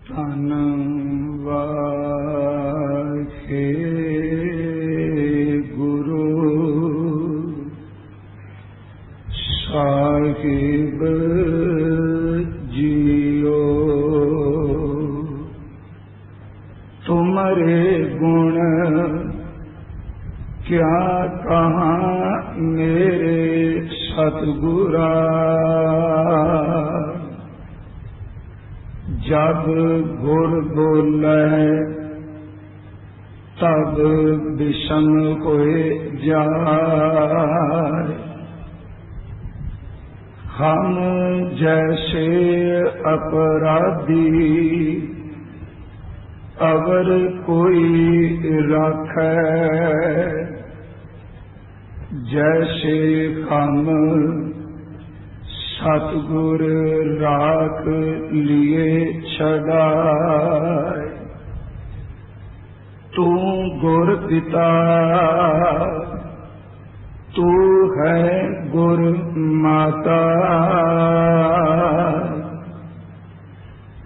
ਧੰਨ ਵਾਹਿ ਗੁਰੂ ਸਾਹਿਬ ਜੀਓ। ਤੁਮਰੇ ਗੁਣ ਕਿਆ ਕਹਾਂ ਮੇਰੇ ਸਤਿਗੁਰਾ। जब गुर बोले तब विषम होए जाए। हम जैसे अपराधी अवर कोई राखे, जैसे हम सतगुर राख लिए छड़ाए। तू गुर पिता तू है गुर माता,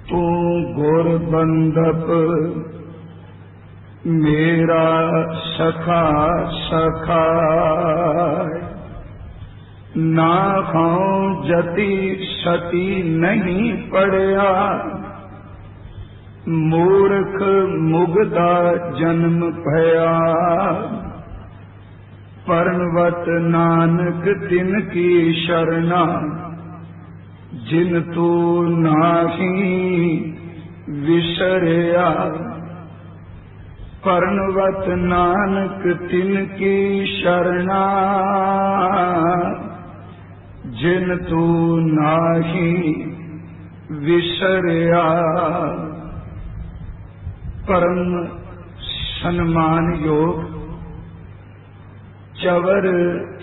तू गुर बंदप मेरा सखा सखा। ना खाऊं जति सती नहीं पड़या, मूर्ख मुगदा जन्म भया। परनवत नानक तिन की शरणा, जिन तू नाही विसरया। परनवत नानक तिन की शरणा, जिन तू नाही विसरया। परम सन्मान योग चवर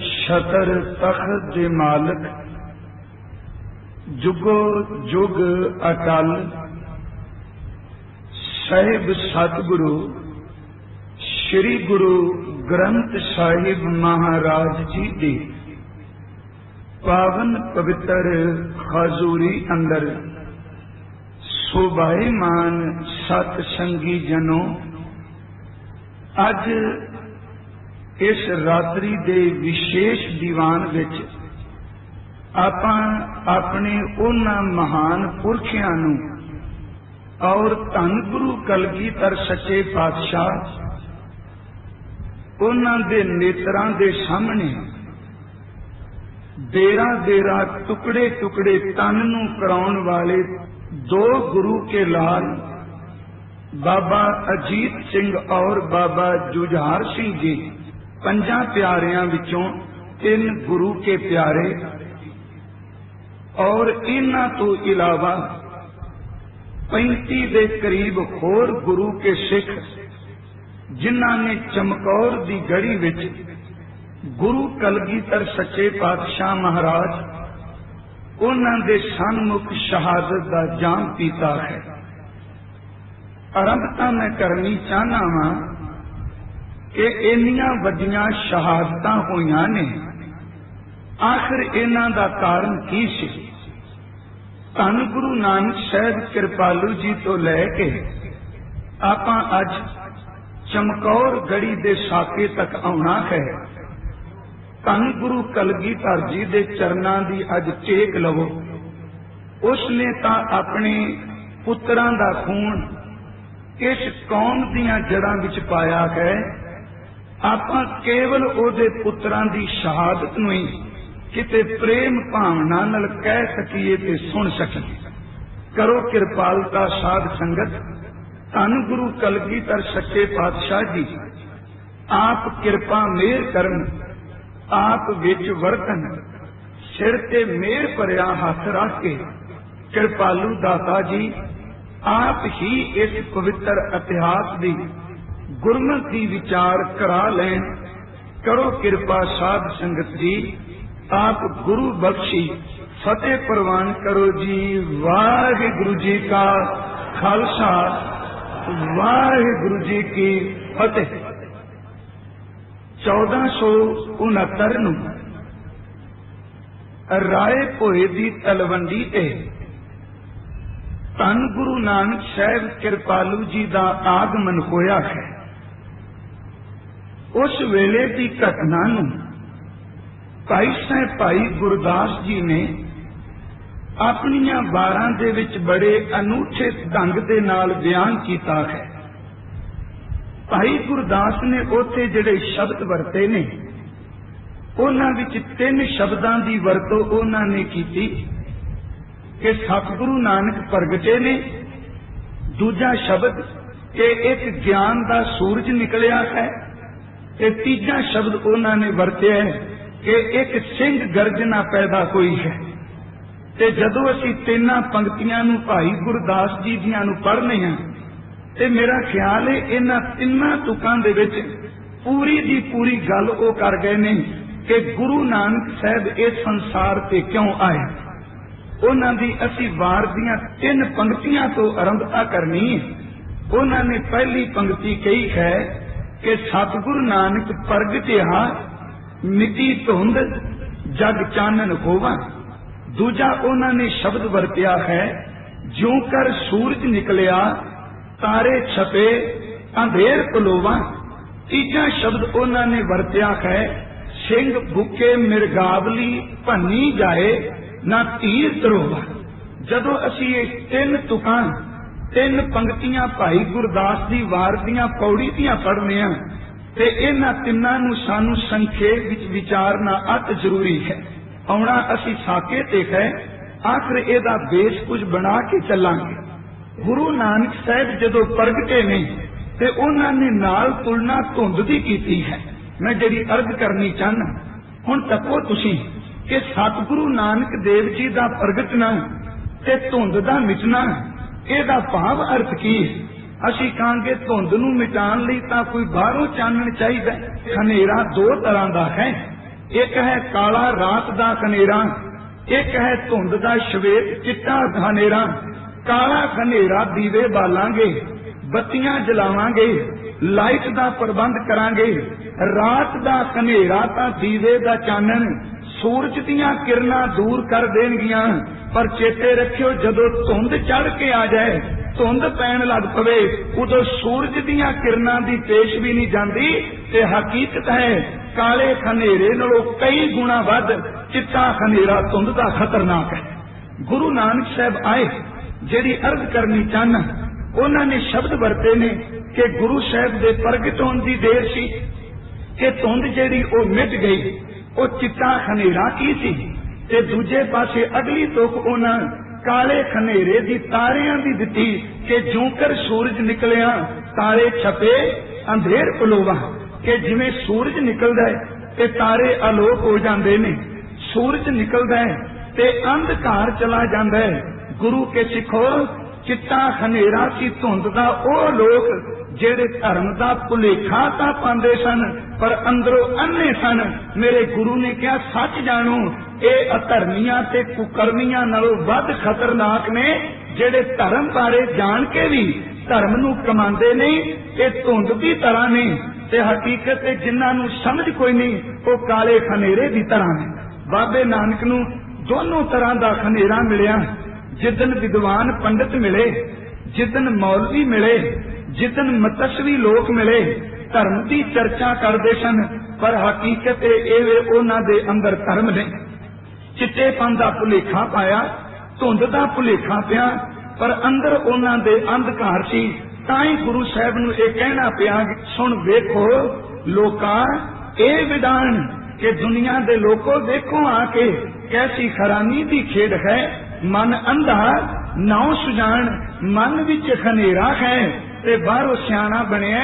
छतर तख्त दे मालक, जुगो जुग अटल साहिब सतगुरु श्री गुरु ग्रंथ साहिब महाराज जी दी पावन पवित्र हजूरी अंदर शोभायमान सतसंगी जनों, अज इस रात्रि दे विशेष दीवान विच आपां अपने उन्हां महान पुरखियां नूं और धन गुरु कलगीधर सच्चे पातशाह उन्हां दे नेत्रां दे सामने देरा देरा टुकड़े टुकड़े तन नूं कराउण वाले दो गुरु के लाल बाबा अजीत सिंह और बाबा जुझार सिंह जी, पंजा प्यारियां विचों तीन गुरु के प्यारे, और इन्हां तो इलावा 35 दे करीब होर गुरु के सिख, जिन्हां ने चमकौर दी गढ़ी विच गुरु कलगीधर सच्चे पातशाह महाराज उन्हां दे सन्मुख शहादत दा जाम पीता है। आरंभ तां मैं करनी चाहना वां कि इन्नियां वड्डियां शहादतां होईयां ने, आखिर इन्हां दा कारण की सी? धन गुरु नानक साहिब कृपालू जी तो लैके आपां अज चमकौर गढ़ी दे साके तक आउणा है। धन गुरु कलगीधर जी दे चरनां दी अज टेक लवो। उसने तां अपने पुत्रां दा खून इस कौम दीयां जड़ां विच पाया है। आपां केवल ओदे पुत्रां दी शहादत नूं ही किते प्रेम भावना नाल कह सकीए ते सुन सकीए। करो किरपालता साध संगत, धन गुरु कलगीधर सच्चे पातशाह जी आप किरपा मेहर करन, आप विच वरतन, सिर ते मेहर भरिया हथ रख के कृपालू दाता जी आप ही इस पवित्र इतिहास दी गुरमति विचार करा लैन। करो किरपा साध संगत जी, आप गुरु बख्शी फतेह प्रवान करो जी। वाहिगुरु जी का खालसा, वाहिगुरु जी की फतेह। 1469 ਨੂੰ राय भोए दी तलवंडी ते ਧੰਨ ਗੁਰੂ ਨਾਨਕ ਸਾਹਿਬ ਕਿਰਪਾਲੂ ਜੀ ਦਾ ਆਗਮਨ ਹੋਇਆ ਹੈ। ਉਸ ਵੇਲੇ ਦੀ ਘਟਨਾ ਨੂੰ ਭਾਈ ਸਾਹਿਬ ਭਾਈ ਗੁਰਦਾਸ ਜੀ ਨੇ ਆਪਣੀਆਂ ਵਾਰਾਂ ਦੇ ਵਿੱਚ ਬੜੇ ਅਨੂਠੇ ਢੰਗ ਦੇ ਨਾਲ ਬਿਆਨ ਕੀਤਾ ਹੈ। ਭਾਈ ਗੁਰਦਾਸ ਨੇ ਉੱਥੇ ਜਿਹੜੇ ਸ਼ਬਦ ਵਰਤੇ ਨੇ, ਉਹਨਾਂ ਵਿੱਚ 3 ਸ਼ਬਦਾਂ ਦੀ ਵਰਤੋਂ ਉਹਨਾਂ ਨੇ ਕੀਤੀ ਕਿ ਸਤਿਗੁਰੂ ਨਾਨਕ ਪ੍ਰਗਟੇ ਨੇ। ਦੂਜਾ ਸ਼ਬਦ ਕਿ ਇੱਕ ਗਿਆਨ ਦਾ ਸੂਰਜ ਨਿਕਲਿਆ ਹੈ। ਤੇ ਤੀਜਾ ਸ਼ਬਦ ਉਹਨਾਂ ਨੇ ਵਰਤਿਆ ਕਿ ਇੱਕ ਸਿੰਘ ਗਰਜਨਾ ਪੈਦਾ ਹੋਈ ਹੈ। ਤੇ ਜਦੋਂ ਅਸੀਂ 3 ਪੰਕਤੀਆਂ ਨੂੰ ਭਾਈ ਗੁਰਦਾਸ ਜੀ ਦੀਆਂ ਨੂੰ ਪੜ੍ਹਨੇ ਹਾਂ ਤੇ ਮੇਰਾ ਖਿਆਲ ਹੈ ਇਹਨਾਂ 3 ਤੁਕਾਂ ਦੇ ਵਿੱਚ ਪੂਰੀ ਦੀ ਪੂਰੀ ਗੱਲ ਉਹ ਕਰ ਗਏ ਨੇ ਕਿ ਗੁਰੂ ਨਾਨਕ ਸਾਹਿਬ ਇਸ ਸੰਸਾਰ ਤੇ ਕਿਉਂ ਆਏ। ਉਹਨਾਂ ਦੀ ਅਸੀਂ ਵਾਰ ਦੀਆਂ 3 ਪੰਕਤੀਆਂ ਤੋਂ ਆਰੰਭਤਾ ਕਰਨੀ ਹੈ। ਉਹਨਾਂ ਨੇ ਪਹਿਲੀ ਪੰਕਤੀ ਕਹੀ ਹੈ ਕਿ ਸਤਿਗੁਰੂ ਨਾਨਕ ਪ੍ਰਗਟਿਆ ਮਿੱਟੀ ਧੁੰਦ ਜਗ ਚਾਨਣ ਹੋਵਾ। ਦੂਜਾ ਉਹਨਾਂ ਨੇ ਸ਼ਬਦ ਵਰਤਿਆ ਹੈ ਜਿਉਂ ਕਰ ਸੂਰਜ ਨਿਕਲਿਆ ਤਾਰੇ ਛਪੇ ਅੰਧੇਰ ਪਲੋਵਾ। ਤੀਜਾ ਸ਼ਬਦ ਉਹਨਾਂ ਨੇ ਵਰਤਿਆ ਹੈ ਸਿੰਘ ਭੁੱਕੇ ਮਿਰਗਾਵਲੀ ਭੰਨੀ ਜਾਏ ਨਾ ਧੀਰ ਤਰੋਵਾ। ਜਦੋਂ ਅਸੀਂ ਇਹ 3 ਤੁਕਾਂ 3 ਪੰਕਤੀਆਂ ਭਾਈ ਗੁਰਦਾਸ ਦੀ ਵਾਰ ਦੀਆਂ ਪੌੜੀ ਦੀਆਂ ਪੜ੍ਹਨੇ ਆ ਤੇ ਇਹਨਾਂ 3 ਨੂੰ ਸਾਨੂੰ ਸੰਖੇਪ ਵਿੱਚ ਵਿਚਾਰਨਾ ਅਤ ਜ਼ਰੂਰੀ ਹੈ। ਆਉਣਾ ਅਸੀਂ ਸਾਕੇ ਤੇ ਹੈ, ਆਖਰ ਇਹਦਾ ਬੇਸ ਕੁਝ ਬਣਾ ਕੇ ਚੱਲਾਂਗੇ। ਗੁਰੂ ਨਾਨਕ ਸਾਹਿਬ ਜਦੋਂ ਪ੍ਰਗਟੇ ਨੇ ਤੇ ਉਹਨਾਂ ਨੇ ਨਾਲ ਤੁਲਨਾ ਧੁੰਦ ਦੀ ਕੀਤੀ ਹੈ। ਮੈਂ ਜਿਹੜੀ ਅਰਜ਼ ਕਰਨੀ ਚਾਹਨਾ, ਹੁਣ ਤੱਕੋ ਤੁਸੀਂ ਕਿ ਸਤਿਗੁਰੂ ਨਾਨਕ ਦੇਵ ਜੀ ਦਾ ਪ੍ਰਗਟਣਾ ਤੇ ਧੁੰਦ ਦਾ ਮਿਟਣਾ, ਇਹਦਾ ਭਾਵ ਅਰਥ ਕੀ ਹੈ। ਅਸੀਂ ਕਹਾਂਗੇ ਧੁੰਦ ਨੂੰ ਮਿਟਾਉਣ ਲਈ ਤਾਂ ਕੋਈ ਬਾਹਰੋਂ ਚਾਨਣ ਚਾਹੀਦਾ। ਹਨੇਰਾ 2 ਤਰ੍ਹਾਂ ਦਾ ਹੈ, ਇੱਕ ਹੈ ਕਾਲਾ ਰਾਤ ਦਾ ਹਨੇਰਾ, ਇੱਕ ਹੈ ਧੁੰਦ ਦਾ ਸ਼ਵੇਤ ਚਿੱਟਾ ਹਨੇਰਾ। ਕਾਲਾ ਹਨੇਰਾ ਦੀਵੇ ਬਾਲਾਂਗੇ, ਬੱਤੀਆਂ ਜਲਾਵਾਂਗੇ, ਲਾਈਟ ਦਾ ਪ੍ਰਬੰਧ ਕਰਾਂਗੇ। ਰਾਤ ਦਾ ਹਨੇਰਾ ਤਾਂ ਦੀਵੇ ਦਾ ਚਾਨਣ ਸੂਰਜ ਦੀਆਂ ਕਿਰਨਾਂ ਦੂਰ ਕਰ ਦੇਣਗੀਆਂ, ਪਰ ਚੇਤੇ ਰੱਖਿਓ ਜਦੋਂ ਧੁੰਦ ਚੜ ਕੇ ਆ ਜਾਏ, ਧੁੰਦ ਪੈਣ ਲੱਗ ਪਵੇ, ਉਦੋਂ ਸੂਰਜ ਦੀਆਂ ਕਿਰਨਾਂ ਦੀ ਪੇਸ਼ ਵੀ ਨਹੀਂ ਜਾਂਦੀ। ਤੇ ਹਕੀਕਤ ਹੈ ਕਾਲੇ ਹਨੇਰੇ ਨਾਲੋਂ ਕਈ ਗੁਣਾ ਵੱਧ ਚਿੱਟਾ ਹਨੇਰਾ ਧੁੰਦ ਦਾ ਖਤਰਨਾਕ ਹੈ। ਗੁਰੂ ਨਾਨਕ ਸਾਹਿਬ ਆਏ, ਜਿਹੜੀ ਅਰਜ਼ ਕਰਨੀ ਚਾਹਨਾ, ਉਹਨਾਂ ਨੇ ਸ਼ਬਦ ਵਰਤੇ ਨੇ ਕਿ ਗੁਰੂ ਸਾਹਿਬ ਦੇ ਪ੍ਰਗਟ ਹੋਣ ਦੀ ਦੇਰ ਸੀ ਕਿ ਧੁੰਦ ਜਿਹੜੀ ਉਹ ਮਿਟ ਗਈ, ਉਹ ਚਿੱਟਾ ਹਨੇਰਾ ਕੀ ਸੀ। ਤੇ ਦੂਜੇ ਪਾਸੇ ਅਗਲੀ ਤੁਕ ਉਹਨਾਂ ਕਾਲੇ ਹਨੇਰੇ ਦੀ ਤਾਰਿਆਂ ਦੀ ਦਿੱਤੀ ਕਿ ਜਿਉਂ ਕਰ ਸੂਰਜ ਨਿਕਲਿਆ ਤਾਰੇ ਛਪੇ ਅੰਧੇਰ ਪਲੋਵਾ। ਕਿ ਜਿਵੇਂ ਸੂਰਜ ਨਿਕਲਦਾ ਹੈ ਤੇ ਤਾਰੇ ਆਲੋਕ ਹੋ ਜਾਂਦੇ ਨੇ, ਸੂਰਜ ਨਿਕਲਦਾ ਹੈ ਤੇ ਅੰਧਕਾਰ ਚਲਾ ਜਾਂਦਾ ਹੈ। ਗੁਰੂ ਕੇ ਸਿੱਖੋ, ਚਿੱਟਾ ਹਨੇਰਾ ਸੀ ਧੁੰਦ ਦਾ ਉਹ ਲੋਕ ਜਿਹੜੇ ਧਰਮ ਦਾ ਭੁਲੇਖਾ ਤਾਂ ਪਾਉਂਦੇ ਸਨ ਪਰ ਅੰਦਰੋਂ ਅੰਨੇ ਸਨ। ਮੇਰੇ ਗੁਰੂ ਨੇ ਕਿਹਾ ਸੱਚ ਜਾਣੋ, ਇਹ ਅਧਰਮੀਆਂ ਤੇ ਕੁਕਰਮੀਆਂ ਨਾਲੋਂ ਵੱਧ ਖਤਰਨਾਕ ਨੇ ਜਿਹੜੇ ਧਰਮ ਬਾਰੇ ਜਾਣ ਕੇ ਵੀ ਧਰਮ ਨੂੰ ਕਮਾਉਂਦੇ ਨਹੀਂ। ਇਹ ਧੁੰਦ ਦੀ ਤਰ੍ਹਾਂ ਨੇ ਤੇ ਹਕੀਕਤ ਤੇ ਜਿਨ੍ਹਾਂ ਨੂੰ ਸਮਝ ਕੋਈ ਨਹੀਂ, ਉਹ ਕਾਲੇ ਹਨੇਰੇ ਦੀ ਤਰ੍ਹਾਂ ਨੇ। ਬਾਬੇ ਨਾਨਕ ਨੂੰ ਦੋਨੋਂ ਤਰ੍ਹਾਂ ਦਾ ਹਨੇਰਾ ਮਿਲਿਆ। ਜਿੱਦਨ ਵਿਦਵਾਨ ਪੰਡਿਤ ਮਿਲੇ, ਜਿੱਦਨ ਮੌਲਵੀ ਮਿਲੇ, ਜਿੱਦਨ ਮਤਸਵੀ ਲੋਕ ਮਿਲੇ, ਧਰਮ ਦੀ ਚਰਚਾ ਕਰਦੇ ਸਨ, ਪਰ ਹਕੀਕਤ ਇਹ ਉਹਨਾਂ ਦੇ ਅੰਦਰ ਧਰਮ ਨੇ। ਚਿੱਟੇਪਨ ਦਾ ਭੁਲੇਖਾ ਪਾਇਆ, ਧੁੰਦ ਦਾ ਭੁਲੇਖਾ ਪਿਆ, ਪਰ ਅੰਦਰ ਉਹਨਾਂ ਦੇ ਅੰਧਕਾਰ ਸੀ। ਤਾਂ ਹੀ ਗੁਰੂ ਸਾਹਿਬ ਨੂੰ ਇਹ ਕਹਿਣਾ ਪਿਆ, ਸੁਣ ਵੇਖੋ ਲੋਕਾਂ ਇਹ ਵਿਧਾਨ ਕਿ ਦੁਨੀਆ ਦੇ ਲੋਕੋ ਦੇਖੋ ਆ ਕੇ ਕੈਸੀ ਖਰਾਨੀ ਦੀ ਖੇਡ ਹੈ। ਮਨ ਅੰਧਾ ਨਾਉ ਸੁਜਾਨ, ਮਨ ਵਿੱਚ ਹਨੇਰਾ ਹੈ ਤੇ ਬਾਹਰੋਂ ਸਿਆਣਾ ਬਣਿਆ।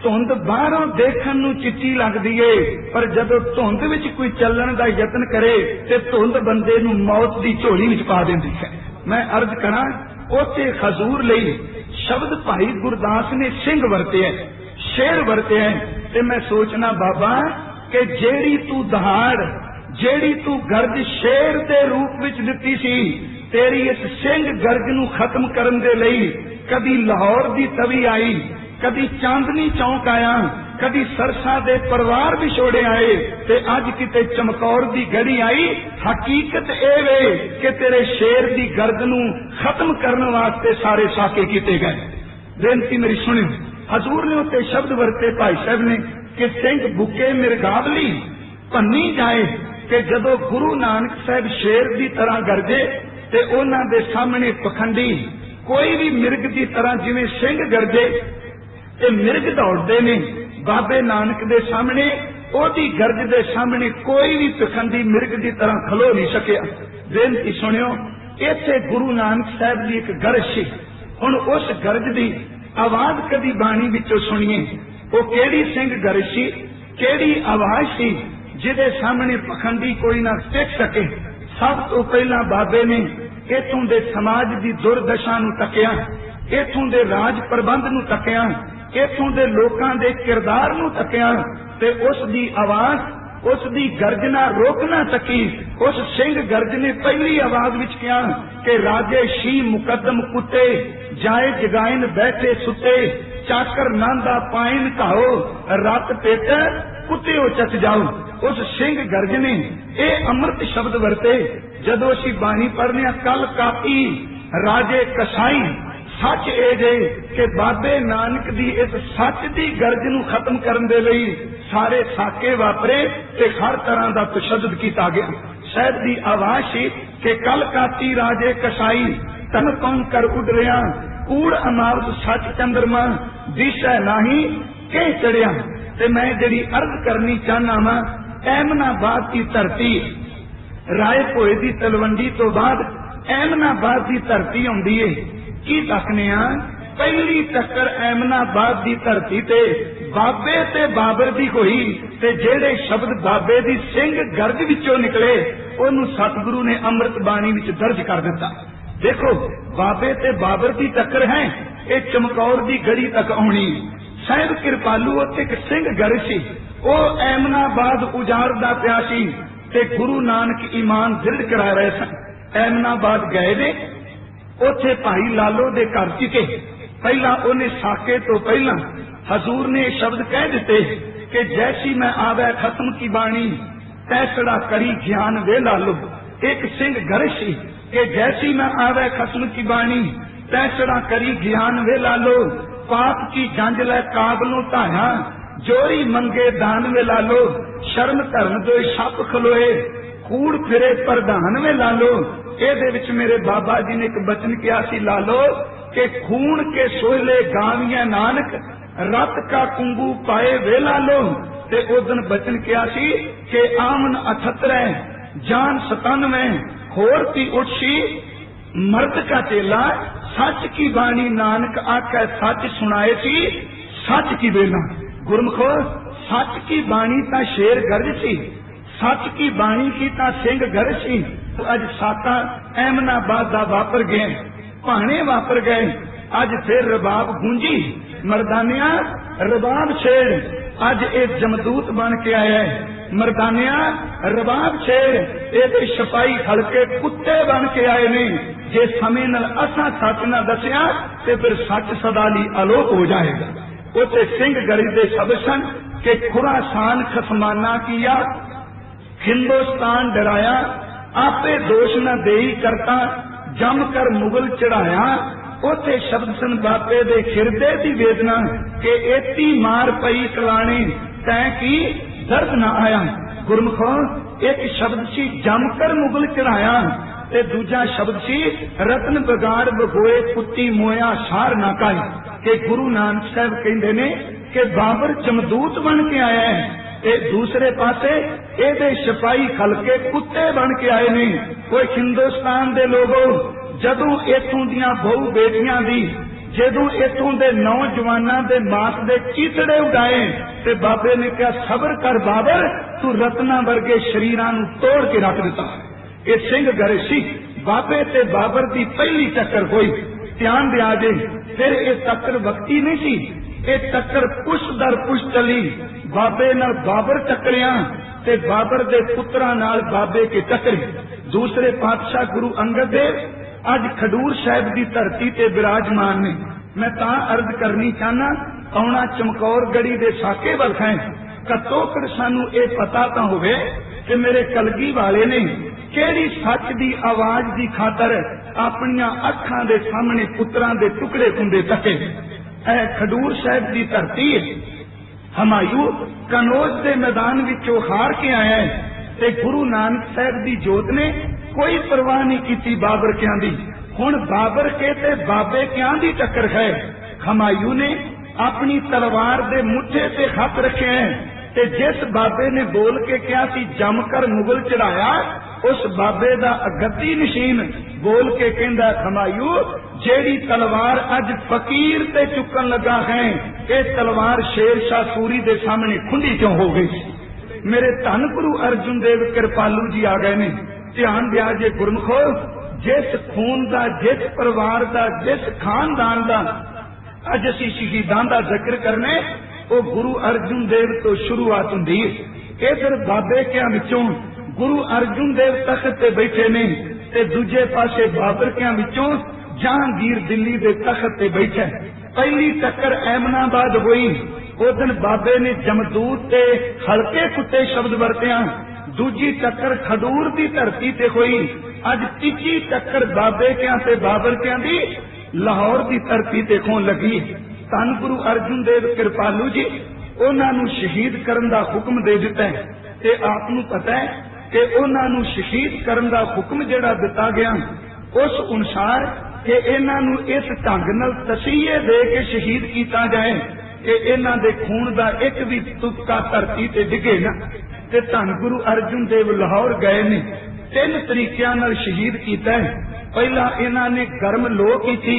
ਧੁੰਦ ਬਾਹਰੋਂ ਦੇਖਣ ਨੂੰ ਚਿੱਟੀ ਲੱਗਦੀ ਏ, ਪਰ ਜਦੋਂ ਧੁੰਦ ਵਿੱਚ ਕੋਈ ਚੱਲਣ ਦਾ ਯਤਨ ਕਰੇ ਤੇ ਧੁੰਦ ਬੰਦੇ ਨੂੰ ਮੌਤ ਦੀ ਝੋਲੀ ਵਿੱਚ ਪਾ ਦਿੰਦੀ ਹੈ। ਮੈਂ ਅਰਜ਼ ਕਰਾਂ, ਉੱਥੇ ਹਜ਼ੂਰ ਲਈ ਸ਼ਬਦ ਭਾਈ ਗੁਰਦਾਸ ਨੇ ਸਿੰਘ ਵਰਤਿਆ, ਸ਼ੇਰ ਵਰਤਿਆ। ਤੇ ਮੈਂ ਸੋਚਣਾ ਬਾਬਾ ਕਿ ਜਿਹੜੀ ਤੂੰ ਦਹਾੜ, ਜਿਹੜੀ ਤੂੰ ਗਰਜ ਸ਼ੇਰ ਦੇ ਰੂਪ ਵਿੱਚ ਦਿੱਤੀ ਸੀ, ਤੇਰੀ ਇਸ ਸਿੰਘ ਗਰਜ ਨੂੰ ਖਤਮ ਕਰਨ ਦੇ ਲਈ ਕਦੀ ਲਾਹੌਰ ਦੀ ਤਵੀ ਆਈ, ਕਦੀ ਚਾਂਦਨੀ ਚੌਕ ਆਇਆ, कदी सरसा दे परिवार विछोड़े आए ते अज किते चमकौर दी घड़ी आई। हकीकत ए वे कि तेरे शेर दी गर्द नूं खत्म करने वास्ते सारे साके कीते गए। बेनती मेरी सुनियो, हजूर ने उत्ते शब्द वरते भाई साहब ने कि सिंह बुके मिरगावली भन्नी जाए कि जदों गुरु नानक साहब शेर की तरह गरजे ते उन्हां दे सामने पखंडी कोई भी मिर्ग की तरह जिवें सिंह गरजे ते मिर्ग दौड़ते ने, बाबे नानक दे सामने ओदी गर्ज दे सामने कोई भी पखंडी मिर्ग की तरह खलो नहीं सकिया। बेनती सुनियो, इत्थे गुरु नानक साहब की एक गरज सी। हुण उस गरज की आवाज कदी बाणी विचों सुनिए, वो केड़ी सिंह गरज सी, केड़ी आवाज सी जिदे सामने पखंडी कोई ना टिक सके। सब तो पहला बाबे ने इथों दे समाज की दुर्दशा नूं तकिया, इथों दे राज प्रबंध नूं तकिया, इथों दे लोकां दे किरदार नूं तकिया ते उस दी आवाज उस दी गर्जना रोकना तकी। उस सिंह गर्ज ने पहली आवाज विच कहा कि राजे शी मुकदम कुत्ते जाए जगाइन बैठे सुते, चाकर नांदा पाइन कहो रात पेट कुत्ते चच जाओ। उस सिंह गर्ज ने ये अमृत शब्द वरते जदों असी बाणी पढ़ने कल कापी राजे कसाई। सच ए जे कि बाबे नानक दी इस सच दी गर्ज नूं खत्म करन दे लई सारे साके वापरे ते हर तरह का तशद्दुद किया गया। शायद दी आवाज सी कि कल काती राजे कसाई तन कौन कर उड़ रहा, कूड़ अमावत सच चंद्रमा दिशा नाही के चढ़िया। ते मैं जिहड़ी अर्ज करनी चाहना वा, एमनाबाद की धरती राय भोए की तलवंडी तो बाद एमनाबाद की धरती आउंदी है। की दसने पहली टक्कर एमनाबाद की धरती ते बाबे ते बाबर दी होई ते जेड़े शब्द बाबे दी सिंह गर्ज विचों निकले ओनू सतगुरु ने अमृत बाणी विच दर्ज कर दिता। देखो बाबे ते बाबर की टक्कर है, ये चमकौर की गढ़ी तक आनी। साहिब कृपालू उत्ते एक सिंह गर्ज सी, वो एमनाबाद उजाड़दा पिया सी ते गुरु नानक ईमान दृढ़ करा रहे सन। एमनाबाद गए ने, उथे भाई लालो दे घर टिके। पहला उन्हें साके तो पहला हजूर ने शब्द कह दिते कि जैसी मैं आवे खत्म की बाणी तैसड़ा करी ज्ञान वे लालो। एक सिंह गर्ज सी कि जैसी मैं आवे खत्म की बाणी तैसड़ा करी ज्ञान वे लालो। पाप की जंज लै काबलों धाया जोरी मंगे दान वे लालो। शर्म धर्म दो छप खलोए कूड़ फिरे प्रधान वे लालो। ਇਹਦੇ ਵਿੱਚ मेरे बाबा जी ने एक बचन किया सी लालो के खून के सोहले गावियां नानक रत का कुंगू पाए वे लालो। ते उदन बचन किया सी के आमन 78 जान 97 होर की उठसी मर्द का चेला सच की बाणी नानक आका सच सुनाए सी सच की बेला। गुरमुखो सच की बाणी ता शेर गर्ज सी, सच की बाणी की ता सिंह गर्ज सी। अज साका एमनाबाद दा वापर गए, भाने वापर गए। अज फिर रबाब गूंजी मरदानिया रबाब छेड़। अज ये जमदूत बन के आया है मरदानिया रबाब छेड़। ये सिपाही हल्के कुत्ते बन के आए ने। जे समय नाल असां सच ना दसिया ते फिर सच सदा लई अलोप हो जाएगा। उसे सिंह गरी दे शब्द सन कि खुरासान खसमाना किया, हिंदुस्तान डराया, आपे दोष न देई करता, जम कर मुगल चढ़ाया। उथे शब्द सन बापे दे खिरदे दी वेदना के एती मार पई कलाने तैं की दर्द न आया। गुरमुखो एक शब्द सी जम कर मुगल चढ़ाया ते दूजा शब्द सी रतन बगाड़ बगोए कुत्ती मोया सार ना काई। के गुरु नानक साहब कहंदे ने कि बाबर जमदूत बन के आया है ते दूसरे पासे एदे सिपाही खलके कुत्ते बन के आए ने। कोई हिंदुस्तान दे लोगों जदों इथों दियां बहु बेटियां दी जदों इथों दे नौजवानां दे मास दे चीतड़े उड़ाए ते बाबे ने कहा सबर कर बाबर तू रत्ना वर्गे शरीरां नूं तोड़ के रख दिता। ये सिंह गरे सी बाबे ते बाबर दी पहली टक्कर होई। ध्यान दिया जे फिर ये टक्कर वक्ती नहीं सी, ये टक्कर पुश दर पुश चली। बाबे नाल बाबर टकरिया ते बाबर दे पुत्रा नाल बाबे के टकरे। दूसरे पातशाह गुरु अंगद देव अज खडूर साहिब की धरती ते विराजमान ने। मैं ता अर्ज करनी चाहना आउणा चमकौर गढ़ी दे साके वल है। घट्टो-घट सानू ये पता तो होवे कि मेरे कलगी वाले ने केड़ी सच दी आवाज दी खातर अपनियां अखां दे सामने पुत्रां दे टुकड़े खुंदे तके। ऐ खडूर साहिब दी धरती है। हमायूं कनौज दे मैदान विचों हार के आया है ते गुरु नानक साहिब दी जोत ने कोई परवाह नहीं की बाबर क्यां दी। हुण बाबर के ते बाबे क्यां दी टक्कर है। हमायूं ने अपनी तलवार दे मुठे ते हथ रखे हैं ते जिस बाबे ने बोल के क्या सी जमकर मुगल चढ़ाया उस बाबे दा अगत्ती नशीन बोल के कहंदा हमायूं जेड़ी तलवार अज फकीर ते चुकन लगा है ये तलवार शेरशाह सूरी दे सामने खुंडी क्यों हो गई। मेरे धन गुरु अर्जुन देव कृपालू जी आ गए ने। ध्यान दिया जे गुरमुखो जिस खून दा जिस परिवार दा जिस खानदान दा अज असीं शहीदां दा जिक्र करने वो गुरु अर्जुन देव तो शुरुआत हुंदी है। इधर बाबे क्या विचों गुरु अर्जुन देव तख्त ते बैठे ने ते दूजे पासे बाबर क्या विचों जहांगीर दिल्ली दे तख्त ते बैठा। पहली टक्कर ऐमनाबाद हुई। उस दिन बाबे ने जमदूत ते हल्के कुत्ते शब्द वरतिया। दूजी टक्कर खडूर दी धरती ते हुई। अज तीजी टक्कर बाबे क्या ते बाबर क्या दी लाहौर की धरती ते खोन लगी। धन गुरु अर्जुन देव कृपालू जी उन्होंने शहीद करने का हुक्म दे दिता है ते आपनू पता है कि उन्होंने शहीद करने का हुक्म जिहड़ा दिता गया उस अनुसार कि इन्हों इस ढंग नाल तसीहे दे के शहीद किया जाए कि इन्हां दे खून का एक भी तुपका धरती ते डिगे ना। ते धन गुरु अर्जुन देव लाहौर गए ने। 3 तरीकों नाल शहीद किया है। पहला इन्होंने गर्म लोह की थी।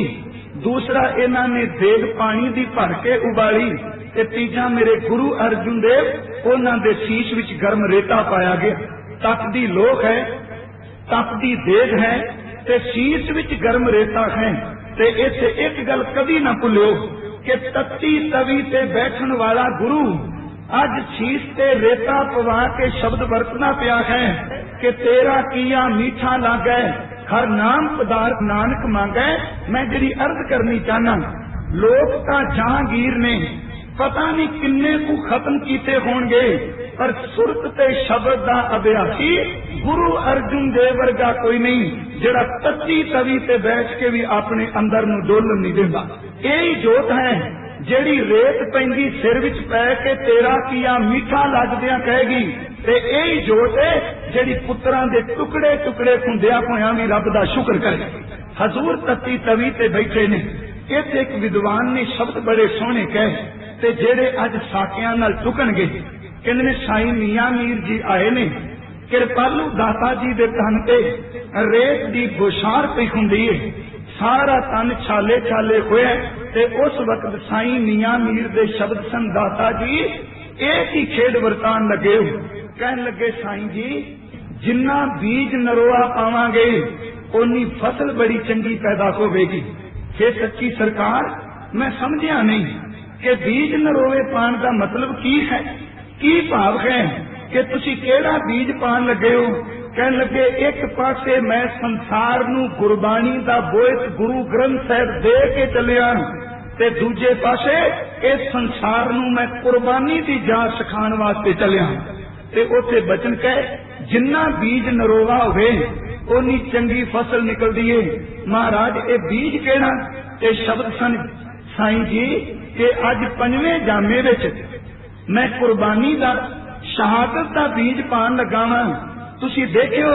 दूसरा इन्होंने देग पानी दी भर के उबाली ते तीजा मेरे गुरु अर्जुन देव उन्हां दे शीश विच गर्म रेता पाया गया। तपदी लोह है, तपदी देग है ते शीश विच गर्म रेता है। ते इत्थे एक गल कभी ना भुल्यो कि तत्ती तवी ते बैठन वाला गुरु अज शीश ते रेता पवा के शब्द वरतना पिया है कि तेरा किया मीठा लागे हर नाम पदार्थ नानक मांगे। मैं जिहड़ी अर्ज करनी चाहना लोग तां जहांगीर ने पता नहीं किन्ने को खत्म किए होंगे पर सुरत ते शब्द दा अभ्यासी गुरु अर्जुन देव वर्गा कोई नहीं जिहड़ा तत्ती तवी ते बैठ के भी अपने अंदर नूं डोलन नहीं देंदा। यही जोत है जेड़ी रेत पैंदी सिर विच पै के तेरा किया मीठा लगदियां कहेगी ते यही जोत है जेड़ी पुत्रां दे टुकड़े टुकड़े खुंदिया होया भी रब दा शुक्र करे। हजूर तत्ती तवी ते बैठे ने। इत्थे एक विद्वान ने शब्द बड़े सोहने कहे ते जेड़े अज साकियां नाल टुकणगे कहंदे ने साईं मियां मीर जी आए ने कृपालू दाता जी दे तन ते रेत दी बुशार पई हुंदी है। सारा तन छाले छाले होया ते उस वक्त साईं मियां मीर दे शब्द सन दाता जी एक ही खेड वरतान लगे कहन लगे साईं जी जिन्ना बीज नरोआ पावांगे उन्नी फसल बड़ी चंगी पैदा होवेगी। हे सच्ची सरकार मैं समझिया नहीं कि बीज नरोए पान का मतलब की है, की भाव है कि तुसी केड़ा बीज पान लगे हो। कहन लगे एक पासे मैं संसार नू गुरबाणी दा बोझ गुरु ग्रंथ साहिब दे के चलिया ते दूजे पासे इस संसार नू मैं कुर्बानी दी जाच सिखाने वास्ते चलिया ते उसे बचन कहे जिन्ना बीज नरोवा होवे उन्नी चंगी फसल निकलदी है। महाराज ये बीज केड़ा ते शब्द सन साईं जी कि अज 5वें जामे विच मैं कुर्बानी दा शहादत दा बीज पान लगा वां। तुसी देखियो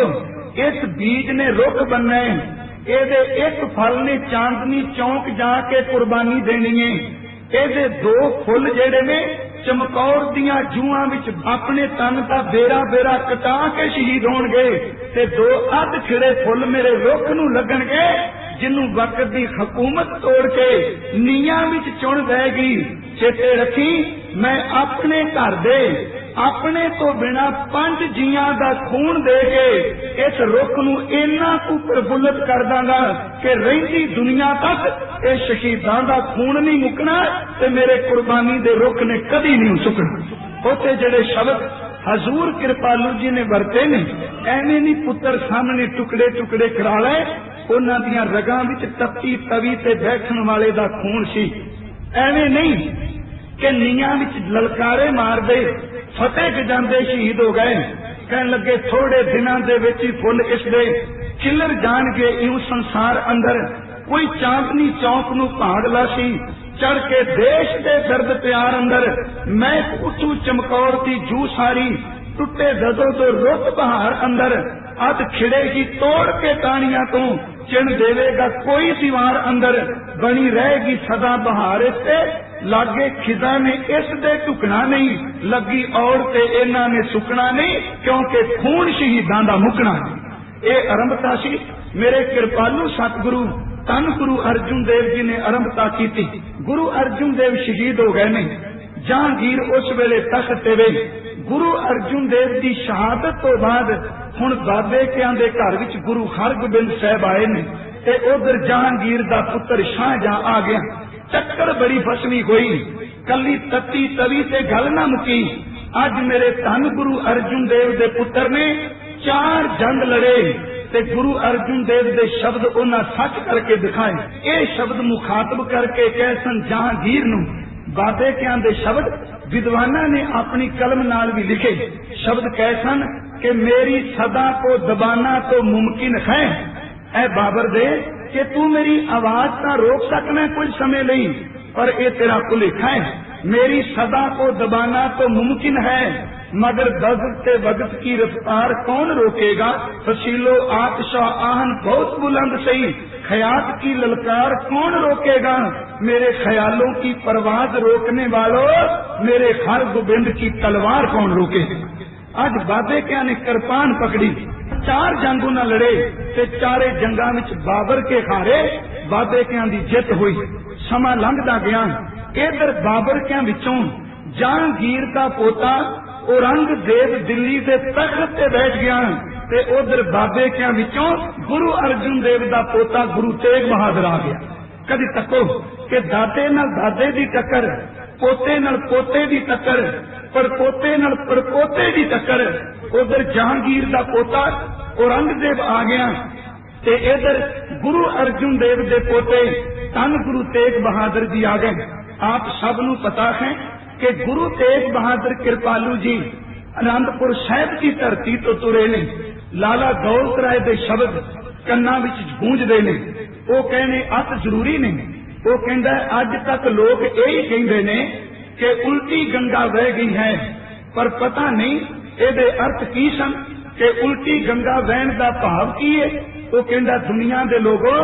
इस बीज ने रुख बनना है, एदे एक फल ने चांदनी चौक जाके कुर्बानी देनी है। एदे 2 फुल जेड़े ने चमकौर दियां जूआं विच अपने तन का बेरा बेरा कटा के शहीद होणगे ते 2 अध खिड़े फुल मेरे रुख नूं लगणगे जिन्नू वक्त दी हुकूमत तोड़ के नीयां विच चुन देगी। चेते रखी मैं अपने घर दे अपने तो बिना 5 जियां दा खून दे के इस रुख नूं इन्ना कु प्रफुल्लित कर दांगा कि रहिंदी दुनिया तक इस शहीदां दा खून नहीं मुकना ते मेरे कुर्बानी दे रुख ने कदी नहीं सुकना। उते जेड़े शब्द हजूर कृपालू जी ने वरते ने एवें नहीं पुत्र सामने टुकड़े टुकड़े करा ले। उन्हां दियां रगां विच तपती तवी ते बैठण वाले दा खून सी। एवें नहीं कि नीयां विच ललकारे मारदे फतेह गजांदे शहीद हो गए। कहन लगे थोड़े दिनां दे विच ही फुल इसदे खिलर जाणगे इउं संसार अंदर। कोई चांदनी चौक नूं भाग लासी चढ़ के देश दे दर्द प्यार अंदर। मैं उठू चमकौर दी जू सारी टुटे ददों तो रुत बहार अंदर। अध खिड़ेगी तोड़ के टाणियां तो चिण देवेगा कोई दीवार अंदर। बनी रहेगी सदा बहार ते लागे खिजा ने इस दे झुकना नहीं। लगी और ते इन्हां ने सुकना नहीं क्योंकि खून शहीदां दा मुकना नहीं। ये आरंभता सी मेरे कृपालू सतगुरु धन गुरु अर्जुन देव जी ने आरंभता की थी। गुरु अर्जुन देव शहीद हो गए ने। जहांगीर उस वेले तख्त ते वे। गुरु अर्जुन देव की शहादत तो बाद हुण बाबे कियां दे घर विच गुरु हरगोबिंद साहब आए ने ते उधर जहांगीर दा पुत्र शाहजहां आ गया। चक्कर बड़ी फसवी हुई कली तत्ती तवी ते गल ना मुकी। अज मेरे धन गुरु अर्जुन देव दे पुत्र ने 4 जंग लड़े ते गुरु अर्जुन देव दे शब्द उन्हां सच करके दिखाए। ये शब्द मुखातब करके कह सन जहांगीर नूं। बाबे कियां दे शब्द विद्वाना ने अपनी कलम नाल भी लिखे। शब्द कह सन कि मेरी सदा को दबाना तो मुमकिन है ऐ बाबर दे कि तू मेरी आवाज का रोक सकना कुछ समय नहीं पर ये तेरा भुलेखा है। मेरी सदा को दबाना तो मुमकिन है मगर वक्त से वक्त की रफ्तार कौन रोकेगा। फसीलो आतशा आहन बहुत बुलंद सही ख्यात की ललकार कौन रोकेगा। मेरे ख्यालों की परवाज रोकने वालों मेरे हर गोबिंद की तलवार कौन रोकेगा। आज बाबे क्या ने कृपान पकड़ी 4 जंगों न लड़े ते 4 जंगां विच बाबर के हारे बाबे क्या दी जित हुई। समा लंघदा गया। इधर बाबर क्या विचों जहांगीर का पोता औरंगजेब दिल्ली के तख्त ते बैठ गया ते उधर बाबे क्या विचों गुरु अर्जुन देव दा पोता गुरु तेग बहादुर आ गया। कदी तको कि दादे नाल दादे दी टक्कर पोते नाल पोते दी टक्कर पड़पोते नाल पड़पोते दी टक्कर। उधर जहांगीर दा पोता औरंगजेब आ गया ते इधर गुरु अर्जुन देव दे पोते धन गुरु तेग बहादुर जी आ गए। आप सब नूं पता है कि गुरु तेग बहादुर कृपालू जी आनंदपुर साहिब की धरती तो तुरे ने। लाला दौलत राय दे शब्द कन्ना विच गूंजदे ने। वो कहने अत जरूरी ने। वो कहंदा अज तक लोग यही कहंदे ने कि उल्टी गंगा बह गई है पर पता नहीं एदे अर्थ की सन कि उल्टी गंगा बहन का भाव की है। वो कहंदा दुनिया दे लोगों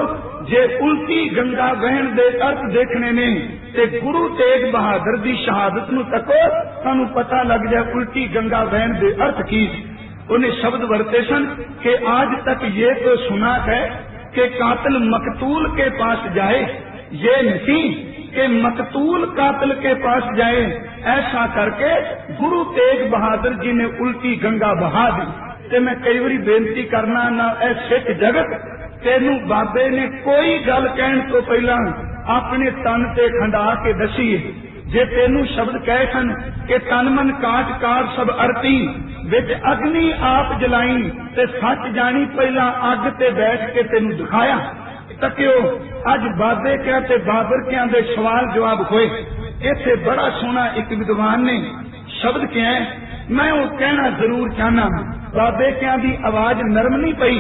जे उल्टी गंगा बहन दे अर्थ देखने ने ते गुरु तेग बहादुर दी शहादत नूं तको तानूं पता लग जाए उल्टी गंगा बहन दे अर्थ की। उन्हें शब्द वरते सन कि आज तक ये तो सुना है कि कातिल मकतूल के पास जाए ये नहीं कि मकतूल कातिल के पास जाए। ऐसा करके गुरु तेग बहादुर जी ने उल्टी गंगा बहा दी। ते मैं कई बारी बेनती करना ना ऐ सिख जगत तेनू बाबे ने कोई गल कहण तो पहला अपने तन ते खंडा के दसी। जे तेनू शब्द कहे सन कि तन मन काट काट सब अरती विच अग्नि आप जलाई ते सच जानी पहला अग ते बैठ के तेनू दिखाया। तकियो अज बाबे क्या ते बाबर क्या दे सवाल जवाब होए। इत्थे बड़ा सोहना एक विद्वान ने शब्द क्या है मैं वो कहना जरूर चाहना। बाबे क्या दी आवाज नरम नहीं पई।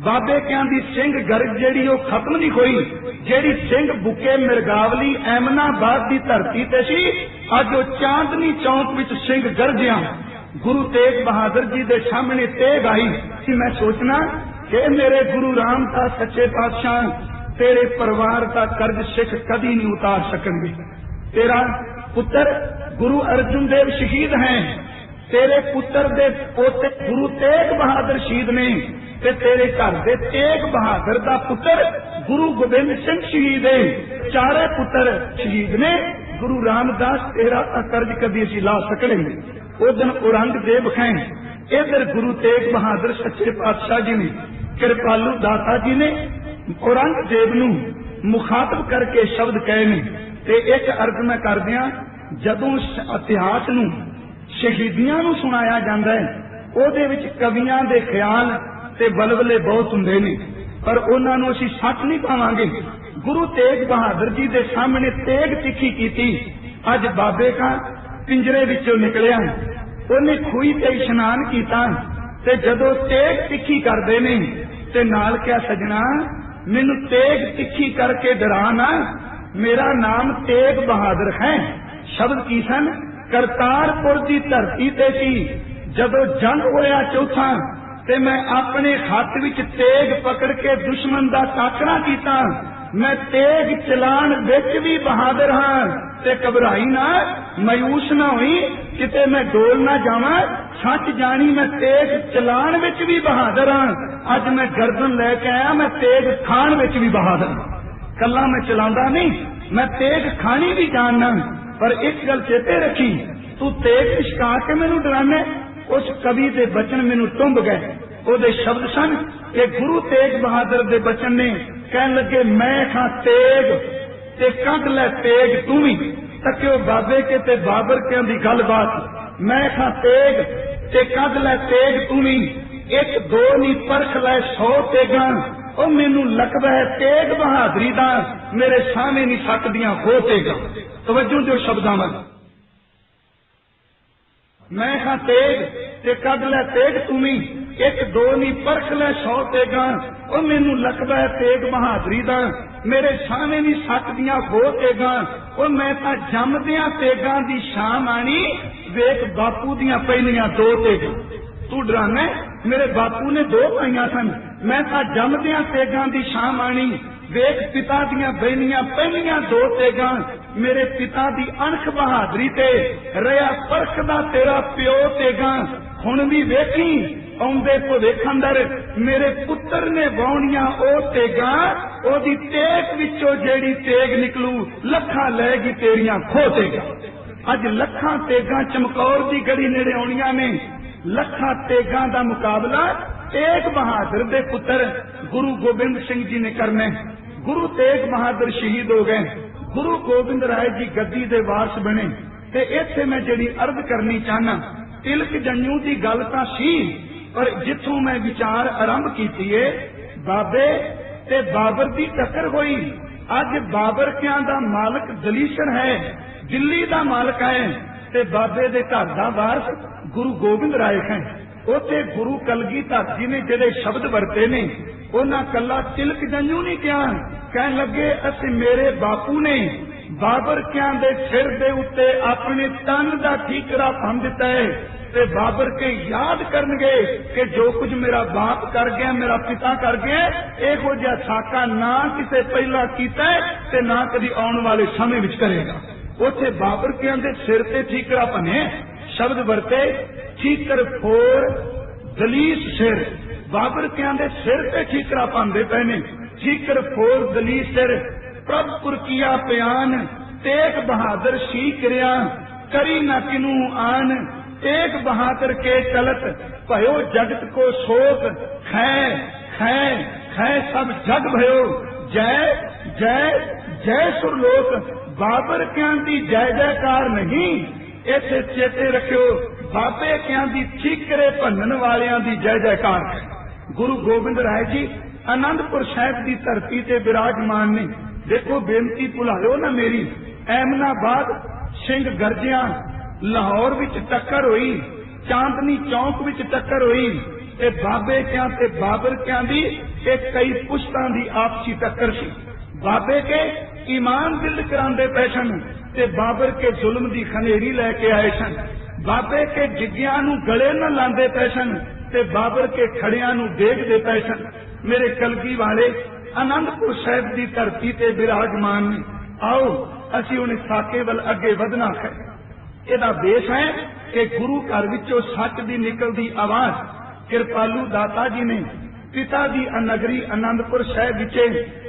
बाबे क्या दी सिंह गर्ज जेड़ी वो खत्म नहीं होई। जेड़ी सिंह बुके मिर्गावली एमनाबाद की धरती ते सी अज वो चांदनी चौक विच सिंह गरजिया। गुरु तेग बहादुर जी दे सामने तेग आई कि मैं सोचना कि मेरे गुरु रामदास सच्चे पातशाह तेरे परिवार का कर्ज सिख कदी नहीं उतार सकेंगे। तेरा पुत्र गुरु अर्जुन देव शहीद हैं। तेरे पुत्र दे पोते गुरु तेग बहादुर शहीद ने ते तेरे घर दे तेग बहादुर दा पुत्र गुरु गोबिंद सिंह शहीद है। 4 पुत्र शहीद ने। गुरु रामदास तेरा कर्ज कभी असी ला सकेंगे। उस दिन औरंगजेब हैं। इधर गुरु तेग बहादुर सच्चे पातशाह जी ने कृपालू दाता जी ने औरंगजेब नूं मुखातब करके शब्द कहे ने। ते एक अर्ज मैं कर दिया जदों इतिहास नूं शहीदियां नूं सुनाया जाता है ਉਹਦੇ ਵਿੱਚ कवियां दे ख्याल ते बलबले बहुत हुंदे ने पर उन्हां नूं असीं सच नहीं पावांगे। गुरु तेग बहादुर जी दे सामने तेग तिखी कीती अज बाबे का पिंजरे विचों निकलिया, उन्हें खूही ते इशनान किया ते जदों तेग तिखी करदे ने ते नाल क्या सजना मैनू तेग तिखी करके डरा ना, मेरा नाम तेग बहादुर है। शब्द की सन करतारपुर की धरती ते सी जदों जंग होया चौथा ते मैं अपने हाथ विच तेग पकड़ के दुश्मन दा टाकरा कीता। मैं तेग चलान विच भी बहादुर हाँ ते घबराई ना, मायूस ना हुई किते मैं डोल ना जावां। सच जानी मैं तेग चलान विच भी बहादुर हाँ। अज मैं गर्दन लैके आया, मैं तेग खान विच भी बहादुर हाँ। कला मैं चलांदा नहीं, मैं तेग खानी भी जानना। पर एक गल चेते रखी, तू तेग लिशका के मैनू डराने। उस कवि दे बचन मैनू टुंब गए। ओदे शब्द सन कि गुरु तेग बहादुर दे बचन ने कहन लगे मैं खां तेग ते कद लै तेग तू भी। तक्यो बाबे के ते बाबर के दी गलबात। मैं खां तेग ते कद लै तेग तू भी, एक दो नी परख लै 100 तेगा। ओ मैनू लकबा है तेग बहादुरी दा, मेरे सामने नहीं सकदियां हो तेगा। तवज्जो जो शब्दां वल, मैं खां तेग ते कद लै तेग तू भी, एक दो नी परख लै 100 तेगा। ओ मैनू लकबा है तेग बहादुरी दा, मेरे सामने नहीं सकदियां हो तेगा। ओ मैं तां जमदियां तेगां दी शाम आनी, वेख बापू दियां पहलियां 2 तेगां। तू डराना, मेरे बापू ने 2 पाइयां सन, मैं तां जमदियां तेगां दी शाम आनी, वेख पिता दियां बहनियां पहलियां 2 तेगां। मेरे पिता दी अणख बहादुरी ते रहा परखदा तेरा प्यो तेगां। हुण भी वेखी आउंदे भविख अंदर मेरे पुत्र ने वाउणियां ओ तेगां। ओदी तेग विचों जेड़ी तेग निकलू, लखां लैगी तेरियां खो तेगां। अज लखां तेगां चमकौर दी गड़ी नेड़े आउणियां ने, लखां तेगां दा मुकाबला तेग बहादुर दे पुत्र गुरु गोबिंद सिंह जी ने करना। गुरु तेग बहादुर शहीद हो गए, गुरु गोबिंद राय जी गद्दी दे वारस बने। ते इत्थे मैं जिहड़ी अर्ज करनी चाहना, तिलक जन्नू दी गल तां सी, पर जिथों मैं विचार आरंभ कीती है, बाबे ते बाबर दी टक्कर होई। अज बाबर क्या दा मालक दलीसर है, दिल्ली दा मालक है, ते बाबे दे घर दा वारस गुरु गोबिंद राय है। उथे गुरु कलगीधर जी ने जिहड़े शब्द वरते ने, उन्हां कला तिलक जन्नू नहीं कहा, कहन लगे असी मेरे बापू ने बाबर क्या दे सिर दे उत्ते अपने तन दा ठीकरा भन दिता है, ते बाबर के याद करनगे कि जो कुछ मेरा बाप कर गया, मेरा पिता कर गया, इहो जिहा साका ना किसे पहला कीता ते ना कदी आउण वाले समय विच करेगा। उथे बाबर क्या दे सिर ते ठीकरा भने, शब्द वरते ठीकर फोर दलीस सिर। बाबर क्या दे सिर ते ठीकरा भनदे पए ने, ठीकर फोर दलीस सिर। प्रभुपुर किया बयान तेग बहादुर शी क्रिया, करी न किनू आन तेग बहादुर के चलत, भयो जगत को शोक, खै खै खै सब जग भयो, जय जय जय सुरलोक। बाबर क्या दी जय जयकार नहीं, इसे चेते रखियो, बाबे क्या दी ठीकरे भनन वालियां दी जय जयकार है। गुरु गोबिंद राय जी आनंदपुर साहिब की धरती से विराजमान ने। देखो बेनती भुलायो ना मेरी, ऐमनाबाद सिंह गरजिया, लाहौर विच टक्कर हुई, चांदनी चौक विच टक्कर हुई, ते बाबे क्या ते बाबर क्या दी कई पुश्तां दी आपसी टक्कर सी। बाबे के ईमान दिल करांदे पए सन ते बाबर के जुल्म दी खनेरी लैके आए सन। बाबे के जिग्गियां नूं गले न लांदे पए सन ते बाबर के खड़ियां नूं देखदे पए सन। मेरे कलगी वाले आनंदपुर साहिब की धरती ते विराजमान ने। आओ असी उन्हें साके वल अगे वधना है। इहदा बेस है कि गुरु घर विचों सच दी निकलदी आवाज कृपालू दाता जी ने पिता दी नगरी आनंदपुर साहिब विचे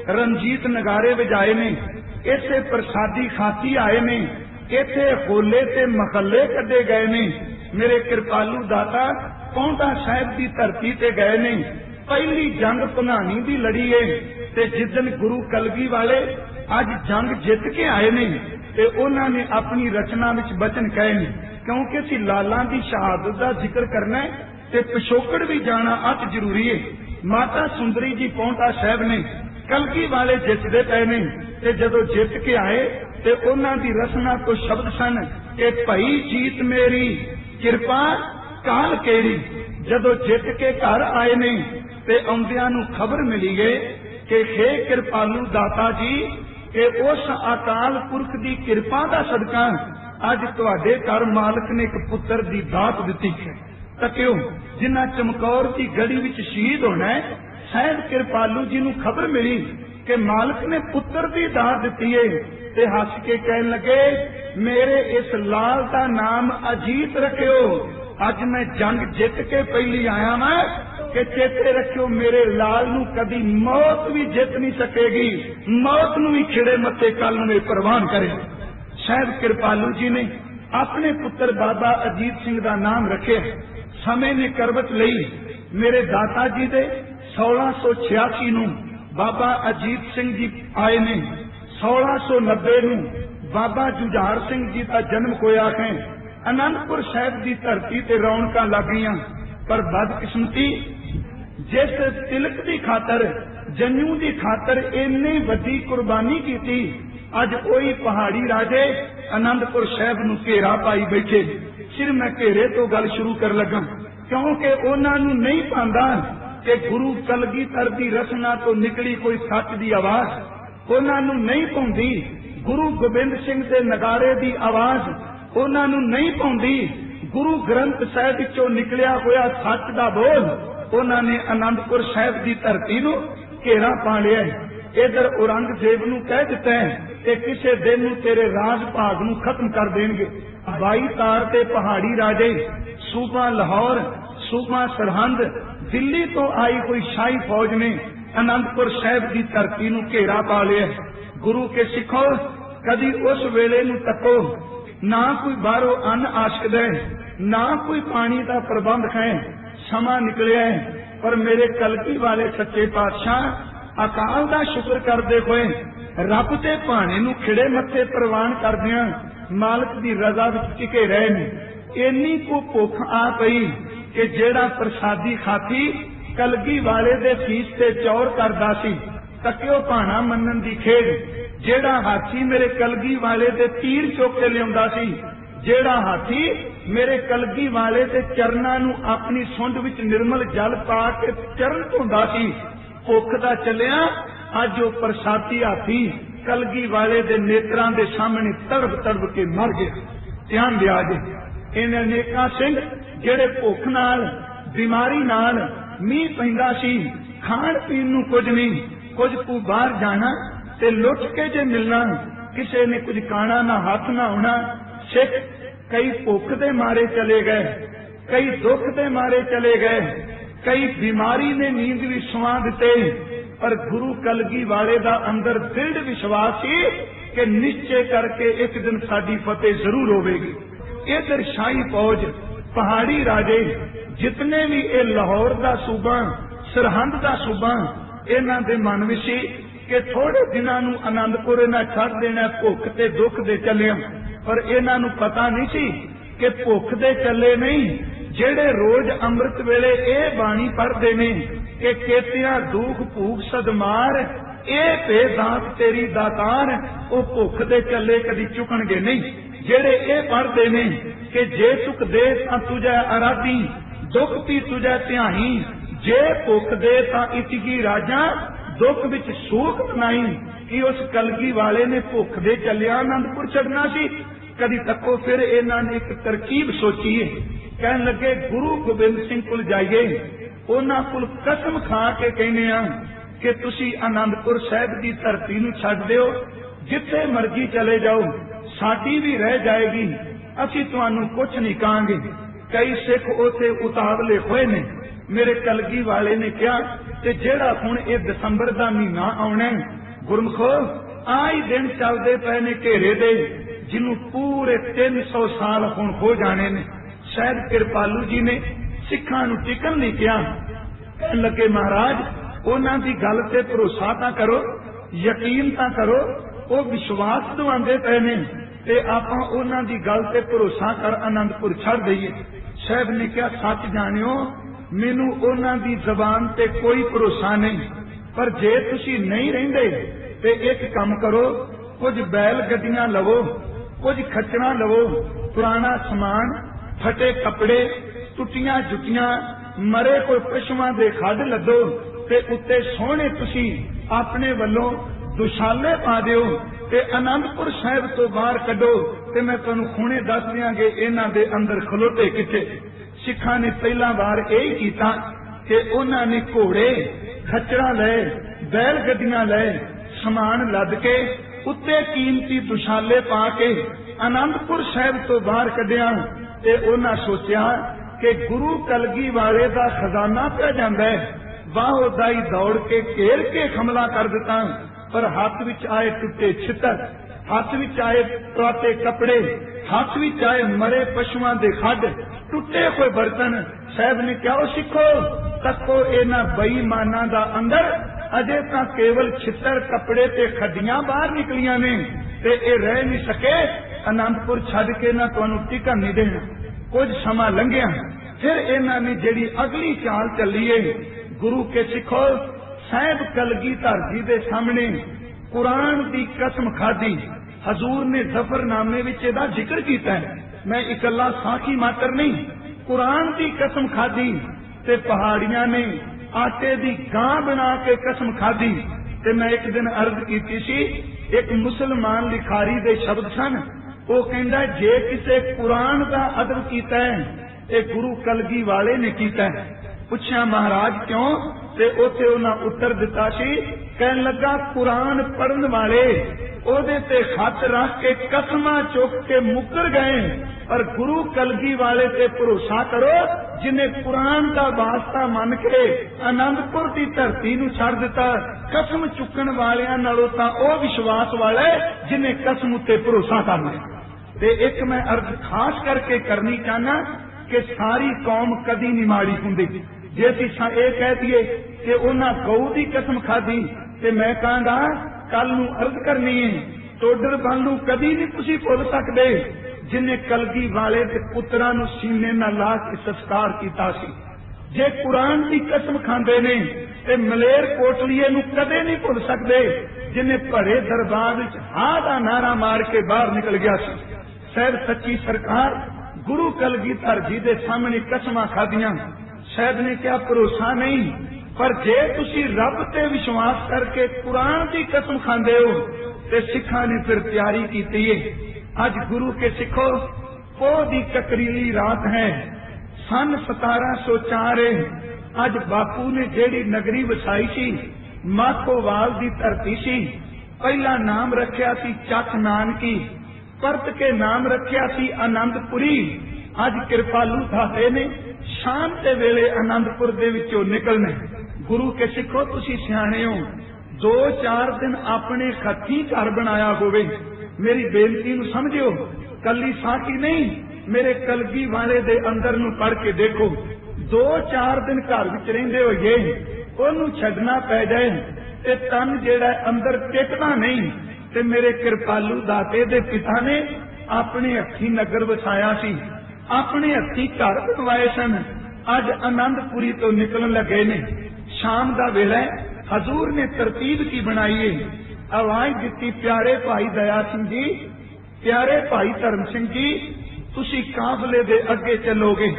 रंजीत नगारे वजाए ने, इसे प्रसादी खाती आए ने, इथे होले ते महल्ले कड्डे गए ने। मेरे कृपालू दाता पौंटा साहिब की धरती ते गए ने, पहली जंग भंगानी दी लड़ी है, ते जिदन गुरु कलगी वाले अज जंग जित के आए ने, ते उन्होंने अपनी रचना विच बचन कहे ने, क्योंकि असी लालां दी शहादत दा जिक्र करना है ते पिछोकड़ भी जाना अत जरूरी है। माता सुंदरी जी पौंटा साहब ने कलगी वाले जितदे पे ने, ते जदों जित के आए ते उन्हां दी रसना तो शब्द सन कि भई जीत मेरी किरपा काल केरी। जदों जित के घर आए ने ते आउंदियां नूं खबर मिली है कि हे किरपालू दाता जी, कि उस अकाल पुरख दी किरपा दा सदका अज तुहाडे घर मालक ने एक पुत्र दी दात दिती है। तकियो जिन्ना चमकौर की गड़ी विच शहीद होना है, शायद किरपालू जी नूं खबर मिली कि मालक ने पुत्र की दात दी है, ते हस के कहन लगे मेरे इस लाल का नाम अजीत रखियो। अज मैं जंग जित के पहली आया मैं कि चेते रखियो मेरे लाल नूं कदी मौत भी जित नहीं सकेगी, मौत नूं भी खिड़े मत्थे कल नूं प्रवान करे। शायद किरपालू जी ने अपने पुत्र बाबा अजीत सिंह का नाम रखे। समय ने करवट लई मेरे दाता जी दे 1686 नूं बाबा अजीत सिंह जी आए ने, 1690 नूं बाबा जुझार सिंह जी का जन्म होया है। आनंदपुर साहिब की धरती ते रौनकां लग गईयां, पर बदकिस्मती जिस तिलक की खातर जन्नू की खातर इन्नी वड्डी कुर्बानी की, अज वही पहाड़ी राजे आनंदपुर साहिब नूं घेरा पाई बैठे। सिर मैं घेरे तो गल शुरू कर लगा, क्योंकि उन्होंने नहीं पांदा कि गुरु कलगीधर की रचना तो निकली कोई सच की आवाज, उन्होंने नहीं पाउंदी गुरु गोबिंद सिंह के नगारे की आवाज, उन्होंने नहीं पाउंदी गुरु ग्रंथ साहिब चो निकलिया होया सच का बोल। उन्होंने आनंदपुर साहिब की धरती नूं घेरा पा लिया। इधर औरंगजेब नूं कह दिता है कि किसी दिन नूं तेरे राज भाग नूं खत्म कर देंगे। 22 तार ते पहाड़ी राजे सूबा लाहौर, सूबा सरहंद, दिल्ली तो आई कोई शाही फौज ने आनंदपुर साहिब की धरती नूं घेरा पा लिया। गुरु के सिखो कदी उस वेले नूं तको, ना कोई बाहरों अन्न आशकदा है, ना कोई पानी का प्रबंध है। समा निकलिया है, पर मेरे कलकी वाले सच्चे पातशाह अकाल का शुक्र करते हुए रब के भाने नूं खिड़े मत्थे प्रवान करदियां मालक की रजा विच टिके रहे ने। इन्नी को भुख आ पई कि जेड़ा प्रसादी खाती कलगी वाले दे फीस ते चौर करदा सी, तकियो भाना मनन दी खेड। जेड़ा हाथी मेरे कलगी वाले दे तीर चुक के लियाउंदा सी, जेड़ा हाथी मेरे कलगी वाले दे चरनां नूं अपनी सुंड विच निर्मल जल पा के चरण धोंदा सी, भुख दा चलिया अज वो प्रसादी हाथी कलगी वाले दे नेत्रां दे सामने तड़प तड़प के मर गया। ध्यान दिया जे इन अनेका सिंह जेड़े भुख नाल बीमारी नाल मीह पैंदा सी, खाण पीण नूं कुछ नहीं, कुछ तू बाहर जाना ते लुट के जे मिलना, किसी ने कुछ खाना ना हाथ ना होना। सिख कई भुख दे मारे चले गए, कई दुख दे मारे चले गए, कई बीमारी ने नींद भी सुवा दिते, पर गुरु कलगी वाले दा अंदर दृढ़ विश्वास सी कि निश्चय करके एक दिन साडी फतेह जरूर होवेगी। इधर शाही फौज पहाड़ी राजे जितने भी ये लाहौर दा सूबा सरहंद दा सूबा इन्हां दे मन विच सी कि थोड़े दिनां नूं आनंदपुर इन्हां छड्ड देना भुख ते दुख दे चलिया, पर इन्हां नूं पता नहीं सी कि भुख दे चले नहीं, जेड़े रोज अमृत वेले ए बाणी पढ़दे ने कि केतिया दुख भूख सदमार ए बेदांत तेरी दातार, ओ भुख दे चले कदी चुकणगे नहीं। जेड़े ए पढ़दे ने कि जे सुख दे तां तुझे आराधी, दुख भी तुझे ध्याही, जे भुख दे तां इतगी राजा, दुख विच सूख बनाई। कि उस कलगी वाले ने भुख दे चलिया आनंदपुर छड़ना सी। कदी तको फिर इन्हां ने एक तरकीब सोची है, कहन लगे गुरु गोबिंद सिंह कोल जाइए, उन्हां कोल कसम खा के कहने आ कि तुसी आनंदपुर साहिब की धरती नूं छड्ड दिओ, जिथे मर्जी चले जाओ, साडी भी रह जाएगी, असीं तुहानूं कुछ नहीं कहांगे। कई सिख उथे उतावले होए ने। मेरे कलगी वाले ने कहा कि जेड़ा हुण ये दसंबर का महीना आउणा गुरमुखो आई दिन चलते पे ने घेरे दे, जिन्हों पूरे 300 साल हुण हो जाने ने। शायद कृपालू जी ने सिखां नूं टिकन नहीं कहा, कहन लगे महाराज उन्हां दी गल ते भरोसा तां करो, यकीन तां करो, वो विश्वास दिवांदे पे ने ते आपां उन्हां दी गल ते भरोसा कर आनंदपुर छड़ दईए। साहब ने कहा सच जानियो मैनू उन्हां दी जबान ते कोई भरोसा नहीं, पर जे तुसी नहीं रहिंदे ते एक काम करो, कुछ बैल गड्डियां लवो, कुछ खच्चरां लवो, पुराना समान, फटे कपड़े, टुटियां जुटियां, मरे कोई पशुआं दे खड लदो ते उत्ते सोहणे तुसी अपने वल्लों दुशाले पा दिओ ते आनंदपुर साहिब तो बाहर कढो ते मैं तुहानूं हुणे दस दिआंगे इन्हां दे अंदर खलोते किथे। सिखां ने पहला बार यही कीता कि उन्हां ने घोड़े खच्चरां लए, बैल गड्डियां लए, समान लद के उत्ते कीमती दुशाले पा के आनंदपुर साहिब तो बाहर कढिया ते उन्हां सोचिया कि गुरु कलगी वाले दा खजाना पिया जांदा है। बाहो दाई दौड़ के घेर के हमला कर दिता, पर हाथ विच आए टुटे छितर, हाथ विच आए पुराते कपड़े, हाथ विच आए मरे पशुआं दे खड, टुटे हुए बर्तन। साहब ने क्या सिखो तको इन्हां बेईमानां दा अंदर अजे तां केवल छितर कपड़े ते खड्डियां बाहर निकलियां ने ते ये रह नहीं सके। आनंदपुर छड्ड के ना तुहानूं टिकण नहीं देना। कुछ समा लंघिया, फिर इन्हां ने जिहड़ी अगली चाल चली है, गुरु के सिखो साहिब कलगीधर जी दे सामने कुरान दी कसम खाधी। हजूर ने जफरनामे विच इहदा जिक्र कीता है, मैं इकल्ला साखी मात्र नहीं, कुरान दी कसम खाधी ते पहाड़ियां ने आटे दी गां बना के कसम खाधी। ते मैं एक दिन अर्ज कीती सी, एक मुसलमान लिखारी दे शब्द सन, वो कहंदा जे किसे कुरान दा अदब कीता है ये गुरु कलगी वाले ने कीता है। पुछया महाराज क्यों? ते उथे उन्हां उत्तर दिता सी, कहन लगा कुरान पढ़न वाले ओदे ते हथ रख के कसमां चुक के मुकर गए, पर गुरु कलगी वाले ते भरोसा करो जिन्हें कुरान का वास्ता मन के आनंदपुर की धरती नूं छड़ दिता। कसम चुकन वालियां नालों तां ओ विश्वास वाले जिन्हें कसम उत्ते भरोसा कर लिया। ते एक मैं अर्ज खास करके करनी चाहना कि सारी कौम कदी नहीं माड़ी हुंदी। जे असीं ये कह दीए कि उन्हां गऊ की कसम खाधी ते मैं कहांगा कल नूं अर्ज करनी है, टोडर बल नूं कदी नहीं तुसीं भुल सकदे जिन्हें कलगी वाले के पुत्रां नूं सीने नाल ला के संस्कार कीता सी। जे कुरान की कसम खांदे ने ते मलेर कोटलीए नूं कदे नहीं भुल सकदे जिन्हें भरे दरबार विच हां दा नारा मार के बाहर निकल गया सी। साहिब सच्ची सरकार गुरु कलगीधर जी दे सामने कसमां खादियां। साहिब ने क्या भरोसा नहीं, पर जे तुसी रब ते विश्वास करके कुरान की कसम खांदे हो ते सिखां ने फिर तैयारी कीती है। अज गुरु के सिखो पोह दी ककरीली रात है, सन 1704। अज बापू ने जेड़ी नगरी वसाई सी माखोवाल दी धरती सी। पहला नाम रखिया सी चक नानकी, परत के नाम रखिया सी आनंदपुरी। अज कृपालू धाते ने शाम के वेले आनंदपुर दे विचों निकलने। गुरु के सिखो तुसी सियाणे हो, 2-4 दिन अपने हथी घर बनाया होवे। मेरी बेनती नूं समझियो, कली साखी नहीं, मेरे कलगी वाले दे अंदर नूं पढ़ के देखो। 2-4 दिन घर विच रहिंदे होइए ओनू छड्डना पै जाए ते तन जेड़ा अंदर टिकदा नहीं। ते मेरे कृपालू दाते दे पिता ने अपने हथी नगर वसाया सी, अपने हथी घर बनवाए सन। अज आनंदपुरी तो निकलन लगे ने। शाम का वेला हजूर ने तरतीब की बनाई है, आवाज दी प्यारे भाई दया सिंह जी, प्यारे भाई धर्म सिंह जी, तुसी काफले दे अगे चलोगे।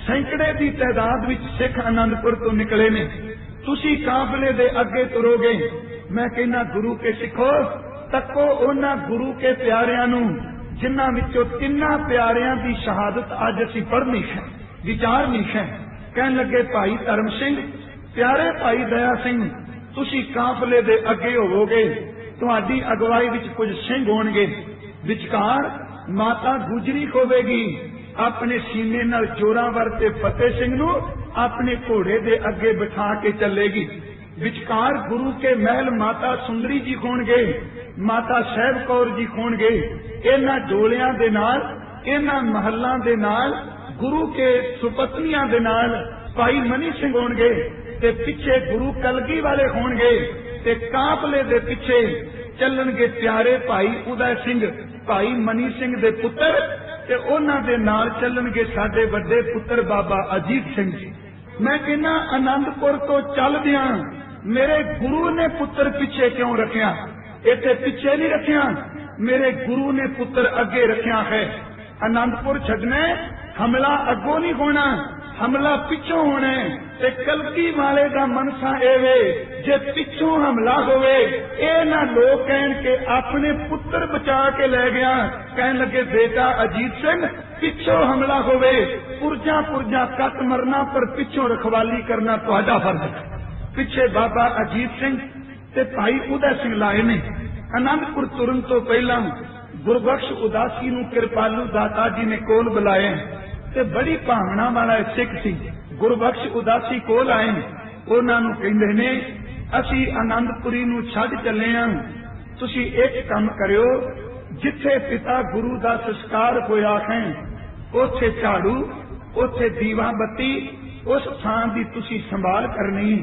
सैकड़े की तादाद विच सिख आनंदपुर तो निकले ने, तुसी काफले दे अगे तुरोगे। मैं कहना गुरु के सिखो तको उन्हां गुरु के प्यारियां नूं जिन्हां विचों 3 प्यारियां की शहादत अज असीं पढ़नी है, विचारनी है। कहन लगे भाई धर्म सिंह, प्यारे भाई दया सिंह, तुसी काफले दे अगे होवोगे, तुहाडी अगवाई विच कुछ सिंह होणगे, विचकार माता गुजरी होवेगी, अपने सीने नाल जोरावर ते फतेह सिंह नूं अपने घोड़े दे अगे बिठा के चलेगी। विचकार गुरु के महल माता सुंदरी जी होणगे, माता साहिब कौर जी होणगे। इन्हां डोलियां दे नाल, इन्हां महलां दे नाल, गुरु के सुपत्नियां दे नाल भाई मनी सिंह होणगे ते पिछे गुरु कलगी वाले होणगे ते काफले दे पिछे चलणगे प्यारे भाई उदय सिंह, भाई मनी सिंह दे पुत्र ते उन्हां दे नाल चलणगे साडे वड्डे पुत्र बाबा अजीत सिंह जी। मैं कहना आनंदपुर तो चलदियां मेरे गुरु ने पुत्र पिछे क्यों रखिया? इत्थे पिछे नहीं रखिया, मेरे गुरु ने पुत्र अगे रखिया है। आनंदपुर छड्डना, हमला अगों नहीं होना, हमला पिछों होना है। ते कलगी वाले का मनसा एवे जे पिछों हमला होवे, ए ना लोग कहन के अपने पुत्र बचा के ले गया, कहन लगे बेटा अजीत सिंह पिछों हमला होवे, पुरजा पुरजा कट मरना पर पिछों रखवाली करना तुहाडा फर्ज है। पिछे बाबा अजीत सिंह ते भाई उदय सिंह लाए ने। आनंदपुर तुरन तो पहला गुरबख्श उदासी नूं कृपालू दाता जी ने कोल बुलाए ते बड़ी भावना वाला सिख सी। गुरबख्श उदासी कोल आए, उन्हां नूं कहिंदे ने असी आनंदपुरी नूं छड्ड चले हां, तुसी एक काम करियो, जिथे पिता गुरु दा संस्कार होया है उथे झाड़ू, उथे दीवा बत्ती, उस थां दी तुसी संभाल करनी।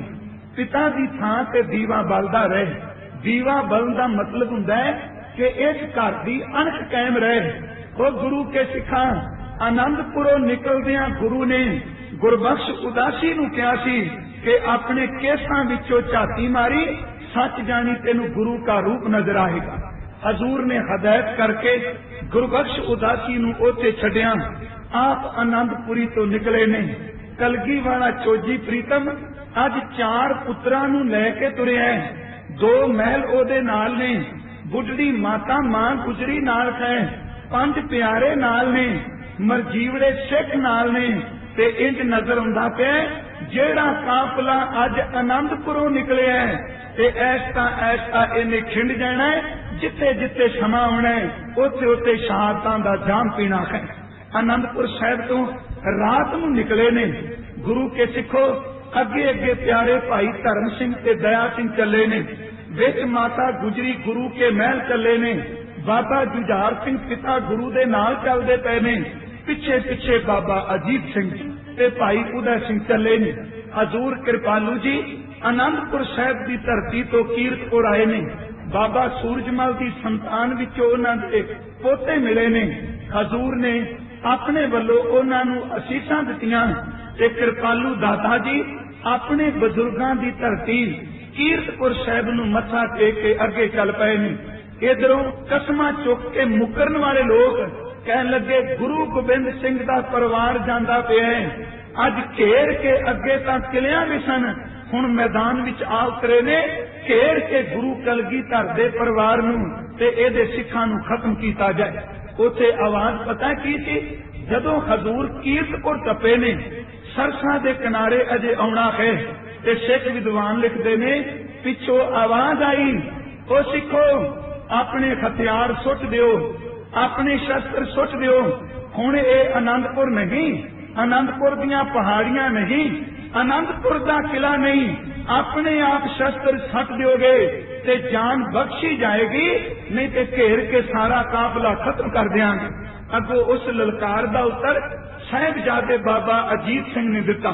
पिता दी थां ते दीवा बलदा रहे। दीवा बलन दा मतलब हुंदा है कि इस घर दी अणख कायम रहे। वो गुरु के सिखा आनंदपुरों निकलदियां गुरु ने गुरबख्श उदासी नूं कहा सी कि अपने केसां विचों झाती मारी, सच जानी तेनू गुरु का रूप नजर आएगा। हजूर ने हदायत करके गुरबख्श उदासी नूं ओथे छड्डिया, आप आनंदपुरी तो निकले ने। कलगी वाला चोजी प्रीतम अज 4 पुत्रां नूं लैके तुरिया है। 2 महल ओदे नाल ने, बुढ़ड़ी माता मां गुजरी नाल है, 5 प्यारे नाल ने, मरजीवड़े सिख नाल ने। ते इंज नजर आउंदा पिया जेड़ा काफला अज आनंदपुरों निकले है ते ऐसा इन्हें खिंड जाना है। जिथे जिथे समा आना है उथे उथे शहादतां दा जाम पीना है। आनंदपुर साहिब तो रात नूं निकले ने गुरु के सिखो। अगे अगे प्यारे भाई धर्म सिंह ते दया सिंह चले ने, विच माता गुजरी गुरु के महल चले ने। बाबा जुझार सिंह पिता गुरु दे नाल चलदे पे ने। पिछे पिछे बाबा अजीत सिंह ते भाई उदय सिंह चले ने। हजूर कृपालू जी आनंदपुर साहिब की धरती तो कीरतपुर आए ने। बाबा सूरजमल की संतान विचों उन्हां दे पोते मिले ने। हजूर ने अपने वल्लों उन्हां नूं असीसां दित्तियां ते कृपालू दाता जी अपने बजुर्गां की धरती कीरतपुर साहिब नूं मत्था टेक के अगे चल पए ने। इधरों कसमां चुक के मुकरन वाले लोग कहन लगे गुरु गोबिंद सिंह दा परिवार जांदा पिया है। अज घेर के अगे तां किलियां भी सन, हुण मैदान विच आ उतरे ने। घेर के गुरु कलगीधर दे परिवार नूं ते इहदे सिखां नूं खत्म कीता जाए। उथे आवाज पता की सी, जदों हजूर कीरतपुर टपे ने, सरसा दे किनारे अजे आउणा है ते सिख विद्वान लिखदे ने पिछों आवाज आई, ओ सिखो अपने हथियार सुट दिओ, अपने शस्त्र सुट दिओ। हुण ये आनंदपुर नहीं, आनंदपुर दीयां पहाड़ियां नहीं, आनंदपुर दा किला नहीं। अपने आप शस्त्र सट दिओगे ते जान बख्शी जाएगी, नहीं ते घेर के सारा काफला खत्म कर देंगे। अगो उस ललकार दा उत्तर साहिबजादे बाबा अजीत सिंह ने दिता।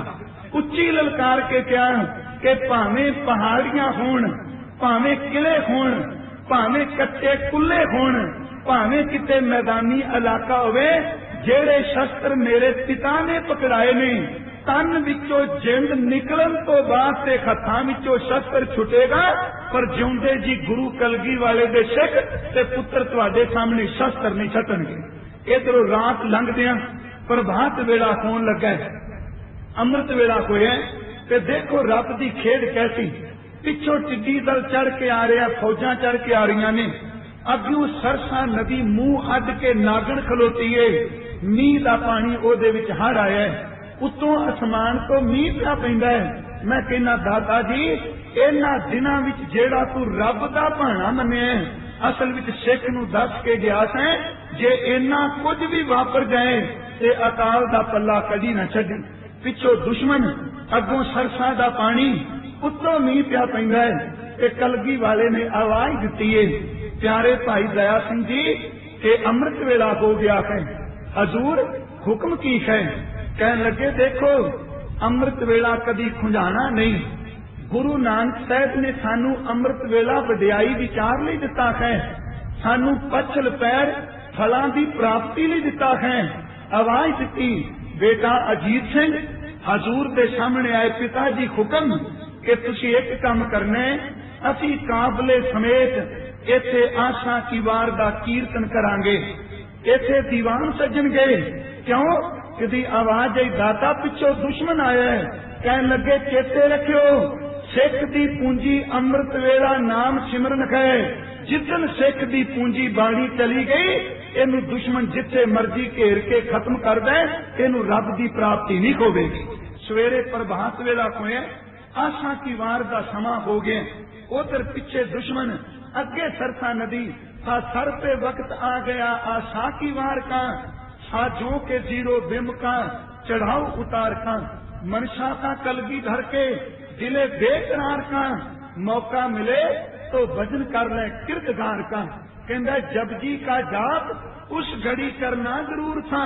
उच्ची ललकार के कहा कि भावें पहाड़ियां होण, भावें किले होण, भावें कच्चे कुल्ले होण, भावें किते मैदानी इलाका होवे, जेड़े शस्त्र मेरे पिता ने पकड़ाए ने, तन विचों जिंद निकलन तो बाद ते हत्थां विचों शस्त्र छुटेगा, पर जिउंदे जी गुरु कलगी वाले दे सिख ते पुत्र तुहाडे सामने शस्त्र नहीं छटणगे। इधरों रात लंघदियां प्रभात वेला होण लगा, अमृत वेला होया ते देखो रब दी खेड कैसी। पिछों टिड्डी दल चढ़ के आ रहा, फौजां चढ़ के आ रही ने। अग्यों सरसा नदी मुंह अड के नागण खलोती है, मीह का पानी ओदे विच हड़ आया है, उत्तों आसमान तो मीह पिया पैंदा है। मैं कहना दाता जी इन्हां दिनां विच जेड़ा तू रब दा भाणा मन्निया असल विच सिख नूं दस के गया सैं, जे इन्ना कुछ भी वापर जाए ते अकाल दा पल्ला कदी ना छड्डी। पिछों दुश्मन, अगों सरसा दा पानी, उत्तों मीह पिया पैंदा है। ते कलगी वाले ने आवाज दिती है, प्यारे भाई दया सिंह जी के अमृत वेला हो गया है, हजूर हुक्म की है। कहने लगे देखो अमृत वेला कदी खुंजाना नहीं। गुरु नानक साहब ने सानू अमृत वेला वडियाई विचार लई दिता है, सानू पछल पैर फलां दी प्राप्ति लई दिता है। आवाज दिती बेटा अजीत सिंह, हजूर दे सामने आए पिता जी हुक्म कि तुसी एक काम करना है, असी काफले समेत इत्थे आशा की वार दा कीर्तन करांगे। इत्थे दीवान सजन गए, क्यों कि आवाज आई दाता पिछों दुश्मन आया है। कहन लगे चेते रखियो सिख दी पूंजी अमृत वेला नाम सिमरन है। जिदन सिख दी पूंजी बाणी चली गई, इनू दुश्मन जिथे मर्जी घेर के खत्म कर दे, इनू रब दी प्राप्ति नहीं होवेगी। सवेरे प्रभात वेला होया, आशा की वार दा समा हो गया। उधर पीछे दुश्मन, अगे सरसा नदी। सर पे वक्त आ गया आशा की वार का, साजों के जीरो बिम का चढ़ाओ उतार का। मनशा का कलगी धर के दिले बेकरार का, मौका मिले तो भजन कर ले किरतगार का। कहता जपजी का जाप उस घड़ी करना जरूर था,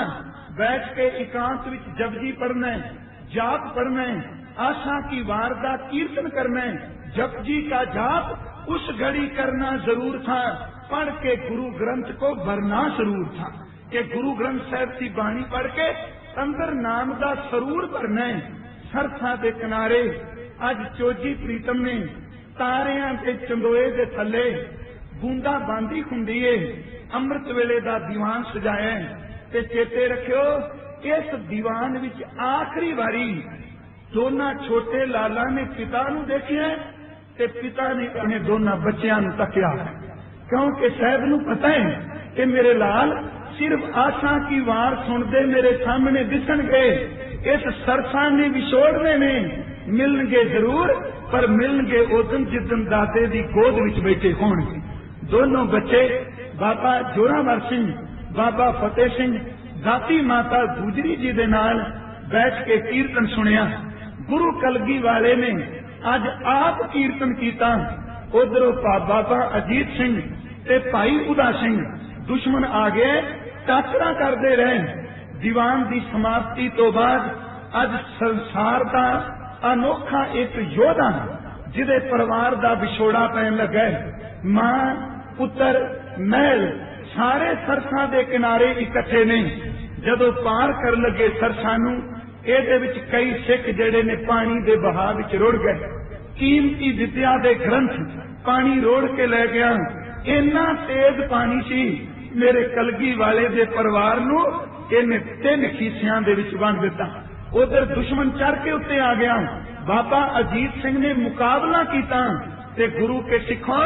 बैठ के एकांत विच जपजी पढ़ना, जाप पढ़ना, आशा की वार दा कीर्तन करना। जपजी का जाप उस घड़ी करना जरूर था, पढ़ के गुरु ग्रंथ को भरना जरूर था। कि गुरु ग्रंथ साहब की बाणी पढ़ के अंदर नाम दा सरूर भरना। सरसा दे किनारे अज चोजी प्रीतम ने तारियां ते चंदोए दे थले बूंदा बांदी हुंदी है, अमृत वेले दा दीवान सजाया। ते चेते रखियो इस दीवान विच आखिरी वारी दोना छोटे लाला ने पिता नूं देखिया ते पिता ने अपने दोना बच्चियां नूं तकिया, क्योंकि साहब नूं पता है कि मेरे लाल सिर्फ आशा की वार सुनते मेरे सामने दिसन गए। इस सरसा ने विछोड़ने में मिलनगे जरूर, पर मिलनगे उदन जिदन दादे दी गोद विच बैठे होणगे। दोनों बच्चे बाबा जोरावर सिंह, बाबा फतेह सिंह, दाती माता गुजरी जी दे नाल बैठ के कीर्तन सुनिया। गुरु कलगी वाले ने अज आप कीर्तन किया। उधरों बाबा अजीत सिंह ते भाई उदा सिंह दुश्मन आ गए, टाकरा करते रहे। दीवान की समाप्ति तो बाद अज संसार का अनोखा एक योद्धा जिदे परिवार का विछोड़ा पैन लगा। मां पुत्र महल सारे सरसा के किनारे इकट्ठे ने। जदों पार कर लगे सरसा नूं, ਇਹਦੇ ਵਿੱਚ कई सिख ਜਿਹੜੇ ने पानी के बहाव ਵਿੱਚ रुड़ गए। कीमती विद्या के ग्रंथ पानी रोड़ के लै गया। इन्ना तेज पानी सी मेरे कलगी वाले दे परिवार नूं इन्हें 3 खीसियां दे विच वंड दिता। उधर दुश्मन चढ़ के उत्ते आ गया। बाबा अजीत सिंह ने मुकाबला किया ते गुरु के सिखों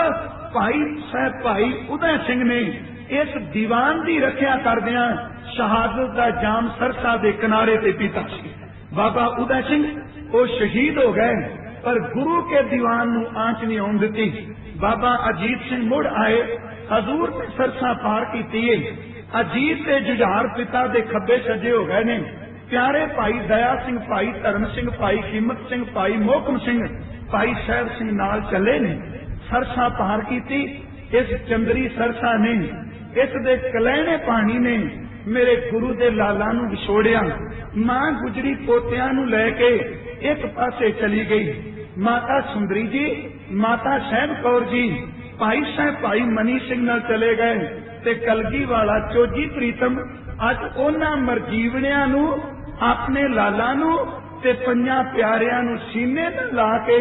भाई साहब भाई उदय सिंह ने इस दीवान की रखिया करदियां शहादत का जाम सरसा के किनारे ते पीता। बाबा उदय सिंह वो शहीद हो गए, पर गुरु के दीवान नूं आंच नहीं आउण दित्ती। बाबा अजीत सिंह मुड़ आए, हजूर ने सरसा पार की। अजीत के जुझार पिता के खब्बे सजे हो गए ने। प्यारे भाई दया सिंह, भाई धर्म सिंह, भाई कीमत सिंह, भाई मोहकम सिंह, भाई साहब सिंह नाल चले ने। सरसा पार की। इस चंदरी सरसा ने, इस दे कलैने पानी ने मेरे गुरु दे लाला नूं विछोड़िया। मां गुजरी पोतियां नूं लैके एक पासे चली गई। माता सुंदरी जी, माता साहब कौर जी, भाई साहब भाई मनी सिंह नाल चले गए। ते कलगी वाला चोजी प्रीतम अज उन्हां मरजीवणियां नूं अपने लाला नूं ते 5 प्यारियां नूं सीने ते ला के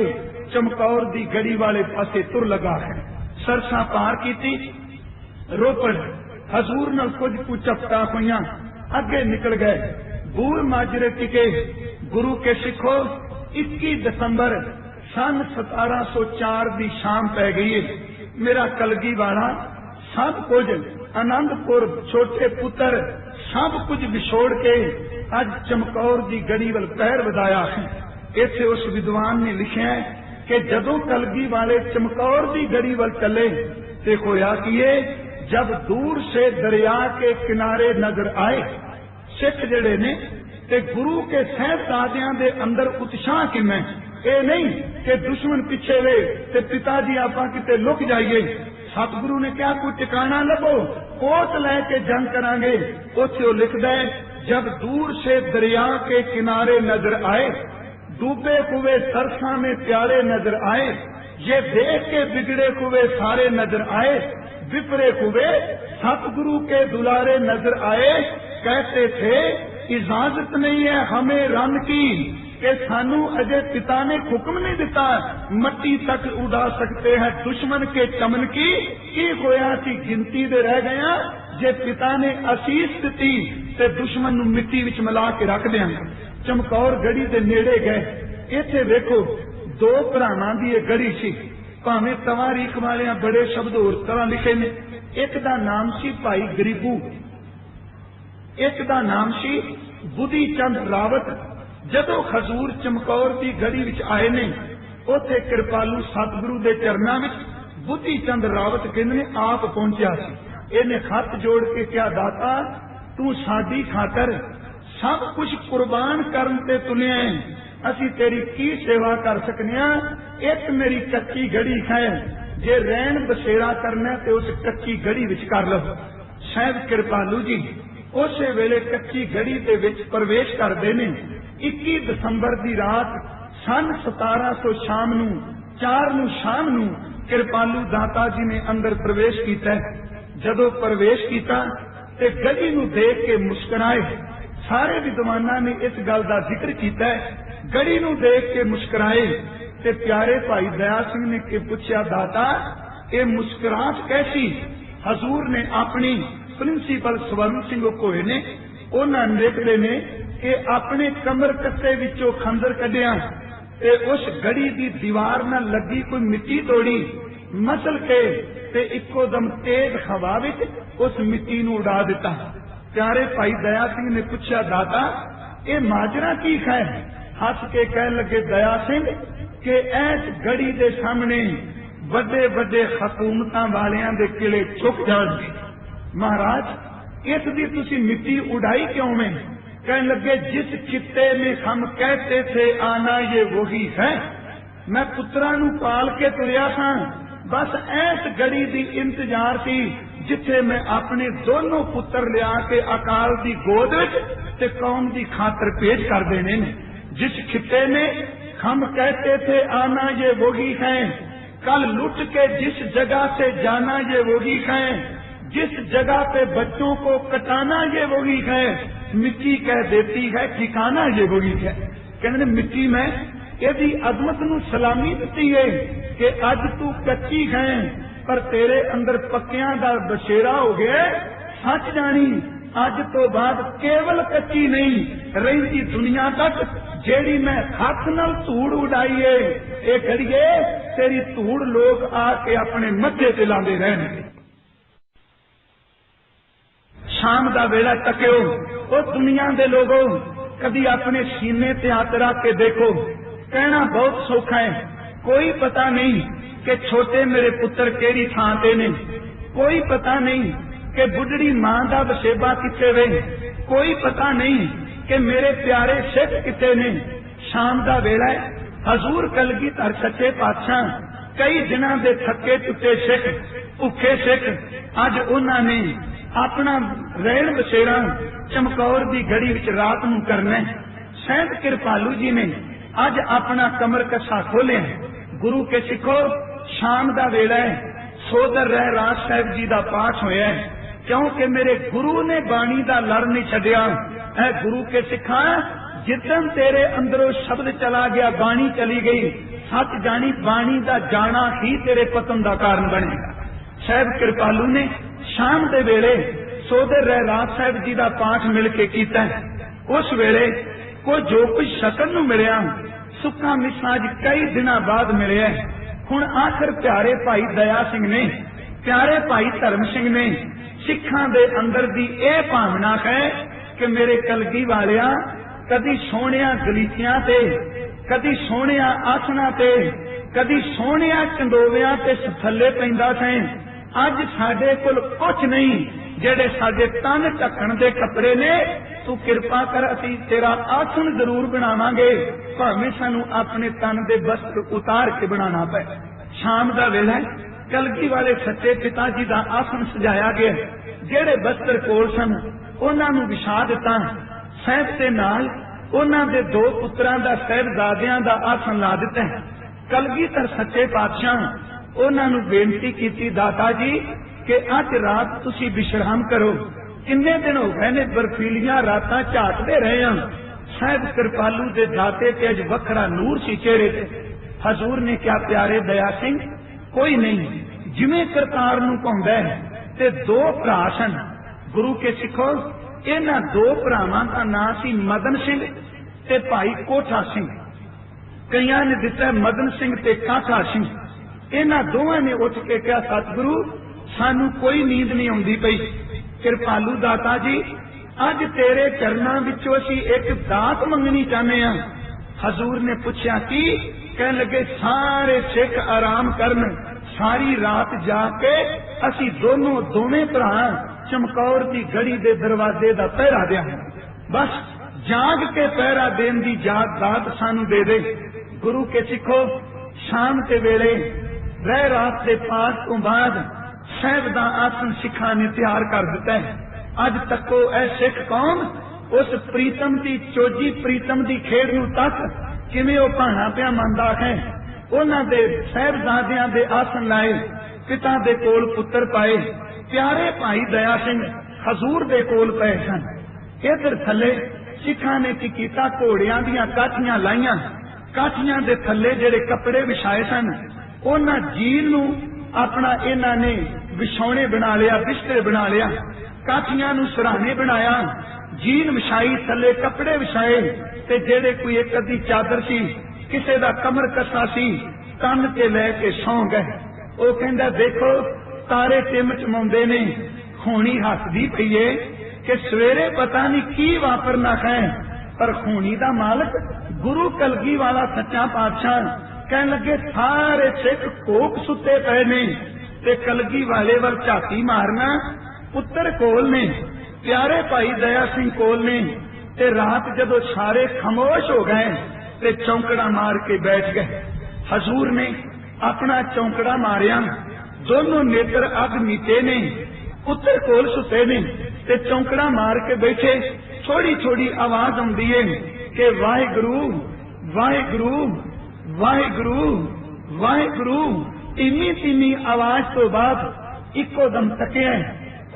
चमकौर दी गड़ी वाले पासे तुर लगा है। सरसा पार की। रोपड़ हजूर नाल कुछ चपटा हुईयां, अगे निकल गए। बूर माजरे टिके। गुरु के सिखो 21 दिसंबर सन 1704 की शाम पै गई है। मेरा कलगी वाला सब कुछ आनंदपुर छोटे पुत्र सब कुछ विछोड़ के अज चमकौर की गड़ी वाल पैर वधाया है। इत्थे उस विद्वान ने लिखा है कि जदों कलगी वाले चमकौर की गड़ी वाल चले ते होया किए, जब दूर से दरिया के किनारे नजर आए सिख जड़े ने ते गुरु के साहबजादियां दे अंदर उत्साह किमें। ये नहीं कि दुश्मन पीछे वे ते पिताजी आपा किते लुक जाइए। सतगुरु ने क्या कोई ठिकाना लभो, कोट लैके जंग करांगे। उत्थे लिखदा है, जब दूर से दरिया के किनारे नजर आए, डूबे हुए सरसा में प्यारे नजर आए, ये देख के बिगड़े हुए सारे नजर आए, विपरे हुए सतगुरु के दुलारे नजर आए। कहते थे इजाजत नहीं है हमें रन की, कि सानू अजय पिता ने हुक्म नहीं दिता, मट्टी तक उड़ा सकते हैं दुश्मन के चमन की होया सी गिनती दे रह गया। जे पिता ने आशीष दी ते दुश्मन नू मिट्टी विच मिला के रख देंगे। चमकौर गढ़ी दे नेड़े गए। इत्थे देखो दो भरावां दी ये गढ़ी सी, भावें तवारीख वाले बड़े शब्द होर तरह लिखे ने। एक दा नाम सी भाई गरीबू, एक दा नाम सी बुद्धि चंद रावत। जदों हजूर चमकौर की गढ़ी विच आए ने, उथे कृपालू सतगुरु के चरणों में बुद्धि चंद रावत कहते ने आप पहुंचा सी। इन्हें खत जोड़ के क्या दाता तू साडी खातर सब कुछ कुर्बान करन ते तुलिया है, असी तेरी की सेवा कर सकने। एक मेरी कच्ची गढ़ी है, जे रैन बसेरा करना ते उस कच्ची गढ़ी विच कर लो। शायद कृपालू जी उस वेले कच्ची गढ़ी दे विच प्रवेश करते ने। 21 दसंबर की रात सन 1700 शाम नू 4 नू शाम नू कृपालू दाता जी ने अंदर प्रवेश किया। जदों प्रवेश किया ते गढ़ी नू देख के मुस्कुराए। सारे विद्वानां ने इस गल का जिक्र किया, गढ़ी नू देख के मुस्कुराए। ते प्यारे भाई दया सिंह ने के पूछया दाता ये मुस्कुराहट कैसी? हजूर ने अपनी प्रिंसीपल स्वर्ण सिंह कोए ने उन्होंने लिखते ने कि अपने कमर कस्से विचों खंजर कढ़िया ते उस गढ़ी की दीवार न लगी कोई मिट्टी तोड़ी, मसल के ते इको दम तेज हवा विच उस मिट्टी नू उड़ा दिता। प्यारे भाई दया सिंह ने पूछा दाता ये माजरा की है? हस के कह लगे दया सिंह कि इस गढ़ी के सामने बड़े बड़े हकूमत वालियां दे किले झुक जाणगे। महाराज इसकी तुसी मिट्टी उड़ाई क्यों में? कह लगे जिस खित्ते में हम कहते थे आना ये वही है। मैं पुत्रा नू पाल के तुरिया था, बस ऐस गढ़ी दी इंतजार थी जिथे मैं अपने दोनों पुत्र लिया के अकाल दी गोद विच ते कौम दी खातर पेश कर देने ने। जिस खित्ते में हम कहते थे आना ये वही है, कल लुट के जिस जगह से जाना ये वही है, जिस जगह पे बच्चों को कटाना ये वही है, मिट्टी कह देती है ठिकाना ये वही है। कहने मिट्टी में यदि अजमत नू सलामी दी है कि अज तू कच्ची है पर तेरे अंदर पक्कियां दा बसेरा हो गया। सच जानी अज तो बाद केवल कच्ची नहीं रही दुनिया तक जेड़ी मैं हाथ नाल धूड़ उड़ाई है, ये करिए तेरी धूड़ लोग आके अपने मथे ते लांदे रहणगे। शाम का वेला तकियो ओ दुनिया दे लोगों, कभी अपने सीने ते हाथ रख के देखो। कहना बहुत सौखा है, कोई पता नहीं कि छोटे मेरे पुत्र केड़ी थां ते ने, कोई पता नहीं कि बुढ़ड़ी मां दा वसेबा किथे वे, कोई पता नहीं कि मेरे प्यारे सिख किथे ने। शाम का वेला है, हजूर कलगीधर सच्चे पातशाह कई दिनों के थके टुटे सिख भुखे सिख अज उन्होंने अपना रहन बसेरा चमकौर की गढ़ी विच रात नूं करना। सैयद कृपालू जी ने अज अपना कमर कसा खोलिया। गुरु के सिखो शाम का वेला है, सोदर रह राज साहब जी का पाठ होया है, क्योंकि मेरे गुरु ने बाणी का लड़ नहीं छड्डिया। है गुरु के सिखा जिदन तेरे अंदरों शब्द चला गया बाणी चली गई, सच जानी बाणी का जाना ही तेरे पतन का कारण बनेगा। साहब कृपालू ने शाम के वेले सोदर रह राज साहब जी का पाठ मिल के किया। उस वेले को जो कुछ शकन नूं मिलिया सुखा मिसा अज कई दिनों बाद मिले। हुण आखिर प्यारे भाई दया सिंह ने, प्यारे भाई धर्म सिंह ने सिखां दे अंदर दी ए भावना है कि मेरे कलगी वालिया कदी सोहणिया गलीचियां ते, कदी सोहणिया आसना ते, कदी सोहणिया चंदोवियां ते थल्ले पैंदा सैं। अज साडे कोल कुछ नहीं जेड़े साडे तन ढकण दे कपड़े ने। तू कृपा कर असीं तेरा आसन जरूर बनावांगे, भावें सानू अपने तन दे वस्त्र उतार के बनाना पै। शाम का वेला है, कलगी वाले सच्चे पिता जी का आसन सजाया गया। जेड़े वस्त्र कोल सन उन्हां नूं विछा दिता। साहब के नाल उन्हां दे दो पुत्रां दा साहिबजादियां दा आसन ला दिता। कलगीधर सच्चे पातशाह उन्हां नूं बेनती कीती दाता जी कि अज रात तुसीं विश्राम करो। किन्ने दिन हो गए ने बर्फीलियां रातां झाकदे रहे हां, साहब कृपालू दे दाते ते अज वखरा नूर सी चेहरे ते। हजूर ने क्या प्यारे दया सिंह कोई नहीं, जिवें करतार नूं पाउंदा है ते दो भरा सन। गुरु के सिखो इन्हां दो भरावां दा नां सी मदन सिंह ते भाई कोठा सिंह। कईयां ने दिता मदन सिंह ते काठा सिंह। इन्हां दोवां ने उठ के कहा सतगुरु सानू कोई नींद नहीं आउंदी पई। कृपालू दाता जी अज तेरे चरनां विचों असीं एक दात मंगनी चाहते हैं। हजूर ने पूछया की? कहन लगे सारे सिख आराम करन, सारी रात जाके असीं दोवें भरा चमकौर की गढ़ी दे दरवाजे दा पहरा देंगे। बस जाग के पहरा देन दी दात सानू दे दे। गुरु के सिखो शाम के वेले रह रात के पाठ तो बाद साहब दा आसन सिखा ने तैयार कर दिता है। अज तको ऐ सिख कौम उस प्रीतम की चोजी प्रीतम की खेड नूं तक किवें ओ भाणा पिया मंदा है। उन्हां दे साहिबजादियां दे आसन लाए, पिता दे कोल पुत्र पाए। प्यारे भाई दया सिंह हजूर दे कोल पए सन। इधर थले सिखां ने की कीता, घोड़ियां दीयां काठियां लाइयां। काठियां दे थले जेड़े कपड़े विछाए सन उन्हां जील नूं अपना इन्हां ने विछौणे बना लिया, बिस्तर बना लिया। काठियां नूं सराहने बनाया, जीन विछाई, थले कपड़े विछाए ते जेड़े कोई एक अद्धी चादर सी, किसे दा कमर कसा सी, तन के लैके सौ गए। ओ कहंदा देखो तारे टिम चमाउंदे ने, खूनी हसदी पई है कि सवेरे पता नहीं की वापरना है। पर खूनी दा मालक गुरु कलगी वाला सच्चा पातशाह कहन लगे सारे सिख कोक सुते पे ने ते कलगी वाले वल झाती मारना। पुत्र कोल ने, प्यारे भाई दया सिंह कोल ने। ते रात जदों सारे खामोश हो गए ते चौंकड़ा मार के बैठ गए। हजूर ने अपना चौंकड़ा मारिया, दोनों नेत्र अग मीटे ने, पुत्र कोल सुते ने ते चौंकड़ा मार के बैठे। थोड़ी थोड़ी आवाज आउंदी है कि वाहिगुरु वाहिगुरु वाहिगुरु वाहिगुरु। धीमी धीमी आवाज तो बाद इको दम तकिया,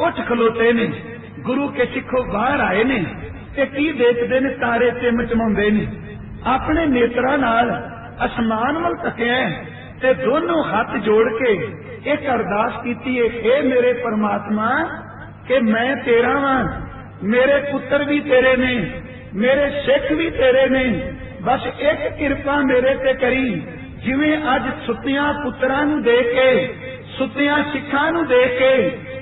उठ खलोते ने। गुरु के सिखो बाहर आए ने ते की देखते ने, तारे टिम चमाउंदे ने। अपने नेत्रा नाल आसमान वल तकिया ते दोनों हाथ जोड़ के एक अरदास कीती है, हे मेरे परमात्मा कि मैं तेरा वां, मेरे पुत्र भी तेरे ने, मेरे सिख भी तेरे ने। बस एक किरपा मेरे ते करी, जिवें अज सुत्तियां पुत्रां नूं दे के, सुत्तियां सिखां नूं दे के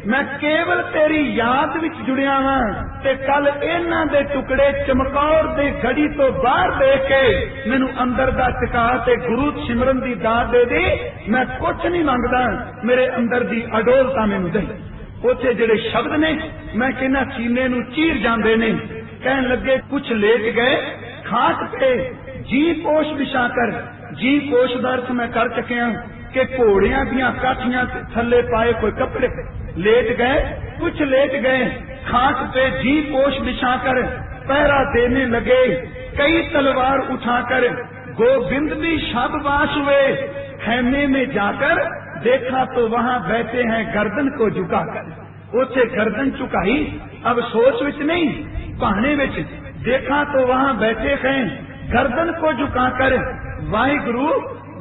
मैं केवल तेरी याद विच जुड़िया वां ते कल इन्हां दे टुकड़े चमकौर दे गढ़ी तो बाहर दे के मैनू अंदर दा टिका ते गुरु सिमरन दी दात दे दे। मैं कुछ नहीं मंगदा, मेरे अंदर दी अडोलता मैनू दे। उथे जेड़े शब्द ने मैं कहना सीने नूं चीर जांदे ने। कहन लगे कुछ लेट गए खाट पे जी पोश बिछा कर। जी पोश दा अर्थ मैं कर चुकिया कि घोड़ियां दियां काठियां थले पाए कोई कपड़े। लेट गए, कुछ लेट गए खाट पे जी पोश बिछाकर पहरा देने लगे। कई तलवार उठाकर गोविंद भी शाबवास हुए। खैमे में जाकर देखा तो वहां बैठे हैं गर्दन को झुकाकर। उसे गर्दन झुकाई, अब सोच विच नहीं बहाने विच। देखा तो वहां बैठे हैं गर्दन को झुकाकर। वाहिगुरु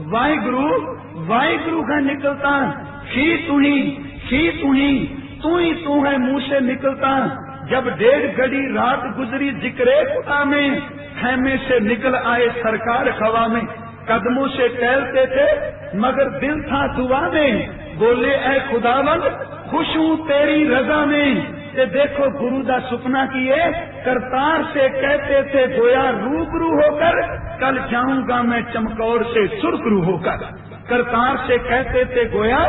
वाहिगुरु वाहिगुरु है निकलता, ही तू ही तू ही तू है मुंह से निकलता। जब 1.5 घड़ी रात गुजरी जिक्रे खुदा में, खैमे से निकल आए सरकार खवा में। कदमों से टहलते थे मगर दिल था दुआ में। बोले ऐ खुदावंद खुश हूँ तेरी रजा में। ते देखो गुरु दा सुपना किए, करतार से कहते थे गोया रूबरू होकर, कल जाऊंगा मैं चमकौर से सुरखरू होकर। करतार से कहते थे गोया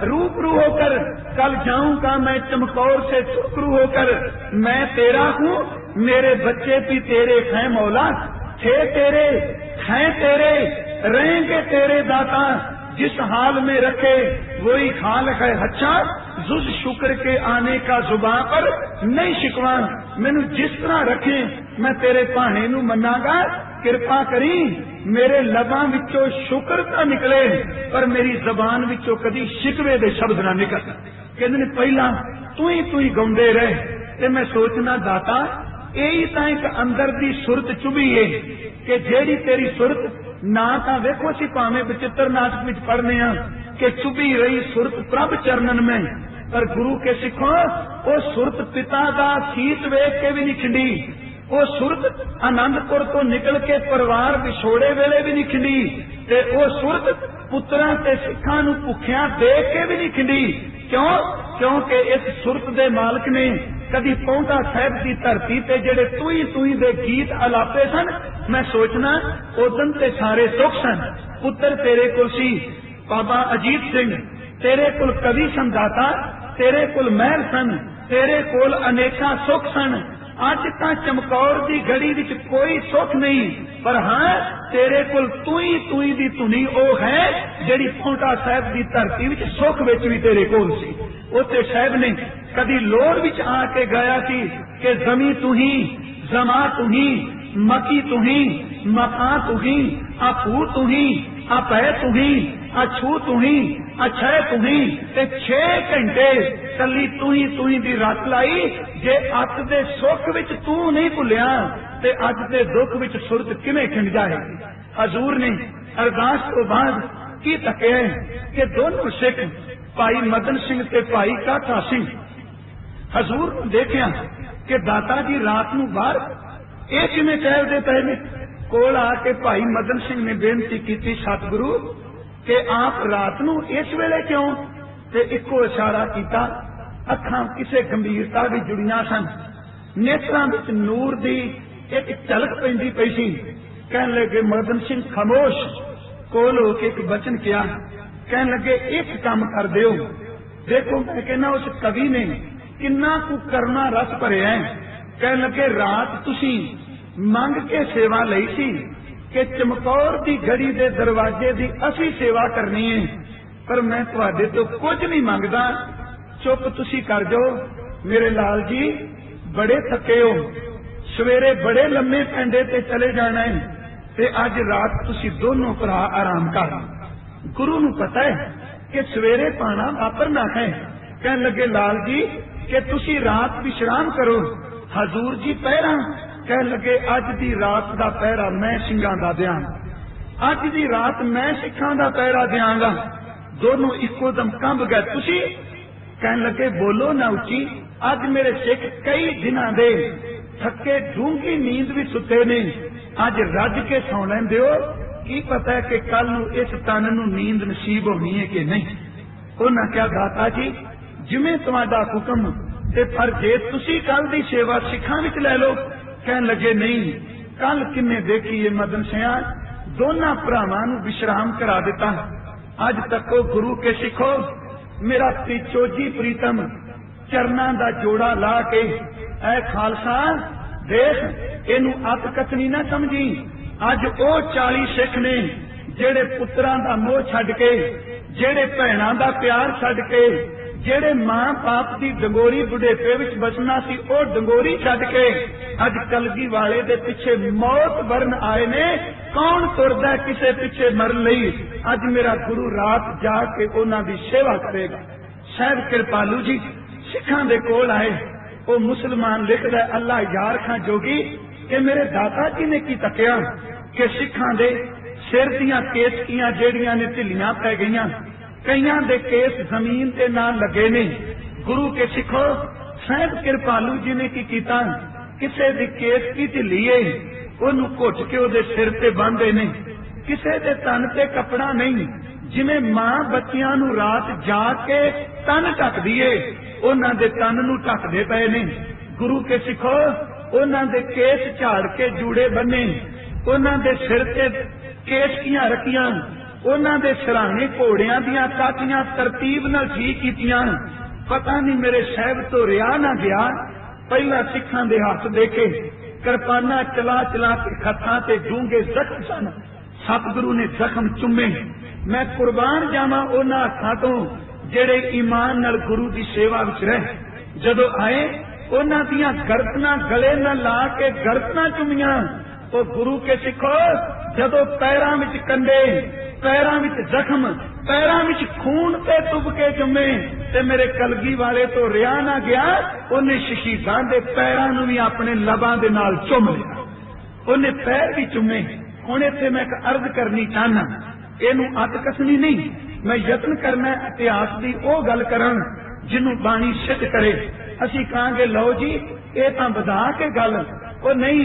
रूबरू होकर, कल जाऊंगा मैं चमकौर से सुरखरू होकर। मैं तेरा हूँ, मेरे बच्चे भी तेरे हैं मौला। थे तेरे, हैं तेरे, रहेंगे तेरे दाता। जिस हाल में रखे वही हाल है अच्छा। जुज शुक्र के आने का जुबान पर नहीं शिकवा। मैनू जिस तरह रखे मैं तेरे भाने नू मनागा। कृपा करी मेरे लबां विचों शुक्र तो निकले, पर मेरी जबान विचों कदी शिकवे दे शब्द ना निकल। कहंदे ने पहला तू ही गाउंदे रहे ते मैं सोचना दाता यही तो एक अंदर दी सुरत चुभी है कि जेड़ी तेरी सुरत ना तो वेखो असी भावें विचित्र नाटक विच पढ़ने कि चुभी रही सुरत प्रभ चरणन में, पर गुरु के सिखो वो सुरत पिता का सीत वेख के भी नहीं खिंडी, वो सुरत आनंदपुर तो निकल के परिवार विछोड़े वेले भी नहीं खिंडी, ते वो सुरत पुत्रां ते सिखां नूं भुखियां देख के भी नहीं खिंडी। क्यों? क्योंकि इस सुरत दे मालक ने कदी पौंटा साहिब की धरती ते जेड़े तूही दे गीत अलापे सन, मैं सोचना उदन ते सारे सुख सन। पुत्र तेरे कोल सी बाबा अजीत सिंह, तेरे कोल कवि संदाता, तेरे कोल महल सन, तेरे कोल अनेका सुख सन। अज तां चमकौर की घड़ी विच कोई सुख नहीं, पर हाँ तेरे कोल तूही दी धुनी ओ है जेड़ी पौंटा साहिब की धरती विच सुख विच भी तेरे कोल सी। उत्ते साहिब ने कदी लोड़ विच आके गया सी कि जमी तुही, जमा तुही, मकी तुही, मका तुही, अफू तुही, अपै तुही, अछू तुही, अछै तुही, ते 6 घंटे कली तुही दी रट लाई। जे अत दे सुख विच तू नहीं भुलिया ते अज दे दुख विच सुरत किवें खिंड जाएगी। हजूर ने अरदास तो बाद की तकिया कि दोनों सिख भाई मदन सिंह ते भाई काठा सिंह हजूर को देखिया कि दाता जी रात नूं बाहर ये किवें टहलदे पए ने। कोल आके भाई मदन सिंह ने बेनती की सतगुरु कि आप रात नूं इस वेले क्यों? ते इको इशारा किया, अखां किसे गंभीरता भी जुड़ियां सन, नेत्रां विच नूर दी एक झलक पैंदी पई सी। कहन लगे मदन सिंह खामोश, कोल होके एक वचन किया, कहन लगे एक काम कर दिओ। देखो मैं कहना उस कवि ने किन्ना कु करना रस भरिया है। कहन लगे रात तुसी मंग के सेवा लई सी कि चमकौर की घड़ी दे दरवाजे की असी सेवा करनी है, पर मैं तुहाडे तो कुछ नहीं मंगदा, चुप तुसी कर जाओ। मेरे लाल जी बड़े थके हो, सवेरे बड़े लम्मे पैंडे ते चले जाना है, ते अज रात तुसी दोनों भरा आराम कर। गुरु नूं पता है कि सवेरे पाना वापरना है। कहन लगे लाल जी कि तुसी रात विश्राम करो। हजूर जी पहरा। कहन लगे अज दी रात दा पहरा मैं सिंघां दा दियां, अज दी रात मैं सिखां दा पहरा दियांगा। दोनों इको दम कंब गए। तुसी? कहन लगे बोलो ना उची, अज मेरे सिख कई दिनां दे थके डूंगी नींद भी सुते ने, अज रज के सौ लैंदे हो, की पता है कि कल नूं इस तन नूं नींद नसीब होनी है कि नहीं। उन्हां क्या दाता जी जिवें तुहाडा हुक्म, ते पर जे तुसी कल दी सेवा सिखां विच लै लो। कहन लगे नहीं, कल किन्ने देखी है मदन सिंह, दोनों भरावां नूं विश्राम करा दिता। अज तक गुरु के सिखो मेरा पिचोजी प्रीतम चरना दा जोड़ा ला के, ऐ खालसा देख इनू अत कतनी ना समझी। अज ओ 40 सिख ने जेड़े पुत्रां दा मोह छड्ड के, जेड़े भैणां दा प्यार छड्ड के, जेड़े मां बाप की डंगोरी बुढ़ेपे विच बसना सी ओ डंगोरी छड्ड के अज कलगी वाले दे पिछे मौत वरन आए ने। कौन तुरदा किसे पिछे मरन लई? अज मेरा गुरु रात जाके उन्हां दी सेवा करेगा। साहिब कृपालू जी सिखां दे कोल आए, ओ मुसलमान लिखदा अल्लाह यार खां जोगी कि मेरे दाता जी ने की तकिया कि सिखां दे सिर दियां केसकियां जेड़ियां ने ढिलियां पै गईयां, कईयां दे केस जमीन ते ना लगे ने। गुरु के सिखो साहिब कृपालू जी ने की कीता, किसे दी केस की ढिली है ओनू घुट के ओदे सिर ते बांधे ने, किसे दे तन ते कपड़ा नहीं, जिवें मां बच्चियां नू रात जाग के तन ढकदी है उन्हां दे तन नू ढकदे पए ने। गुरु के सिखो उन्हां दे केस झाड़ के जूड़े बन्ने, उन्हां दे सिर ते केसकियां रखियां, उन्हां दे सिरहाने घोड़ियां दियां काटियां तरतीब नाल ठीक कीतियां। पता नहीं मेरे साहिब तो रिहा ना गया, पहला सिखां दे हथ देखे किरपाना चला चला के हथां ते डूंगे जख्म सन। सतगुरु ने जख्म चुमे। मैं कुर्बान जावां उन्हां हथां तो जेड़े ईमान नाल गुरु दी सेवा विच रहे। जदों आए उन्हां दियां गर्दनां गले नाल ला के गर्दनां चुमियां। तो गुरु के सिखो जदों पैरां विच कंडे, पैरां विच जख्म, पैरां विच खून ते तुब के जुमे, ते मेरे कलगी वाले तो रिहा ना गया, उन्हें शहीदां दे पैरां नूं भी अपने लबां दे नाल चुम लिया, उन्हें पैर भी चुमे। हुण इत्थे मैं एक अर्ज करनी चाहना, इहनूं अत कसनी नहीं, मैं यत्न करना इतिहास की वो गल करन जिन्हों बाणी सिद्ध करे। असीं कहांगे लो जी ये तां वधा के गल, वो नहीं,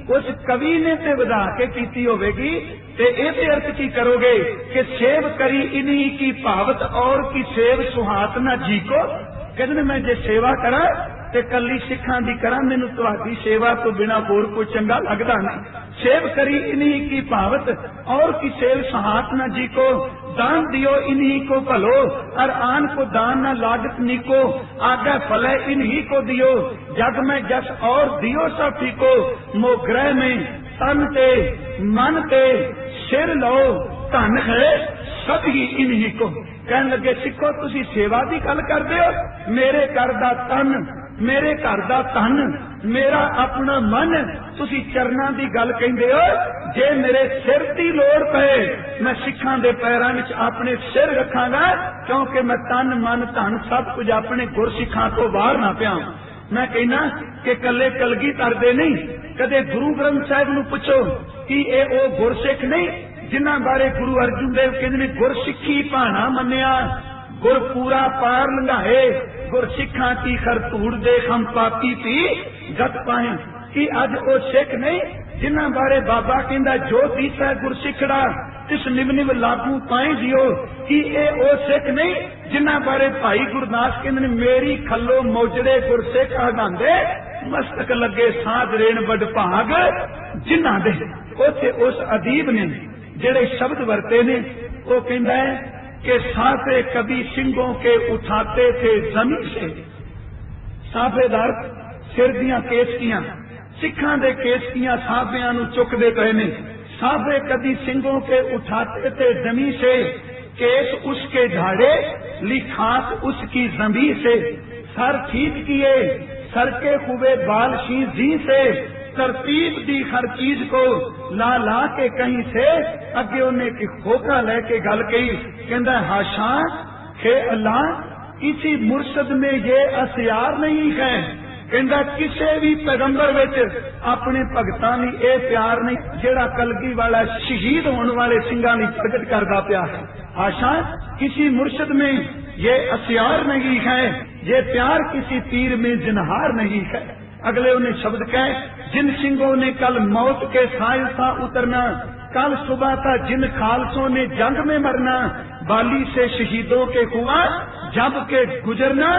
उस कवि ने ते वधा के कीती होवेगी, ते इहदे अर्थ की करोगे कि सेव करी इन्हीं की भावत और की सेव सुहात ना जी को। कहते मैं जे सेवा करा ते कली सिखां दी करा, मैनूं तुहाडी सेवा तो बिना होर कोई चंगा लगदा नहीं। सेव करी इन्हीं की भावत और की सेव सुहात ना जी को, दान दियो इन्हीं को भलो और आन को दान न लागत निको, आगे फले इन्हीं को दियो, जग में जस और दियो सब ठीको, मोग्रह में तन ते मन ते सिर लो, धन है सब ही इन्हीं को। कहने लगे सिखो तुसी सेवा की गल करदे हो, मेरे घर दा तन, मेरे घर दा धन, मेरा अपना मन, तुसी चरना की गल कहंदे हो। जे मेरे सिर की लोड़ पए मैं सिखां दे पैरां विच अपने सिर रखांगा, क्योंकि मैं तन मन धन सब कुछ अपने गुरसिखां तो बाहर ना पिया। मैं कहना कि कले कलगी तरदे नहीं, कदे गुरु ग्रंथ साहिब नूं पुछो कि ये ओ गुरसिख नहीं जिन्हां बारे गुरु अर्जुन देव कहंदे ने गुरसिखी भाना मन्निया, गुर पूरा पार लंघाए, गुर सिखां की खरतूड़ देख हम पापी पी गत पाए। कि अज ओ सिख नहीं जिन्हां बारे बाबा कहंदा जो पीसा गुर सिखड़ा तिस निव निव लागू पाए जियो। कि ए ओ सिख नहीं जिन्हां बारे भाई गुरदास कहंदे ने मेरी खल्लो मौजड़े गुर सिख आगांदे, मस्तक लगे साध रेण बड़ भाग जिन्हां दे। उथे उस अदीब ने जेड़े शब्द वरते ने वो कहंदा है कि साफे कभी सिंगों के उठाते थे जमीन से। साफेदार सिर दियां केसकियां, सिखां दे केसकियां साफियां नूं चुकदे पए ने। साफे कभी सिंगों के उठाते थे जमीन से, केस उसके झाड़े लिखात उसकी जमी से। सर ठीक किए सर के हुए बाल शी जी से, तरतीब दी हर चीज को ला ला के कहीं से। अगे उन्हें की खोखा लेके गल कही, कहंदा हाशा खे अल्लाह किसी मुर्शद में ये असयार नहीं है। कहंदा किसे भी पैगंबर विच अपने भगतां दी ए प्यार नहीं जेड़ा कलगी वाला शहीद होने वाले सिंगां दी प्रगट करदा पिया है। हाशा किसी मुर्शद में ये असयार नहीं है, ये प्यार किसी तीर में जिनहार नहीं है। अगले उन्हें शब्द कहे, जिन सिंगों ने कल मौत के साहिल सा उतरना, कल सुबह था जिन खालसों ने जंग में मरना, बाली से शहीदों के हुआ जब के गुजरना,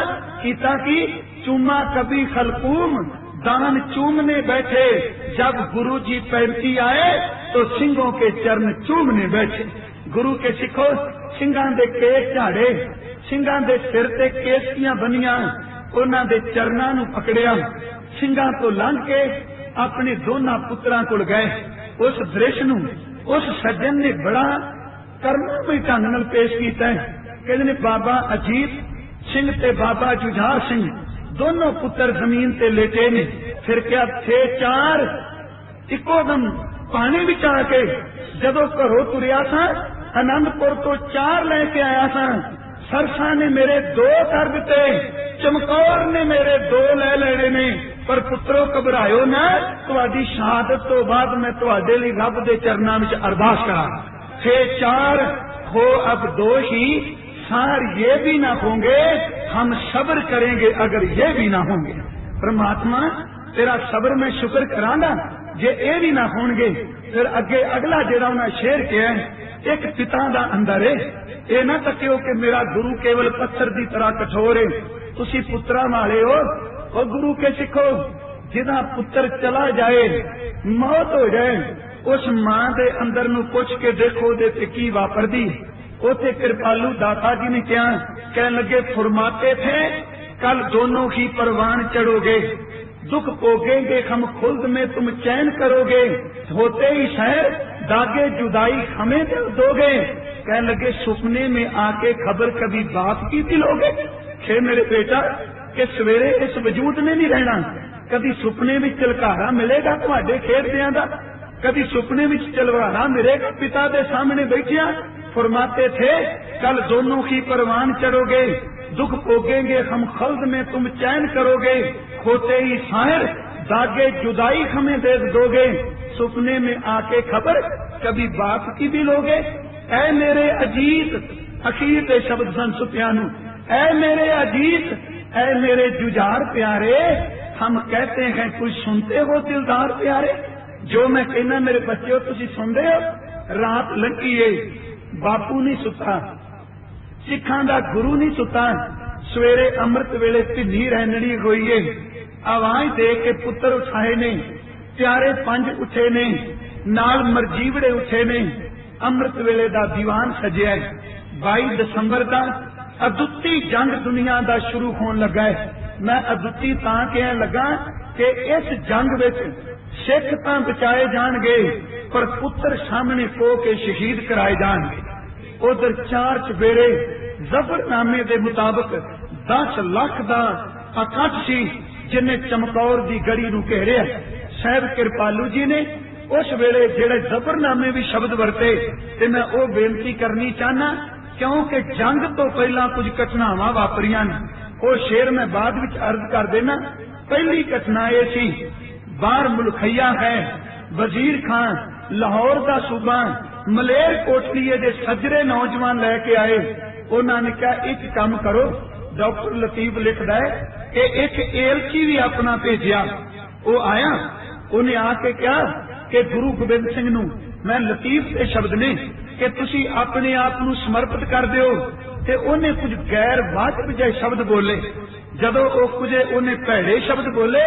कीता की चूमा कभी खलकूम दान चूमने बैठे, जब गुरु जी पैरती आए तो सिंगों के चरण चूमने बैठे। गुरु के सिखो सिंगां दे केस झाड़े, सिंगां दे सिर ते केसकियां बनियां, उन्हां दे चरनां नूं पकड़िया, सिंगां तो लंघ के अपने दोनों पुत्रां कोल गए। उस दृश्य नूं उस सज्जन ने बड़ा कर्ममय ढंग नाल पेश कीता है। कहंदे ने बाबा अजीत सिंह ते बाबा जुझार सिंह दोनों पुत्र जमीन ते लेटे ने। फिर क्या थे चार इको दम पानी विच आके जदों घरों तुरिया था, आनंदपुर तो चार लेके आया था। सरसा ने मेरे दो कर दिते, चमकौर ने मेरे दो ले लेने ने, पर पुत्रो घबरायो ना, तुहाडी शहादत तो बाद मैं तुहाडे लई रब दे चरनां विच अरदास करा। थे चार हो अब दो ही, सार ये भी ना होंगे, हम सब्र करेंगे अगर ये भी ना होंगे। परमात्मा तेरा सब्र में शुक्र करांगा जे ये भी ना होंगे। फिर अगे अगला जेड़ा उन्हें शेर किया है, एक पिता दा अंदर है, ये ना तकियो कि मेरा गुरु केवल पत्थर की तरह कठोर है, तुसी पुत्रा वाले हो। और गुरु के सिखो जिदा पुत्र चला जाए मौत हो जाए, उस मां दे अंदर नू पुछ के देखो दे ते की वापरदी। उथे कृपालु दाता जी ने क्या कहने लगे, फरमाते थे कल दोनों ही परवान चढ़ोगे, दुख भोगेंगे हम खुल्द में तुम चैन करोगे, होते ही शहर दागे जुदाई हमें दोगे। कहने लगे सुपने में आके खबर कभी बाप की दिलोगे, खे मेरे बेटा कि सवेरे इस वजूद ने नहीं रहना। कभी सुपने में चलकारा मिलेगा तुम्हारे खेड़दियां दा, कभी सुपने में चलवारा मिलेगा पिता के सामने बैठिया। फरमाते थे कल दोनों ही परवान चढ़ोगे, दुख भोगेंगे हम खल्द में तुम चैन करोगे, खोते ही शायर दागे जुदाई हमें दे दोगे, सपने में आके खबर कभी बाप की भी लोगे। ऐ मेरे अजीत अखीर के शब्द सन सुफियानु, ऐ मेरे अजीत ऐ मेरे जुझार प्यारे, हम कहते हैं कुछ सुनते हो दिलदार प्यारे। जो मैं कहना मेरे बच्चों तुसी सुनते हो। रात लंघी है, बापू नहीं सुता, सिखां दा गुरु नहीं सुता, सवेरे अमृत वेले धिनी रैनड़ी होई है, आवाज दे के पुत्र उठाए ने, प्यारे पंज उठे ने, नाल मरजीवड़े उठे ने, अमृत वेले दा दीवान सजिया है। 22 दिसंबर का अदुੱਤੀ जंग दुनिया का शुरू होने लगा है। मैं अदुੱਤੀ तां कहन लगा कि इस जंग विच सिख तां बचाए जाणगे पर पुत्र सामने खो के शहीद कराए जाणगे। उधर 4 चबेड़े जफरनामे के मुताबिक 10 लाख का इकट्ठ सी जिन्हें चमकौर की गढ़ी नूं घेरिया। साहिब कृपालू जी ने उस वेले जेड़े जफरनामे भी शब्द वरते ते मैं वो बेनती करनी चाहना, क्योंकि जंग तो पहला कुछ घटनावां वापरियां ने, वो शेर मैं बाद विच अर्ज कर देना। पहली घटना यह सी, बाहर मुलखैया है, वजीर खान लाहौर का सूबा मलेर कोटलीए दे सजरे नौजवान लैके आए। उन्होंने कहा एक काम करो, डॉक्टर लतीफ लिखदा है कि एक एलची भी अपना भेजिया। वो आया, उन्हें आके कहा कि गुरु गोबिंद सिंह नूं मैं लतीफ के शब्द ने कि तुसी अपने आप नूं समर्पित कर दिओ। ते उन्हें कुछ गैर वाजिब जिहे शब्द बोले। जदों वो कुछ उन्हें भैड़े शब्द बोले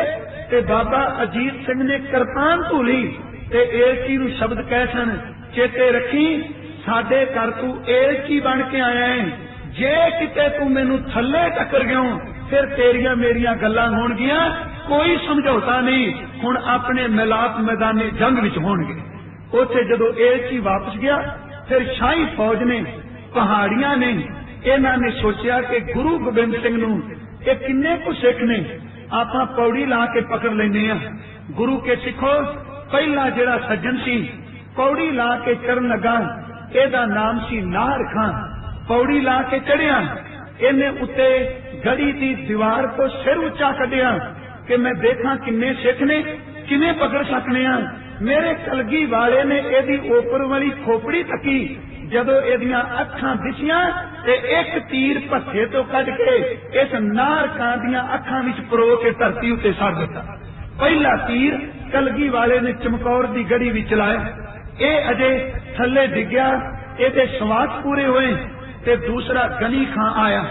ते बाबा अजीत सिंह ने किरपान धूली ते एलची नूं शब्द कह सन, चेते रखी साडे घर तू एलची बन के आया है, जे किते तू मैनू थल्ले टक्कर गयो फिर तेरिया मेरिया गल्लां होणगियां, कोई समझौता नहीं, हुण अपने मिलाप मैदाने जंग विच होणगे। उत्थे जदों एलची वापस गया फिर शाही फौज ने पहाड़ियां ने इन्हां ने सोचा कि गुरु गोबिंद सिंह नूं ये किन्ने कु सिख ने आपां पौड़ी ला के पकड़ लैंदे आ। गुरु के सिखो पहला जिहड़ा सज्जन सी पौड़ी ला के चढ़न लगा, एदा नाम सी नाहर खां। पौड़ी ला के चढ़िया, इन्हें उत्ते गढ़ी की दीवार को सिर उच्चा कढ़िया कि मैं देखा किन्ने सिख ने, किवें पकड़ सकने आ। मेरे कलगी वाले ने एदी ओपर वाली खोपड़ी तकी, जदों एदियां अखां दिसियां ते एक तीर भत्थे तो कढ़ के इस नाहर खां दियां अखां विच परो के धरती उत्ते सड़ दिता। पहला तीर कलगी वाले ने चमकौर दी गढ़ी विच चलाया, ये अजे थल्ले डिग्या, एदे श्वास पूरे हुए ते दूसरा गनी खां आया।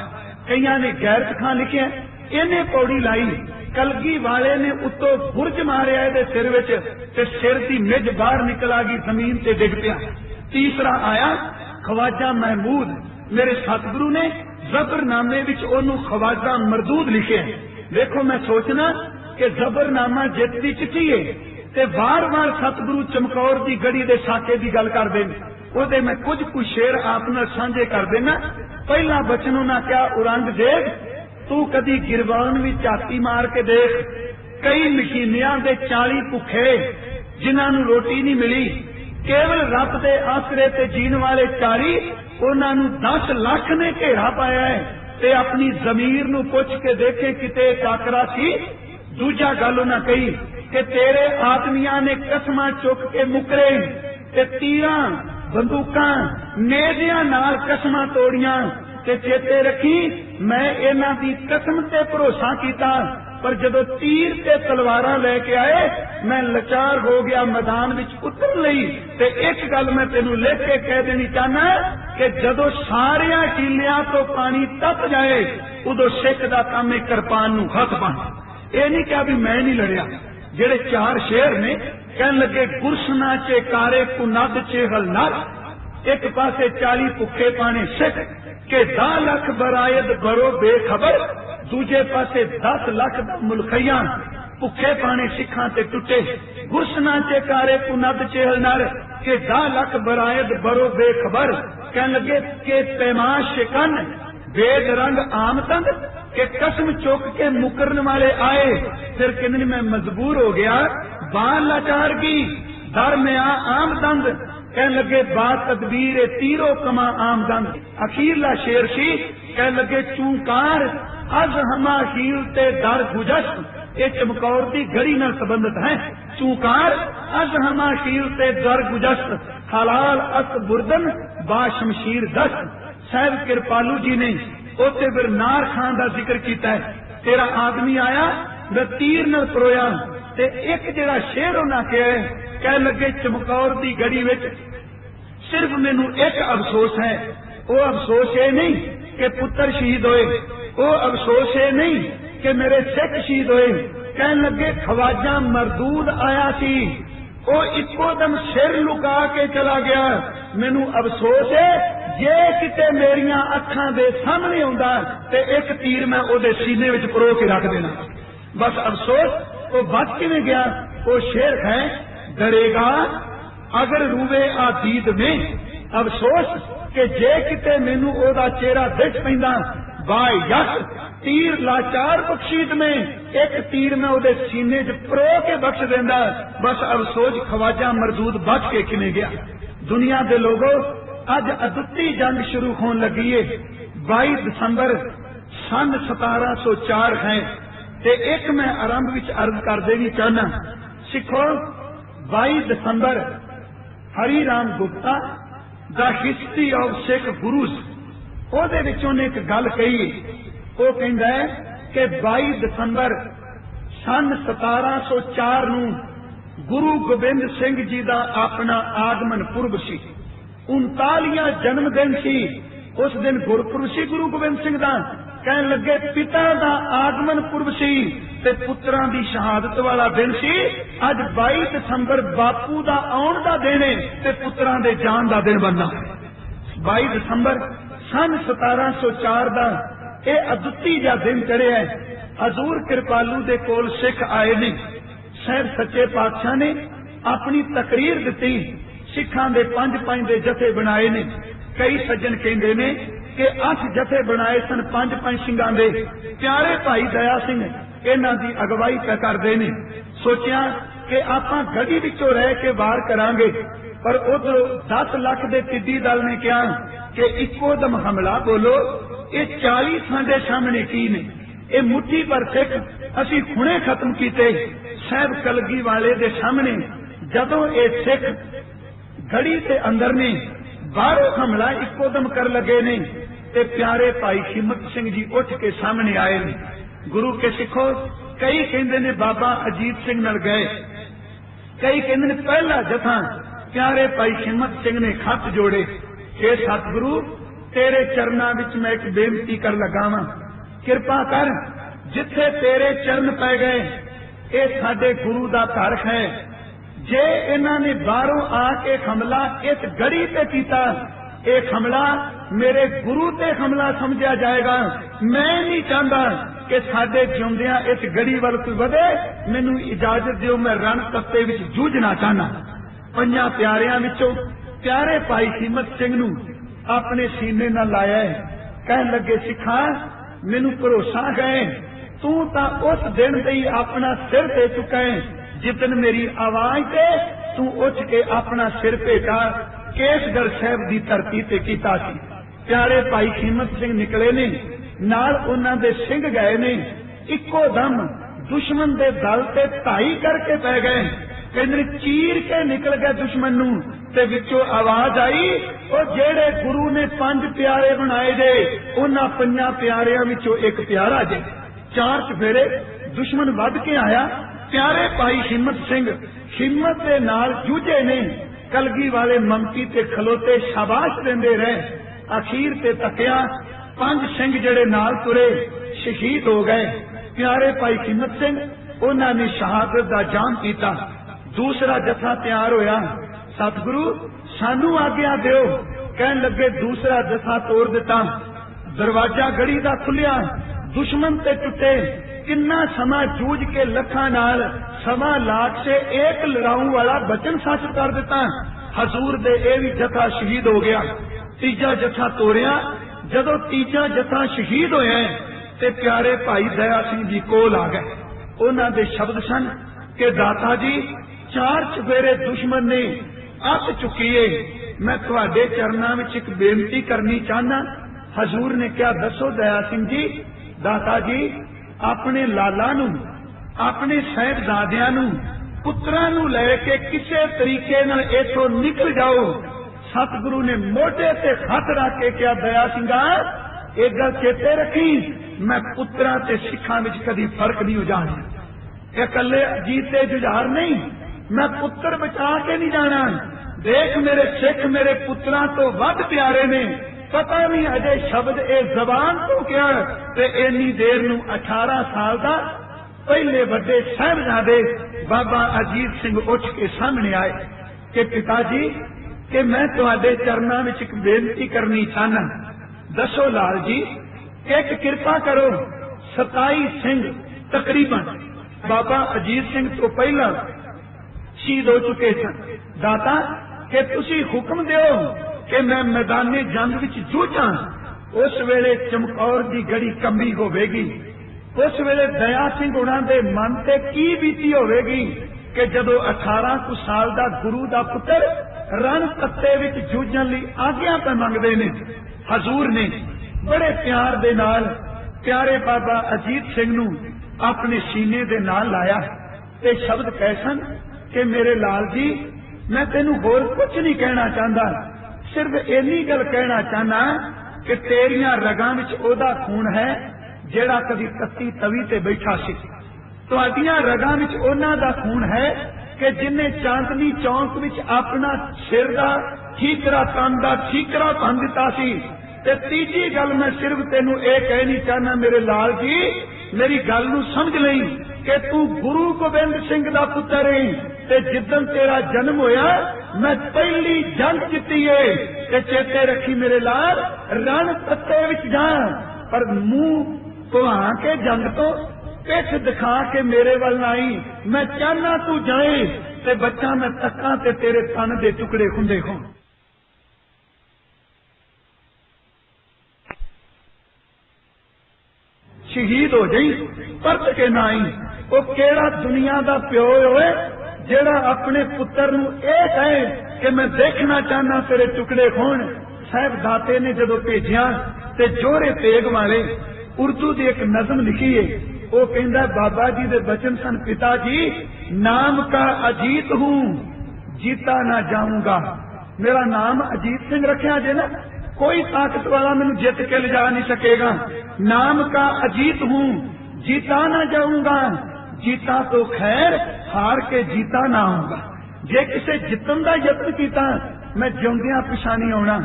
कईयां ने गैरत खां लिखिया, इन्हें पौड़ी लाई, कलगी वाले ने उत्तों बुरज मारिया एदे सिर विच ते सिर दी मिज बाहर निकल आ गई, जमीन ते डिग पिया। तीसरा आया ख्वाजा महमूद, मेरे सतगुरु ने जफरनामे विच ओनू ख्वाजा मरदूद लिखे। देखो मैं सोचना कि जफरनामा जित दी चिट्ठी है ते बार बार सतगुरु चमकौर दी गढ़ी दे साके दी गल कर देन, ओदे मैं कुछ शेर आप नाल सांझे कर देना। पहला बचन उन्हां क्या, औरंगजेब तू कदी गिरबान भी झाती मार के देख, कई महीनियां दे 40 भुखे जिन्हां नूं रोटी नहीं मिली, केवल रब दे आसरे ते जीण वाले 40 उन्हां नूं 10 लाख ने घेरा पाया है। ते अपनी जमीर नूं पुछ के देखे किते टाकरा सी। दूजा गल उन्हां कही कि तेरे आदमियां ने कसमां चुक के मुकरे ते तीरां बंदूकां नेज़ियां नाल कसमां तोड़ियां ते चेते रखी मैं इन्हां दी कसम ते भरोसा कीता, पर जदों तीर ते तलवारां लेके आए मैं लाचार हो गया मैदान विच उतरन लई। ते एक गल मैं तेनू लिख के कह देनी चाहना कि जदों सारियां टीलियां तो पानी तप जाए उदों सिख दा काम है किरपान नूं हथ पाना। ये नहीं कहा भी मैं नहीं लड़िया। जेड़े 4 शेर ने कहन लगे गुरसना चे कारे कुनद चे हलनर, एक पासे 40 भुखे पाने सिख के 10 लाख बरायद बरो बेखबर, दूजे पासे 10 लाख मुलखैया भुखे पाने सिखां ते टुटे। गुरसना चे कारे कुनद चे हलनर के 10 लाख बरायद बरो बेखबर, कहन लगे के पैमाश शिकन बेद रंग आमतंद के कसम चौक के मुकरने वाले आए। फिर कहने मैं मजबूर हो गया, बाल लाचार की दर में आमदंद, कहने लगे बात तदबीर तीरो कमा आमदंद। अखीरला शेर सी कह लगे चूकार अज हमा शील ते दर गुजस, ये चमकौर की गढ़ी नाल संबंधित है। चूकार अज हमा शील ते दर गुजस, हलाल अस बुरदन बा शमशीर दस। साहब कृपालू जी ने उत्ते फिर नार खान का जिक्र किया है। तेरा आदमी आया वे तीर न परोया, ते एक जेड़ा शेर उन्हें कहा, कह लगे चमकौर की गढ़ी विच सिर्फ मैनू एक अफसोस है। वो अफसोस ये नहीं कि पुत्र शहीद होए, वो अफसोस ये नहीं कि मेरे सिख शहीद होए। कह लगे खवाजा मरदूद आया सी, वो इको दम सिर लुका के चला गया। मैनू अफसोस है जे किते मेरिया अखां दे सामने आउंदा ते एक तीर मैं ओदे सीने विच परो के रख देना। बस अफसोस वो बच किवें गया। वो शेर है डरेगा अगर रूवे आदीद में, अफसोस कि जे किते मैनू ओदा चेहरा दिख पैंदा, बाय यस तीर लाचार बख्शीद में, एक तीर मैं ओदे सीने च परो के बख्श देंदा। बस अफसोस खवाजा मरदूद बच के किवें गया। दुनिया दे लोगों अज अदुੱਤੀ जंग शुरू होने लगी है। 22 दिसंबर सन 1704 है। ते एक मैं आरंभ विच अर्ज कर देनी चाहना, सिखो 22 दिसंबर Hari Ram Gupta the history of Sikh gurus, ओहदे विच उहने एक गल कही। वो कहंदा है कि 22 दिसंबर सन 1704 नूं गुरु गोबिंद सिंह जी का अपना आगमन पुरब सी। 39वां जन्म दिन सी। उस दिन गुरपुरब सी गुरु गोबिंद सिंह का। कह लगे पिता का आगमन पुरब सी ते पुत्रां दी शहादत वाला दिन सी। अज 22 दिसंबर बापू का आउण का दिन है ते पुत्रां दे जान का दिन बनना। 22 दिसंबर सन 1704 का यह अदुੱਤੀ जा दिन चढ़िया है। हजूर कृपालू दे कोल सिख आए ने। साहब सच्चे पातशाह ने अपनी तकरीर दी। सिखां दे 5-5 दे जथे बनाए ने। कई सज्जन कहते ने कि 8 जथे बनाए सन 5-5 सिंघां दे। प्यारे भाई दया सिंह इन्हां दी अगवाई पे करदे ने। सोचिया कि आपां गढ़ी विचों रह के वार करांगे, पर उधर 10 लाख दे टिड्डी दल ने कहा कि इको दम हमला बोलो। ये 40 साडे सामने की ने, ये मुट्ठी पर सिख असी खुणे खत्म कीते। साहब कलगी वाले दे सामने जदों ये सिख गढ़ी के अंदर ने बाहरों हमला इकोदम कर लगे ने, ते प्यारे भाई हिम्मत सिंह जी उठ के सामने आए ने। गुरु के सिखो कई कहते ने बाबा अजीत सिंह नाल गए, कई कहते ने पहला जथा प्यारे भाई हिम्मत सिंह ने खत जोड़े कि सतगुरु तेरे चरणों विच मैं एक बेनती कर लगा वां, कृपा कर जिथे तेरे चरण पै गए ये साडे गुरु दा घर है। जे इन्हां ने बाहरों आके हमला इस गढ़ी ते कीता, एक हमला मेरे गुरु ते हमला समझा जाएगा। मैं नहीं चाहता कि साडे जिउंदियां इस गढ़ी वल कोई वधे। मैनू इजाजत दिओ, मैं रण तत्ते विच जूझना चाहना। 5 प्यारियां विचों प्यारे भाई हिम्मत सिंह नू अपने सीने नाल लाया है। कह लगे सिखा मैनू भरोसा है तू तां उस दिन ते ही अपना सिर दे चुका है जिदन मेरी आवाज ते तू उठ के अपना सिर भेटा केसगढ़ साहब की धरती ते कीता सी। प्यारे भाई हिम्मत सिंह निकले ने, नाल उन्हां दे सिंह गए ने। इको दम दुश्मन दे दल ते ढाई करके पै गए। कहंदे चीर के निकल गए दुश्मन नू ते विचों आवाज आई, ओ जेड़े गुरु ने 5 प्यारे बनाए जे उन्हां 5 प्यारियां विचों एक प्यारा जे। 4 चफेरे दुश्मन वध के आया। प्यारे भाई हिम्मत सिंह हिम्मत के नाल जूझे ने। कलगी वाले ममती ते खलोते शाबाश देंदे रहे। अखीर ते तकिया 5 सिंह जेड़े नाल तुरे शहीद हो गए। प्यारे भाई हिम्मत सिंह उन्होंने शहादत दा जाम पीता। दूसरा जथा तैयार होया। सतगुरु सानू आज्ञा दिओ। कहन लगे दूसरा जथा तोड़ दिता। दरवाजा गढ़ी दा खुलिया, दुश्मन ते टुटे। किन्ना समा जूझ के लखा नाल 1.25 लाख से एक लड़ाऊ वाला बचन सच कर दिता। हजूर दे ए भी जथा शहीद हो गया। तीजा जथा तोड़िया। जदों तीजा जथा शहीद होया ते प्यारे भाई दया सिंह जी कोल आ गए। उन्हां दे शब्द सन कि दाता जी 4 चफेरे दुश्मन ने अस चुकी है। मैं तुहाडे चरनां विच एक बेनती करनी चाहना। हजूर ने क्या दसो दया सिंह जी, दाता जी अपने लाला नू अपने साहिबजादियां नू पुत्रां नू लैके किसी तरीके नाल इथों निकल जाओ। सतगुरु ने मोढे ते हथ रख के क्या दया सिंघा एक गल चेते रखी, मैं पुत्रां ते सिखां विच कदी फर्क नहीं हो जाना। ये कल्ले अजीत ते जुझार नहीं, मैं पुत्र बचा के नहीं जाना। देख मेरे सिख मेरे पुत्रां तो वध प्यारे ने, पता नहीं अजे शब्द ए जबान तो क्या ते इन्नी देर नू 18 साल दा पहले बड़े साहिबजादे बाबा अजीत सिंह उठ के सामने आए कि पिताजी कि मैं तुहाडे चरनां विच एक बेनती करनी चाहना। दसो लाल जी, एक कृपा करो। 27 सिंह तकरीबन बाबा अजीत सिंह तो पहला शहीद हो चुके सन। दाता कि तुसी हुक्म दिओ कि मैं मैदाने जंग विच जूझां। उस वेले चमकौर दी गड़ी कंबी होवेगी। उस वेले दया सिंह उन्हां दे मन ते की बीती होवेगी कि जदों 18 साल दा गुरु दा पुत्र रण पत्ते विच जूझण लई आग्या पे मंगदे ने। हजूर ने बड़े प्यार दे नाल प्यारे बाबा अजीत सिंह नू अपने सीने दे नाल लाया ते शब्द कैसन कि मेरे लाल जी मैं तेनू होर कुछ नहीं कहना चाहता, सिर्फ इन्नी गल कहना चाहना कि तेरियां रगां विच ओदा खून है जेड़ा कदी तत्ती तवी ते बैठा सी। तुहाडियां रगां विच ओना दा खून है कि जिन्हें चांदनी चौंक विच अपना सिर दा ठीकरा तन दा ठीकरा बन दिता सी। ते तीजी गल मैं सिर्फ तेनू ये कहनी चाहना मेरे लाल जी, मेरी गल नू समझ लई कि तू गुरु गोबिंद सिंह दा पुत्र है ते जिद्दन तेरा जन्म होया मैं पहली जंग जीती है। ते चेते रखी मेरे लाल रण पत्ते विच जा पर मुंह धुआ के जंग तो पिछ दिखा के मेरे वल आई। मैं चाहना तू जाए ते बच्चा मैं तक्का ते तेरे तन दे टुकड़े खुंदे हों। शहीद हो जाई परत के ना आई। वो केड़ा दुनिया दा प्यो होए जेड़ा अपने पुत्र नू ये कहे कि मैं देखना चाहना तेरे टुकड़े खोण। साहिबजादे ने जदों भेजिया ते जोरे तेग वाले उर्दू की एक नज़म लिखी है। वो कहंदा बाबा जी दे बचन सन, पिता जी नाम का अजीत हूँ जीता ना जाऊंगा। मेरा नाम अजीत सिंह रखा जे ना, कोई ताकत वाला मैनू जित के ले जा नहीं सकेगा। नाम का अजीत हूँ जीता ना जाऊंगा, जीता तो खैर हार के जीता ना आऊंगा। जे किसे जितन का यत्न किया मैं जिउंदियां पिछा नहीं आना।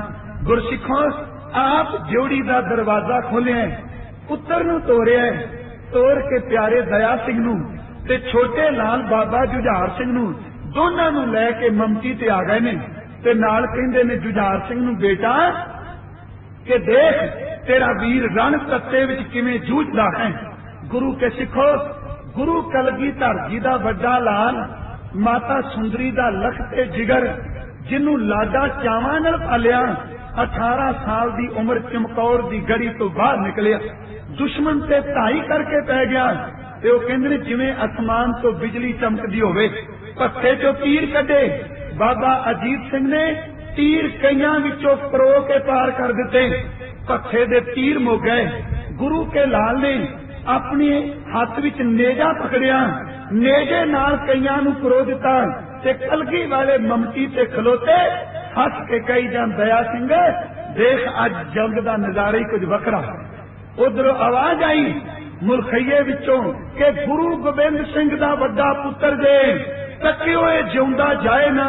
गुरसिखों आप जोड़ी का दरवाजा खोलिया, पुत्र नू तोड़िया, तोड़ के प्यारे दया सिंह नू ते छोटे लाल बाबा जुझार सिंह नू दोनों नू लैके ममती ते आ गए ने। ते नाल कहंदे ने जुझार सिंह नू बेटा कि देख तेरा वीर रण तत्ते विच किवें जूझदा है। गुरु के सिखो गुरु कलगीधर जी दा वड्डा लाल माता सुंदरी दा लख ते जिगर जिन्नू लाडा चावां नाल पालिया 18 साल दी उम्र चमकौर दी गड़ी तो बाहर निकलिया, दुश्मन ते ढाई करके पै गया। ते वो कहंदे जिवें आसमान तो बिजली चमकदी होवे। भत्थे चो तीर कढे बाबा अजीत सिंह ने तीर कईयां विचों परो के पार कर दिते। भत्थे दे तीर मुक गए। गुरु के लाल ने अपने हाथ विच नेजा पकड़िया, नेजे नाल कईयां नू परो दिता ते कलगी वाले ममती ते खलोते हस के कही जान दया सिंह देख अज जंग दा नजारा ही कुछ वखरा। उधरों आवाज आई मुलखईए विचों कि गुरु गोबिंद सिंह दा वड्डा पुत्र जे तके होए जिउंदा जाए ना,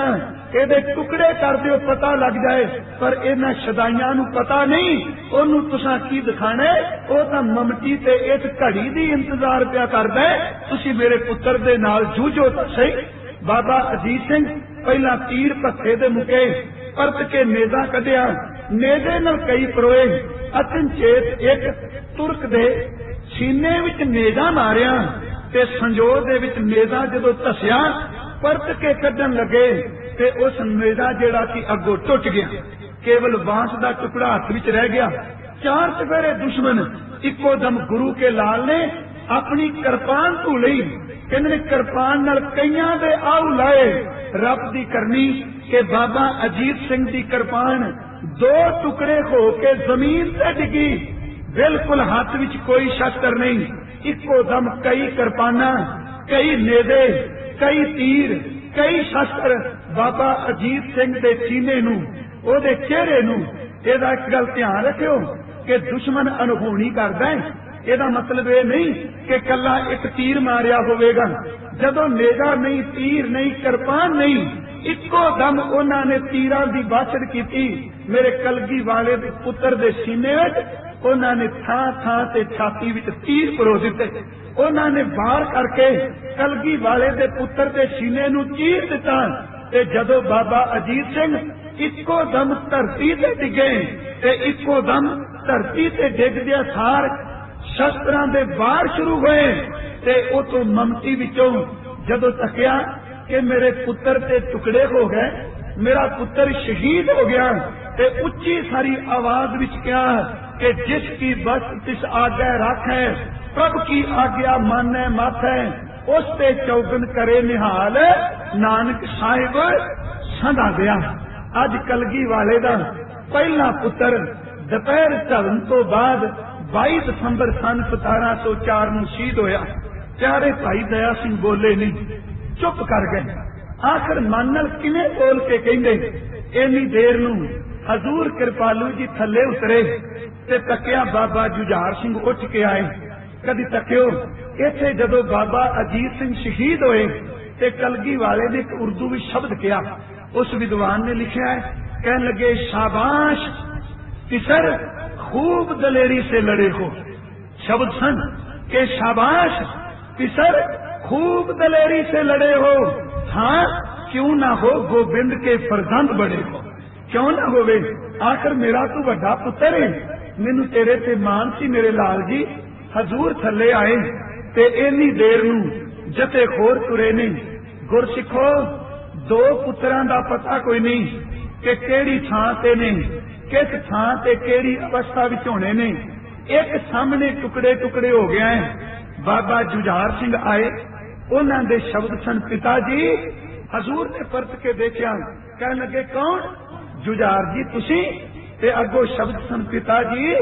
ਇਹਦੇ टुकड़े कर दिओ पता लग जाए। पर इन्हां शदाइयां नू पता नहीं ओनू तुसां की दिखाना, वो तां ममती ते इस घड़ी दी इंतजार पिया करदा है। तुसीं मेरे पुत्र दे नाल जूझो तां सही। बाबा अजीत सिंह पहला तीर भत्थे दे मुके परत के नेजा कढिया, नेजे नाल कई परोए अचनचेत एक तुरक दे सीने विच नेजा मारिया ते संजोर दे विच नेजा जदों धसिया परत के कढण लगे ते उस नेजा जेड़ा कि अगों टुट गया, केवल बांस का टुकड़ा हाथ विच रह गया। चार चफेरे दुश्मन इको दम गुरु के लाल ने अपनी कृपान धू लई। कहंदे कृपान नाल कईयां दे आऊ लाए। रब दी करनी के बाबा अजीत सिंह दी कृपान दो टुकड़े हो के जमीन से डिगी, बिल्कुल हाथ विच कोई शस्त्र नहीं, इको दम कई किरपाना, कई नेदे, कई तीर, कई शस्त्र बाबा अजीत सिंह दे सीने नूं, ओदे चेहरे नूं। इहदा एक गल ध्यान रखियो कि दुश्मन अनहोनी करदा है, ਇਹਦਾ मतलब ये नहीं कि कला एक तीर मारिया होवेगा। जदों नेजा नहीं, तीर नहीं, किरपान नहीं, इको दम उन्होंने तीरां दी बाछड़ की मेरे कलगी वाले दे पुत्र दे सीने विच, उन्होंने थां थां ते छाती विच तीर परो दिते। उन्होंने बाहर करके कलगी वाले दे पुत्र दे सीने नूं चीर दिता। ते जदों बाबा अजीत सिंह इको दम धरती ते डिगे, ते इको दम धरती ते डिगदिया सार शस्त्रां दे वार शुरू हुए। ते उतों ममती विचों जदों तकिया कि मेरे पुत्र ते टुकड़े हो गए, मेरा पुत्र शहीद हो गया, ते उच्ची सारी आवाज विच कहा कि जिसकी बस तिस आज्ञा रख है, प्रभु की आज्ञा माने मत है, उस ते चौगन करे निहाल, नानक साहिब सदा दिया। अज कलगी वाले दा पहला पुत्र दोपहर ढलण तो बाद 22 दसंबर सन 1704 ਨੂੰ शहीद होया। प्यारे भाई दया सिंह बोले नहीं, चुप कर गए। आखिर मन नाल किवें बोल के कहंदे। इन्नी देर नूं हजूर कृपालू जी थले उतरे ते तकिया बाबा जुझार सिंह उठ के आए। कदी तकियो इत्थे जदों बाबा अजीत सिंह शहीद होए ते कलगी वाले ने एक उर्दू विच शब्द किया। उस विद्वान ने लिखा है, कहने लगे शाबाश किसर खूब दलेरी से लड़े हो। शब्द सन के शाबाश किसर खूब दलेरी से लड़े हो। हाँ क्यों ना हो गोबिंद के फरजंद बड़े हो, क्यों ना होवे। आखिर मेरा तू बड़ा पुत्र है, मैनू तेरे ते मान सी मेरे लाल जी। हजूर थले आए ते इन्नी देर नू जते खोर तुरे नहीं। गुरसिखो दो पुत्रां दा पता कोई नहीं कि केड़ी थां ते ने, किस थां ते केड़ी अवस्था विच होने ने। एक सामने टुकड़े टुकड़े हो गया है। बाबा जुझार सिंह आए, उन्हां दे शब्द सन पिता जी। हजूर ने परत के देखिया, कहने लगे कौन? जुझार जी तुसी। ते अगो शब्द सन पिता जी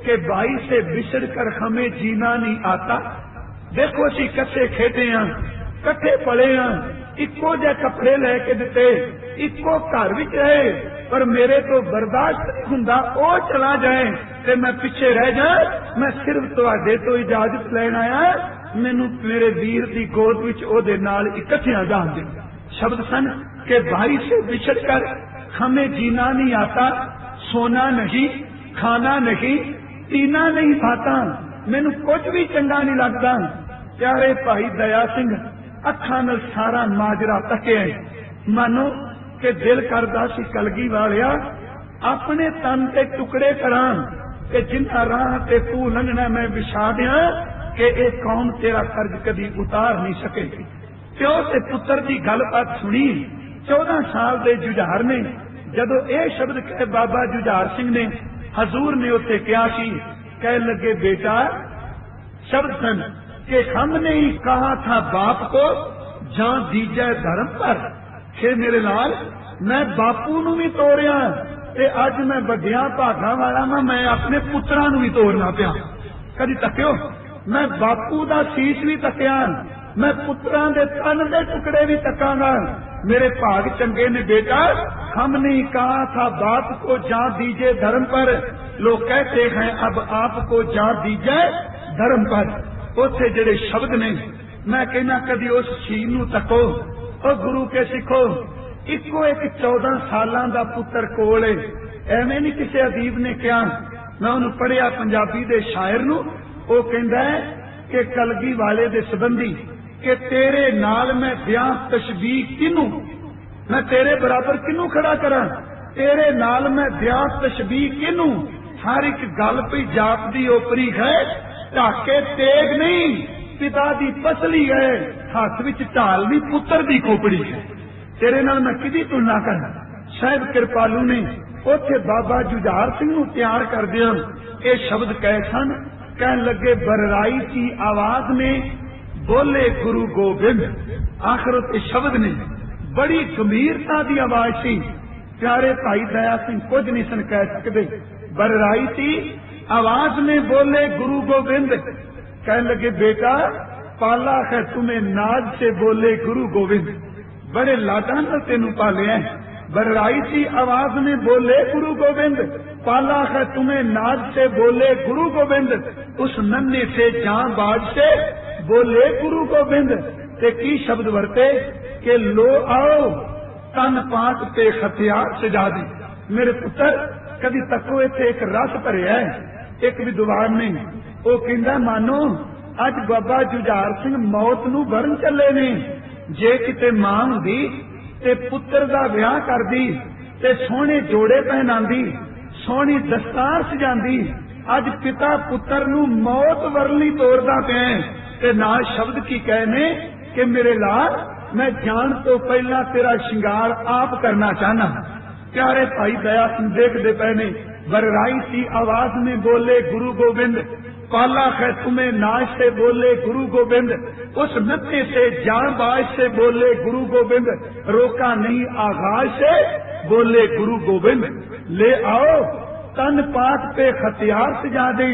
के भाई से बिछड़ कर हमें जीना नहीं आता। देखो असी कट्ठे खेडे हां, कट्ठे पले हां, इको जे कपड़े लैके दिते, इको घर विच रहे, पर मेरे तो बर्दाश्त नहीं हुंदा ओ चला जाए ते मैं पिछे रह जा। मैं सिर्फ तुहाडे तो इजाजत लैण आया, मैनू मेरे वीर दी गोद विच ओदे नाल इकट्ठियां जाण दे। शब्द सन के भाई से बिछड़ कर हमें जीना नहीं आता, सोना नहीं, खाना नहीं, पीना नहीं पाता, मैनू कुछ भी चंगा नहीं लगता। प्यारे भाई दया सिंह अखां नाल सारा माजरा तकिया, मानो कि दिल करदा सी कलगी वालिया अपने तन ते टुकड़े करां कि जिन्हां राह ते तू लंघना मैं विछा दियां कि एक कौम तेरा कर्ज कदी उतार नहीं सकेगी। प्यो ते पुत्र की गलबात सुनी। 14 साल दे जुझार ने जदों ये शब्द कहे बाबा जुझार सिंह ने, हजूर ने उत्थे कहा सी, कह लगे बेटा शब्द सन कि हमने ही कहा था बाप को जहां दीजा धर्म पर। फिर मेरे नाल मैं बापू नू भी तोड़िया ते अज मैं वड्डियां भागां वाला मैं अपने पुत्रां नू भी तोड़ना पिया। कदी तकियो मैं बापू दा शीश भी तकिया, मैं पुत्रां दे तन दे टुकड़े भी तकांगा। मेरे भाग चंगे ने बेटा, हमने ही कहा था बाप को जा दीजिए धर्म पर, लोग कहते हैं अब आपको जा दीजिए धर्म पर। उथे जेड़े शब्द ने मैं कहना कदी उस शीर नू तको। और गुरु के सिखो इको एक 14 सालां दा पुत्र कोल है। एवें नहीं किसी अदीब ने कहा, मैं उन्हें पढ़िया पंजाबी दे शायर नू, वो कहंदा है कि कलगी वाले दे संबंधी कि तेरे नाल मैं ब्याह तशबीह किनू, मैं तेरे बराबर किनू खड़ा करा, तेरे नाल मैं ब्याह तशबीह किनू। हर एक गल पई जात दी ओपरी है, ढाके तेग नहीं, पिता दी पसली है, हाथ विच ढाल भी पुत्र दी खोपड़ी है। तेरे नाल मैं किदी तुलना करना। साहिब कृपालू ने उथे बाबा जुझार सिंह नू तैयार कर दिया। ये शब्द कहे सन, कहने लगे बरराई की आवाज में बोले गुरु गोबिंद। आखिर उस शब्द ने बड़ी गंभीरता की आवाज सी प्यारे भाई दया सिंह कुछ नहीं सन कह सकते। बरराई थी आवाज में बोले गुरु गोविंद, कह लगे बेटा पाला है तुम्हें नाज से बोले गुरु गोविंद, बड़े लाडा न तेनू पाले हैं। बरराई थी आवाज में बोले गुरु गोविंद, पाला है तुम्हें नाज से बोले गुरु गोविंद, उस नन्हे से जान बाज से बोले गुरु गोविंद। ते की शब्द वरते के लो आओ तन पाक ते हथियार सजा दी। मेरे पुत्र कभी तको इत्थे एक रस भरिया एक विद्वान ने, वो कहंदा मानो अज बाबा जुझार सिंह मौत नू वरण चले ने, जे किते मां हुंदी ते पुत्र दा विआह करदी ते सोहणे जोड़े पहनांदी, सोहनी दस्तार सजांदी। अज पिता पुत्र नू मौत वरली तोड़दा पिया ते नाल शब्द की कहने कि मेरे लाल मैं जान तो पहला तेरा श्रृंगार आप करना चाहना। प्यारे भाई दया सिंह देखते पे ने, बरराई सी आवाज में बोले गुरु गोविंद, पाला है तुम्हें नाज से बोले गुरु गोविंद, उस नत्थे से जांबाज से बोले गुरु गोविंद, रोका नहीं आगाज से बोले गुरु गोविंद। ले आओ तन पात पे हथियार सजा दे,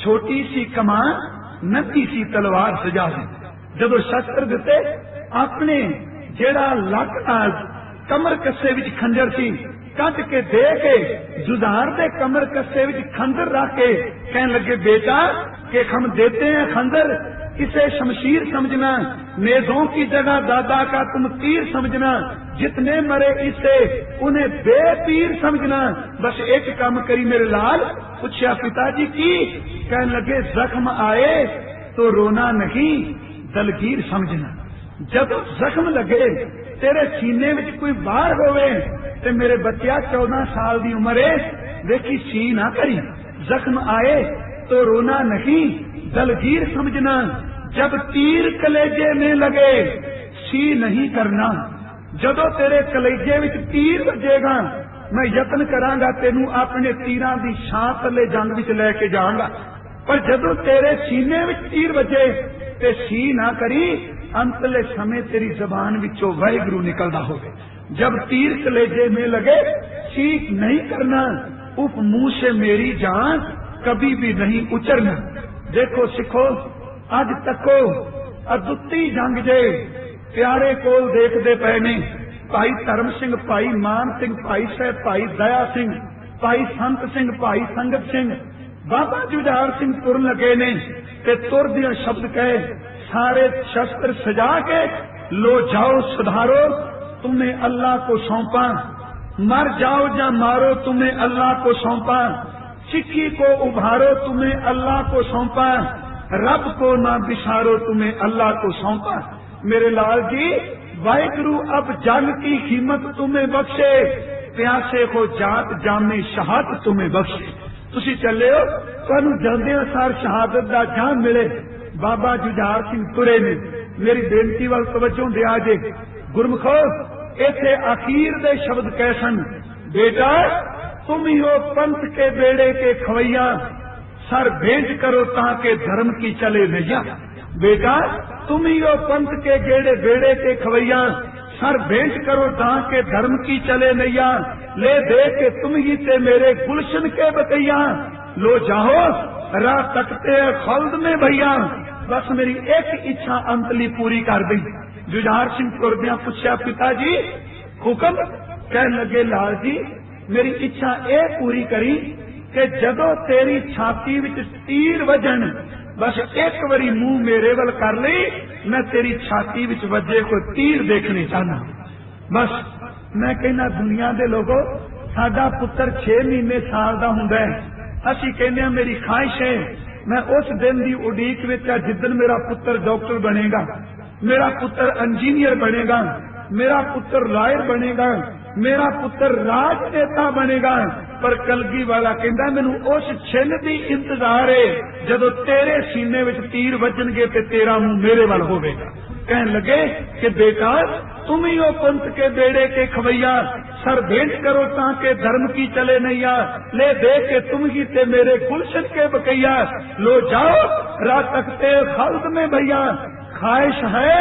छोटी सी कमान नन्ही सी तलवार सजा दे। जब शस्त्र दिते अपने जेड़ा लक नाल कमर कस्से विच खंजर सी कट के दे के जुझार दे कमर कस्से विच खंजर रख के कहने लगे बेटा कि हम देते हैं खंजर, इसे शमशीर समझना, नेजों की जगह दादा का तुम तीर समझना, जितने मरे इसे उन्हें बेपीर समझना। बस एक काम करी मेरे लाल। पूछा पिताजी की? कहने लगे जख्म आए तो रोना नहीं दलगीर समझना। जब जख्म लगे तेरे सीने में कोई बाहर होवे ते मेरे बच्चा 14 साल की उम्र है, देखी सी ना करी। जख्म आए तो रोना नहीं दलगीर समझना, जब तीर कलेजे में लगे सी नहीं करना। जदों तेरे कलेजे में तीर बजेगा मैं यत्न करांगा तेनू अपने तीरां दी छां थले जंग विच लैके जाऊंगा, पर जदों तेरे सीने में तीर बजे ते सी ना करी, अंतले समय तेरी जबान विचों वाहिगुरू निकलदा होवे। जब तीर कलेजे में लगे सीख नहीं करना, उफ मुंह से मेरी जान कभी भी नहीं उचरना। देखो सिखो अज तको अदुੱਤੀ जंग जे प्यारे कोल देखते पे ने, भाई धर्म सिंह, भाई मान सिंह, भाई साहब, भाई दया सिंह, भाई संत सिंह, भाई संगत सिंह, बाबा जुझार सिंह तुरन लगे ने ते तुरदियां शब्द कहे सारे शस्त्र सजा के लो जाओ सुधारो तुम्हें अल्लाह को सौंपा, मर जाओ या मारो तुम्हें अल्लाह को सौंपा, सिक्की को उभारो तुम्हें अल्लाह को सौंपा, रब को ना बिसारो तुम्हें अल्लाह को सौंपा। मेरे लाल जी वाहिगुरू अब जंग की कीमत तुम्हें बख्शे, प्यासे को जात जामे शहादत तुम्हें बख्शे। तुसी चले हो तुहानू जांदे सार शहादत दा जाम मिले। बाबा जुझार सिंह तुरे ने, मेरी बेनती वाल तवज्जो दिया जे गुरमुखो इथे आखिर दे शब्द कैसन, बेटा तुम ही हो पंथ के बेड़े के खवैया, सर भेंट करो ताकि धर्म की चले नैया। बेटा तुम ही हो पंथ के गेड़े बेड़े के खवैया, सर भेंट करो ताकि धर्म की चले नैया, ले दे के तुम ही थे मेरे गुलशन के बकैया, लो जाओ राह तकते खल्द में भैया, बस मेरी एक इच्छा अंतली पूरी कर दी। जुझार सिंह तुरदियां पूछा पिताजी हुक्म? कहने लगे लाल जी मेरी इच्छा ए पूरी करी कि जदों तेरी छाती विच तीर वजन, बस एक बारी मुंह मेरे वल कर ली, मैं तेरी छाती विच वजे कोई तीर देखने चाहना। बस मैं कहना दुनिया दे लोगों साडा पुत्र 6 महीने साल दा हुंदा है, असीं कहने मेरी ख्वाहिश है मैं उस दिन की उड़ीक विच जिदन मेरा पुत्र डॉक्टर बनेगा, मेरा पुत्र इंजीनियर बनेगा, मेरा पुत्र लॉयर बनेगा, मेरा पुत्र राजनेता बनेगा, पर कलगी वाला कहंदा मैनू उस छिन दी इंतजार है जदों तेरे सीने विच तीर वजणगे ते तेरा मुंह मेरे वल होवेगा। कहने लगे कि बेटा तुम ही हो पंथ के बेड़े के खवैया, सर भेंट करो ताकि धर्म की चले नैया, ले दे के तुम ही थे मेरे गुलशन के बकैया, लो जाओ राह तकते खल्द में भैया, ख्वाहिश है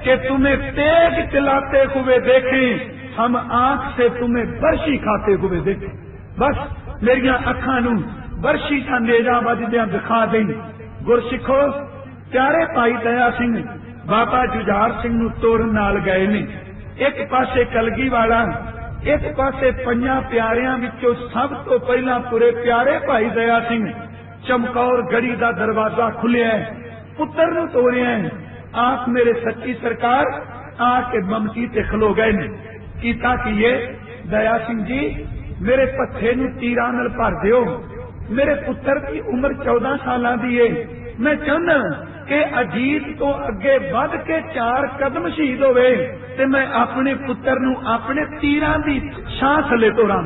कि तुम्हें तेज चलाते हुए देखें, हम आंख से तुम्हें बरशी खाते हुए देखे। बस मेरिया अखा नू बरशी का नेजा वजदियां दिखा दें। गुरसिखो प्यारे भाई दया सिंह बाबा जुझार सिंह नू तोड़न नाल गए ने। एक पासे कलगी वाला, एक पासे पंजा प्यारियां विचों सब तो पहला पूरे प्यारे भाई दया सिंह चमकौर गढ़ी का दरवाजा खुलिया, पुत्र नू तोड़िया। आप मेरे सच्ची सरकार आके ममती ते खलो गए ने। कीता कि ये दया सिंह जी मेरे पत्थे नू तीरां नाल भर दिओ। मेरे पुत्र की उम्र 14 साल दी है। मैं चाहना कि अजीत तो अगे बढ़ के 4 कदम शहीद होवे ते मैं अपने पुत्र नू अपने तीरां दी छां थले तोड़ां।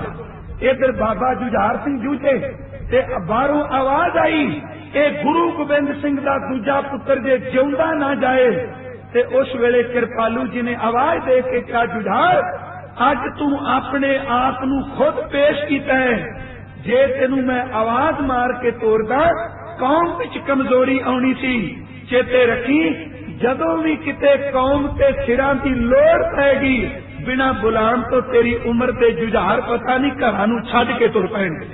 इधर बाबा जुझार सिंह जूझे ते बाहरों आवाज आई, ए गुरु गोबिंद सिंह दा दूजा पुत्र जे जिउंदा ना जाए। ते उस वेले कृपालू जी ने आवाज दे के कहा, जुझार अज तू अपने आप नू खुद पेश कीता है। जे तेनू मैं आवाज मार के तोड़दा कौम विच कमजोरी आउणी सी। चेते रखी जदों भी किते कौम ते सिरां दी लोड़ पैगी बिना बुलाण तो तेरी उम्र ते जुझार पता नहीं घरां नू छड्ड के तुर पैणगे।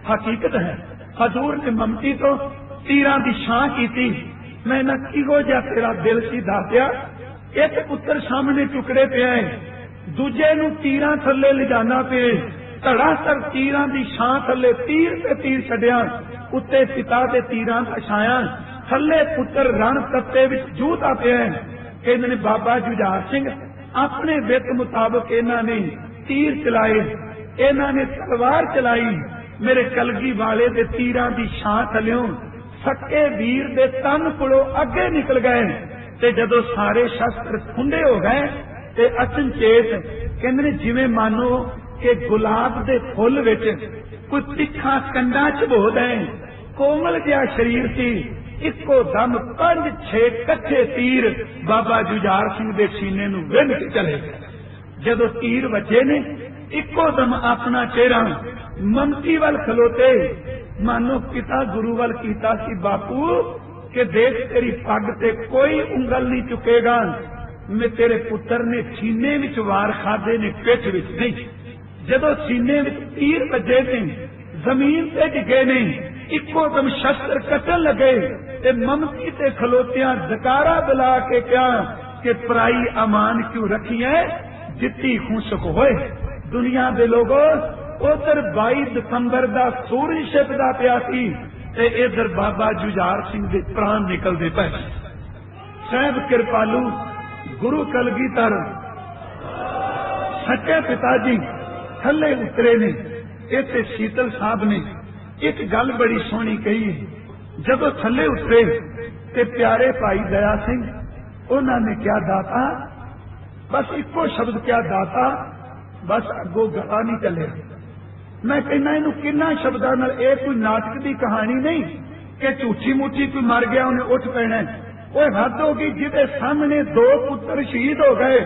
हकीकत है हजूर ने ममती तो तीरां दी छां कीती। मैं ना किहो जिहा तेरा दिल सी दस्सिया। एक पुत्र सामने टुकड़े पे है, दूजे नू तीरां थल्ले लिजाना पे, धड़ाधड़ तीरां दी छां थल्ले तीर ते तीर छड्डिया, उत्ते पिता दे तीरां दा छाया, थल्ले पुत्र रण तत्ते विच जूता पिया। कहंदे ने बाबा जुझार सिंह अपने वित मुताबक इन्हां ने तीर चलाए, इन्हां ने तलवार चलाई। मेरे कलगी वाले दे तीरां दी छां थल्लियों सके वीर दे तन कोलों अगे निकल गए। ते जदों सारे शस्त्र खुंडे हो गए ते अचनचेत कहंदे ने जिवें मानो कि गुलाब दे फुल विच कोई तिखा कंडा चबो दे। कोमल जिहा शरीर सी। इको दम 5-6 कच्चे तीर बाबा जुझार सिंह दे सीने नू विंध के चले गए। जदों तीर वजे ने इको दम अपना चेहरा ममती वल खलोते, मानो पिता गुरु वल कीता सी, बापू के देख तेरी पग ते कोई उंगल नहीं चुकेगा। मैं तेरे पुत्र ने सीने विच वार खादे ने, पिठ विच नहीं। जदों सीने विच तीर वजे ने जमीन ते डिगे ने, इको दम शस्त्र कटन लगे ते ममती ते खलोतियां जकारा बुला के कहा कि पराई अमान क्यों रखी है, जित्ती खुशक होए। दुनिया दे लोगों उधर 22 दिसंबर का सूरज छिपदा पिया सी ते इधर बाबा जुझार सिंह दे प्राण निकलते पे। साहब कृपालू गुरु कलगीधर सच्चे पिता जी थले उतरे ने। इत्थे शीतल साहब ने एक गल बड़ी सोहनी कही। जदों थले उतरे ते प्यारे भाई दया सिंह उन्होंने क्या दाता, बस इको शब्द क्या दाता, बस अगों गला नहीं चले। मैं कहना इनू किन्ना शब्दां नाल, ये कोई नाटक की कहानी नहीं कि झूठी मूठी कोई मर गया उन्हें उठ पैना। वो हद होगी जिदे सामने 2 पुत्र शहीद हो गए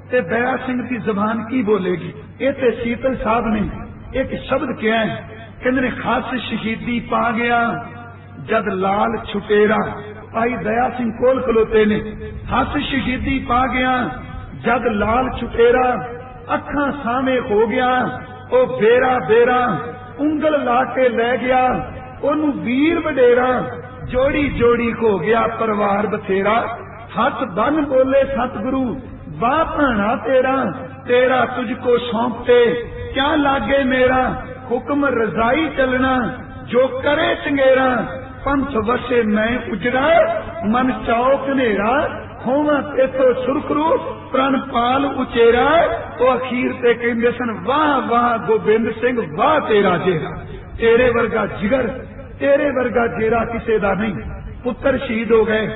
ते दया सिंह की जबान की बोलेगी। ये ते शीतल साहब ने एक शब्द किया है, कहते खास शहीदी पा गया जद लाल छुटेरा। भाई दया सिंह कोल खलोते ने, खास शहीदी पा गया जद लाल छुटेरा, अखा सामे हो गया ओ बेरा बेरा, उंगल ला के लै गया ओनू वीर वडेरा, जोड़ी जोड़ी हो गया परिवार बथेरा, हाथ बन बोले सतगुरु वाह भाना तेरा, तेरा तुझको सौंपते क्या लागे मेरा, हुक्म रजाई चलना जो करे चंगेरा, पंथ वसे मैं उजड़ा मन चौक नेरा, होवा तेतो सुरखरू प्रणपाल उचेरा। तो अखीर ते कहंदे सन वाह वाह गोबिंद सिंह वाह तेरा जेरा, तेरे वर्गा जिगर तेरे वर्गा जेरा किसे दा नहीं। पुत्र शहीद हो गए।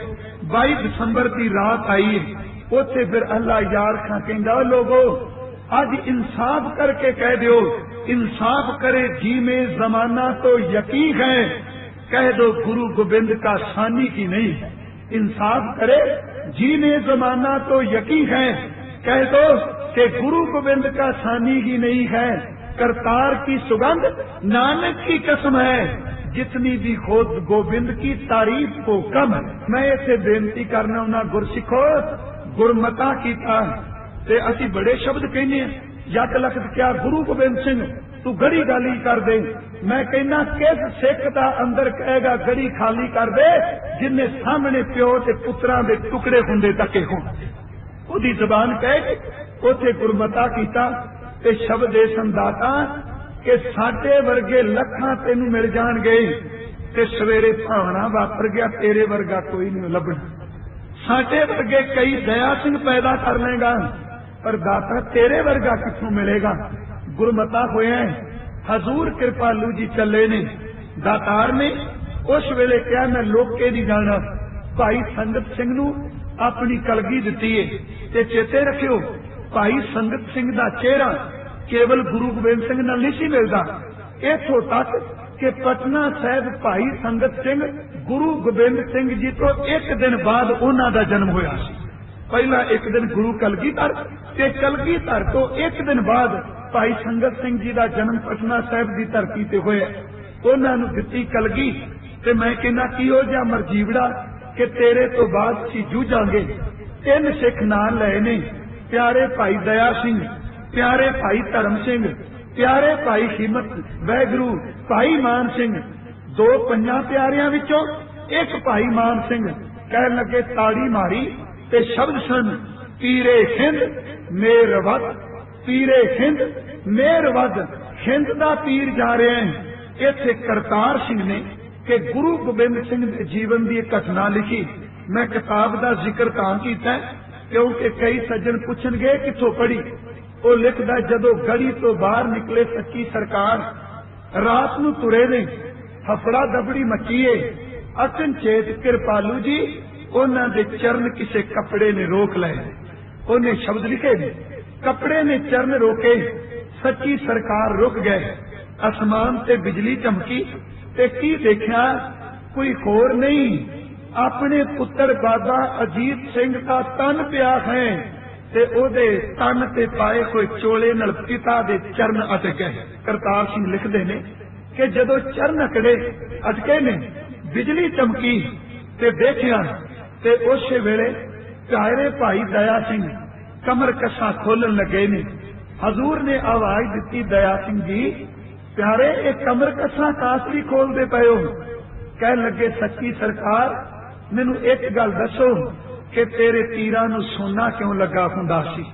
22 दिसंबर की रात आई, उथे फिर अल्लाह यार खां कहंदा लोगो आज इंसाफ करके कह दो, इंसाफ करे जी में जमाना तो यकीन है, कह दो गुरु गोबिंद का सानी की नहीं है। इंसाफ करे जी में जमाना तो यकीन है, कह दो कि गुरु गोबिंद का सानी ही नहीं है। करतार की सुगंध नानक की कसम है, जितनी भी खोद गोबिंद की तारीफ को कम है। मैं इसे बेनती करना उन्हें गुरसिखो गुरमता कीता ते असी बड़े शब्द कहने जट लखत क्या गुरु गोबिंद सिंह तू गड़ी गाली कर दे। मैं कहना किस सिख दा अंदर कहेगा गड़ी खाली कर दे जिन्ने सामने प्यो ते पुत्रां दे टुकड़े हुंदे तके होण। ओदी जबान कहे उथे गुरमता कीता ते शब्द दे संदाता कि साडे वर्गे लखां तेनू मिल जाणगे ते सवेरे भावना वापर गया तेरे वर्गा कोई नहीं लभना। साडे वर्गे कई दया सिंह पैदा कर लेगा पर दाता तेरे वर्गा किथों मिलेगा। गुरमता होया हजूर कृपालू जी चले ने दातार ने उस वेले क्या मैं लोके नहीं जाना। भाई संगत सिंह नू अपनी कलगी दिती है ते चेते रखियो भाई संगत सिंह दा चेहरा केवल गुरु गोबिंद सिंह नाल नहीं सी मिलदा। इथों तक कि पटना साहिब भाई संगत सिंह गुरु गोबिंद सिंह जी तो एक दिन बाद उन्हां दा जन्म होया सी। पहला एक दिन गुरु कलगीधर ते कलगीधर तो एक दिन बाद भाई संगत सिंह जी का जन्म पटना साहिब की धरती ते होया। उन्होंने दिती कलगी ते मैं कहना की हो जा मरजीवड़ा कि तेरे तो बाद सी जूझांगे। 3 सिख नाम लए ने प्यारे भाई दया सिंह, प्यारे भाई धर्म सिंह, प्यारे भाई हिम्मत वैगुरु, भाई मान सिंह। 2 पंजां प्यारियां विचों एक भाई मान सिंह कह लगे ताड़ी मारी ते शब्द सन पीरे हिंद मेर वद, पीरे हिंद मेर वद। हिंद दा पीर जा रहे हैं। इत्थे करतार सिंह ने कि गुरु गोबिंद सिंह दे जीवन की एक घटना लिखी। मैं किताब का जिक्र तां कीता क्योंकि कई सज्जन पूछणगे कित्थों पढ़ी। वो लिखदा जदों गढ़ी तो बाहर निकले सच्ची सरकार रात नूं तुरे ने हफड़ा दबड़ी मचीए अचनचेत कृपालू जी उन्हां दे चरण किसे कपड़े ने रोक लए। उन्हें शब्द लिखे ने कपड़े ने चरण रोके सच्ची सरकार रुक गए। आसमान ते बिजली चमकी ते की देखा कोई होर नहीं अपने पुत्र बाबा अजीत सिंह का तन पिया है ते ओदे तन ते पाए कोई चोले नाल पिता दे चरण अटक गए। करतार सिंह लिखते ने कि जदों चरण अकड़े अटके ने बिजली चमकी ते देखिया ते उस वेले प्यारे भाई दया सिंह कमर कसा खोलन लगे ने। हजूर ने आवाज दी दया सिंह जी प्यारे एक कमर कसा कासरी खोलते पे हो। कह लगे सच्ची सरकार मैनू एक गल दसो कि तेरे तीरां नू सोना क्यों लगा हुंदा सी।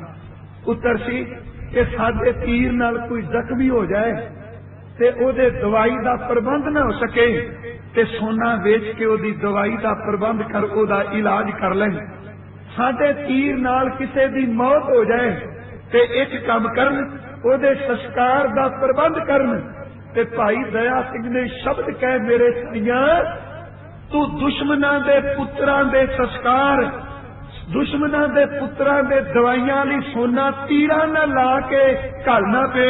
उत्तर सी कि साडे तीर नाल कोई जख्मी हो जाए ते ओदे दवाई दा प्रबंध ना हो सके ते सोना बेच के ओदी दवाई दा प्रबंध कर ओदा इलाज कर लें। साडे तीर नाल किसे दी मौत हो जाए ते एक काम करन ओदे संस्कार दा प्रबंध करन। ते भाई दया सिंह ने शब्द कह मेरे सैया तू दुश्मनां दे पुत्रां दे संस्कार दुश्मनां दे पुत्रां दे दवाइयां लई सोना तीरां ना ला के घलना पे।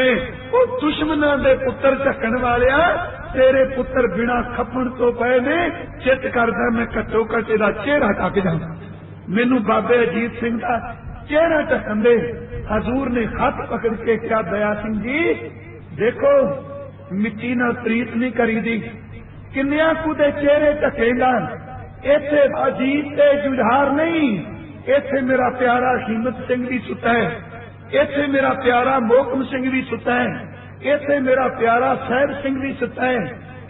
ओ दुश्मनां दे पुत्र झकण वालिया तेरे पुत्र बिना खपण तो पए ने चित करदा मैं घट्टो घट इहदा चेहरा ढक जांदा। मैनू बाबे अजीत सिंह का चेहरा ढकन दे। हजूर ने हथ पकड़ के क्या दया सिंह जी देखो मिट्टी नाल प्रीत नहीं करीदी किन्नियां कुदे चेहरे ढकेगा। इत्थे अजीत ते जुझार नहीं इत्थे मेरा प्यारा हिम्मत सिंह भी सुता है, इत्थे मेरा प्यारा मोहकम सिंह भी सुता है, इत्थे मेरा प्यारा सहब सिंह भी सुता है,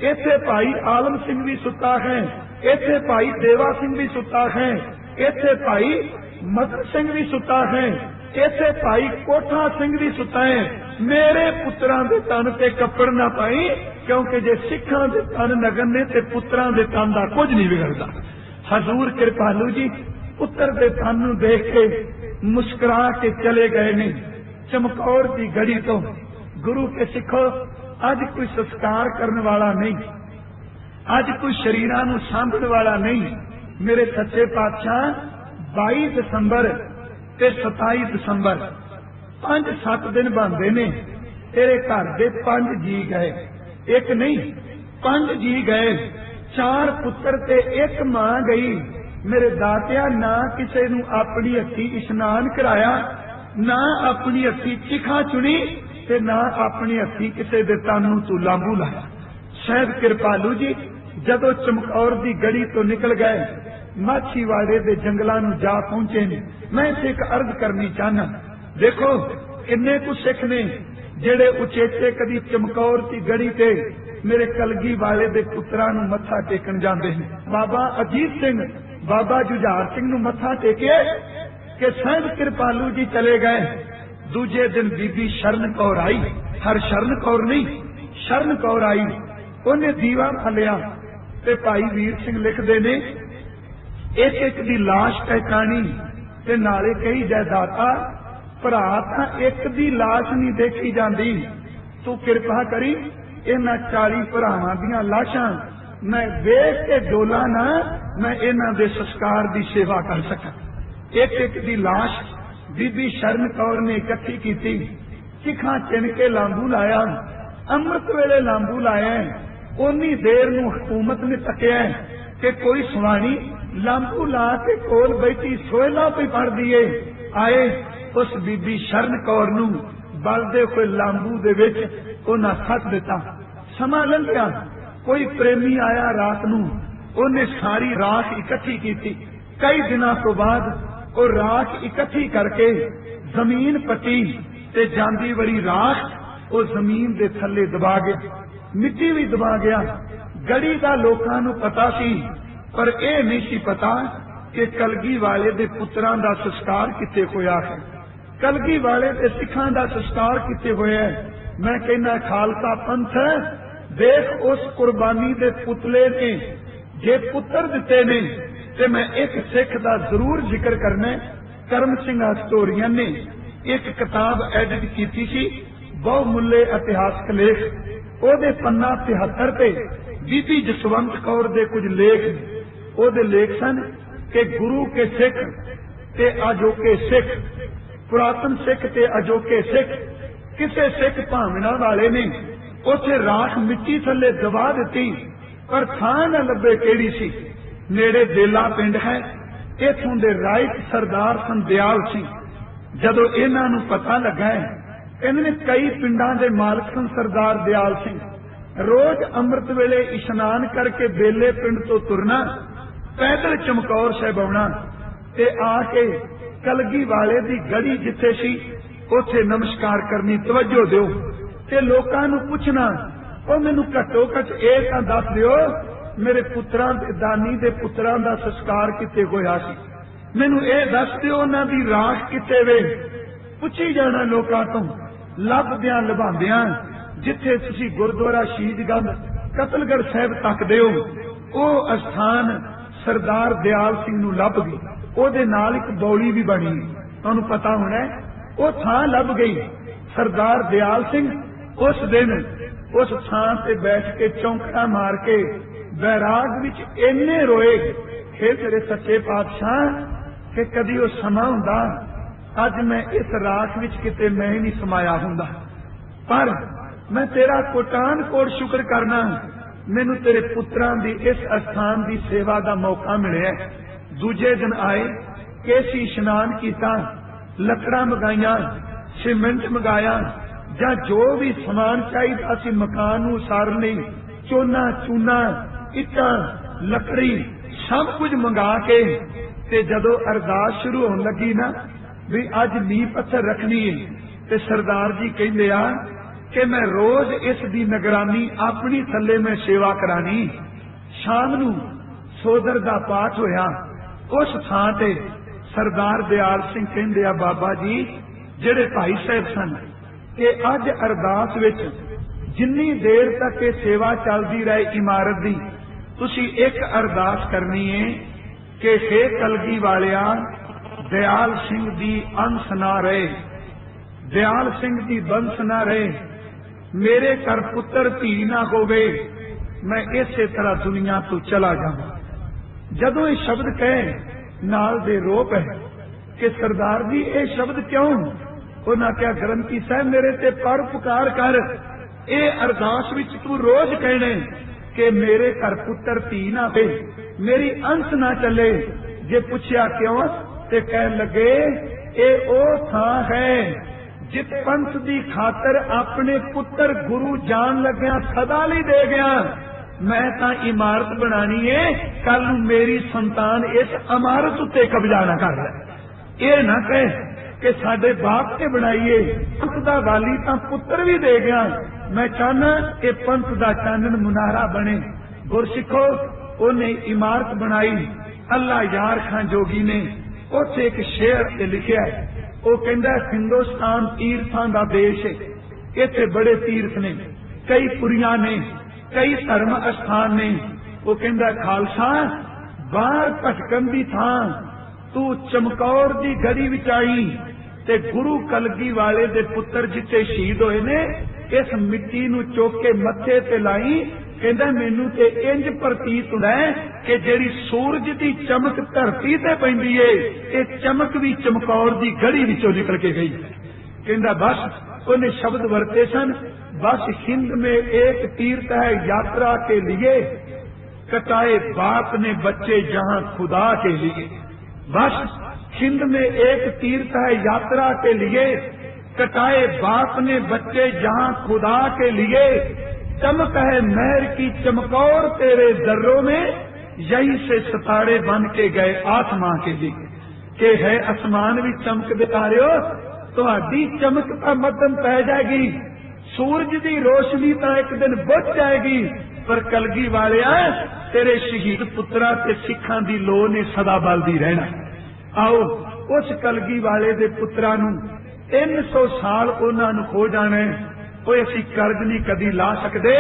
इत्थे भाई आलम सिंह भी सुता है, इत्थे भाई देवा सिंह भी सुता है, इत्थे भाई मदन सिंह भी सुता है, इत्थे भाई कोठा सिंह भी सुता है। मेरे पुत्रां दे तन ते कपड़ ना पाई क्योंकि जे सिखां दे तन नगन ने ते पुत्रां दे तन दा कुछ नहीं बिगड़दा। हजूर कृपालू जी पुत्र दे तन नूं देख के मुस्कुरा के चले गए ने। चमकौर की गढ़ी तो गुरु के सिखो अज कोई संस्कार करने वाला नहीं, अज कोई शरीरां नूं सांभण वाला नहीं। मेरे सच्चे पातशाह 22 दिसंबर ते 27 दिसंबर 5-7 दिन बनते ने। तेरे घर दे 5 जी गए, एक नहीं 5 जी गए, 4 पुत्र ते 1 मां गई। मेरे दातिया ना किसे नू अपनी हथी इशनान कराया, ना अपनी हथी चिखा चुनी ते ना अपनी हथी किसे दे तन नू तूलांबू लाया। शायद कृपालू जी जदों चमकौर दी गढ़ी तो निकल गए माछीवाड़े दे जंगलां नू जा पहुंचे ने। मैं इसे एक अर्ज करनी चाहना। देखो किन्ने कुछ सिख ने जेड़े उचेचे कदी चमकौर की गढ़ी ते मेरे कलगी वाले दे पुत्रां नूं मत्था टेकन जांदे ने। बाबा अजीत सिंह बाबा जुझार सिंह नूं मत्था टेके कि सहज कृपालू जी चले गए। दूजे दिन बीबी शरण कौर आई, हर शरण कौर नहीं, शरण कौर आई, उन्हें दीवा फलिया ते भाई वीर सिंह लिखते ने एक एक दी लाश पहचानी ते नाले कही जायदाता भरा तां एक दी लाश नहीं देखी जाती, तू कृपा करी इन्हां 40 भरावां दियां लाशां मैं वेख के डोला ना, मैं इन्हां दे संस्कार दी सेवा कर सकां। एक एक दी लाश बीबी शरण कौर ने इकट्ठी की, चिखा चिन के लांबू लाया, अमृत वेले लांबू लाया। उन्नी देर नूं हुकूमत ने तकिया कि कोई सुवाणी लांबू ला के कोल बैठी सोहला पे पड़ दिए। आए उस बीबी शरण कौर नूं बलदे हुए लांबू दे विच उन्हां सट दिता। समा लंघिया, कोई प्रेमी आया रात नूं, उन्हें सारी राख इकट्ठी की। कई दिनों तो बाद वो राख इकट्ठी करके जमीन पट्टी ते जांदी वरी राख वो जमीन दे थल्ले दबा गया, मिट्टी भी दबा गया। गढ़ी का लोकां नूं पता सी, पर यह नहीं सी पता कि कलगी वाले दे पुत्रां दा संस्कार कित्थे होया है, कलगी वाले दे सिखां दा संस्कार कित्थे होया है। मैं कहना खालसा पंथ देख उस कुर्बानी दे पुतले ने जे पुत्र दिते ने, ते मैं एक सिख दा जरूर जिक्र करना। करम सिंह हस्टोरियन ने एक किताब एडिट की सी, बहुमुल्ले इतिहासक लेख, ओदे पन्ना 73 ते बीबी जसवंत कौर दे कुछ लेख, ओदे लेख सन कि गुरु के सिख ते अजोके सिख, पुरातन सिख ते अजोके सिख, किसे सिख भावना वाले ने उथे राख मिट्टी थले दबा दी, पर थां न लभे केड़ी सी। नेड़े देला पिंड है, इथों दे राइट सरदार सन दयाल सिंह। जदों इन्हां नूं पता लगा है, इन्होंने कई पिंडां दे मालक सन सरदार दयाल सिंह। रोज अमृत वेले इशनान करके बेले पिंड तो तुरना, पैदल चमकौर साहिब आउणा ते आके कलगी वाले दी गढ़ी जिथे सी उथे नमस्कार करनी। तवज्जो दिओ ते लोकां नूं पुछना, ओ मैनूं घट्टो घट इह तां दस दिओ मेरे पुत्रां दे दानी दे पुत्रां दा संस्कार कित्थे होया सी, मैनूं इह दस दिओ उन्हां दी राख कित्थे वे। पुछी जाना लोकां तों, लभदियां लभांदियां जिथे तुसीं गुरुद्वारा शहीदगंज कतलगढ़ साहिब तकदे हो, ओह अस्थान सरदार दयाल सिंह नूं लभ गई। ओहदे नाल एक बौली भी बनी, तुहानूं पता होना है, ओह थां लभ गई। सरदार दयाल सिंह उस दिन उस थां ते बैठ के चौंकड़ा मार के बैराग विच इन्ने रोए, हे तेरे सच्चे पातशाह कि कदी वो समा हुंदा अज मैं इस राख विच किते मैं ही नहीं समाया हुंदा, पर मैं तेरा कोटान कोट शुक्र करना, मैनू तेरे पुत्रां दी इस अस्थान दी सेवा दा मौका मिलिया। दूजे दिन आए, केसी इशनान कीता, लकड़ां मंगाईयां, सीमेंट मंगाया, जां जो भी समान चाहिदा सी मकान नूं उसारने, चोना चूना इट्टां लकड़ी सब कुछ मंगा के ते जदों अरदास शुरू होने लगी ना भी अज नींह पत्थर रखनी है, ते सरदार जी कहंदे आ कि मैं रोज इस दी निगरानी अपनी थल्ले में सेवा करानी। शाम नूं सोदर दा पाठ होया, उस थां ते सरदार दयाल सिंह कहंदे आ बाबा जी जेड़े भाई साहब सन कि अज अरदास विच जिन्नी देर तक ये सेवा चलदी रहे इमारत दी, तुसी एक अरदास करनी है कि हे कलगी वालिया दयाल सिंह दी अंश ना रहे, दयाल सिंह दी बंश ना रहे, मेरे घर पुत्र धी ना होवे, मैं इसे तरह दुनिया तो चला जाऊं। जदों ये शब्द कहे नाल दे रोप है कि सरदार जी ये शब्द क्यों? उन्हें क्या ग्रंथी साहब मेरे ते पर पुकार कर, ये अरदास विच तू रोज कहने कि मेरे घर पुत्र धी ना हो, मेरी अंश ना चले। जे पूछया क्यों ते कह लगे ये ओ थां है जित पंथ दी खातर अपने पुत्र गुरु जान लग्या सदा लई दे गया। मैं तां इमारत बनानी है, कल मेरी संतान इस इमारत उत्ते कब्जा ना कर ले। ये ना कहे कि साडे बाप ने बनाईए। पंथ दा वाली तां पुत्र भी दे गया। मैं चाहना कि पंथ दा चानन मुनारा बने। गुरसिखो उन्हें इमारत बनाई। अल्लाह यार खां जोगी ने उस एक शेर ते लिखिया है, वो कहंदा हिंदुस्तान तीर्थां दा देश है, इत्थे बड़े तीर्थ ने, कई पुरियां ने, कई धर्म अस्थान ने। वो कहंदा खालसा बाहर भटकन दी थां तू चमकौर दी गड़ी विच आई ते गुरु कलगी वाले दे पुत्र जिथे शहीद होए ने इस मिट्टी नू चुक के मत्थे ते लाई। कहंदा मैनू ते इंज प्रतीत हुंदा है कि जिहड़ी सूरज दी चमक धरती ते पैंदी है, ये चमक भी चमकौर दी गड़ी विचों निकल के गई। कहंदा बस उन्हें शब्द वरते सन, बस हिंद में एक तीर्थ है यात्रा के लिए, कटाए बाप ने बच्चे जहां खुदा के लिए। बस हिंद में एक तीर्थ है यात्रा के लिए, कटाए बाप ने बच्चे जहां खुदा के लिए। चमक है मेहर की चमकौर तेरे दर्रों में, यहीं से सितारे बन के गए आसमां के लिए। के है आसमान भी चमक दिखा रहे हो, तुहाडी चमक तो मध्यम पै जाएगी, सूरज की रोशनी तो एक दिन बुझ जाएगी, पर कलगी वाले तेरे शहीद पुत्रा ते सिखां दी लो ने सदा बलदी रहना। आओ उस कलगी वाले दे पुत्रा नू 300 साल उन्हां नू खो जाना है, कोई असी कर्ज नहीं कदी ला सकते।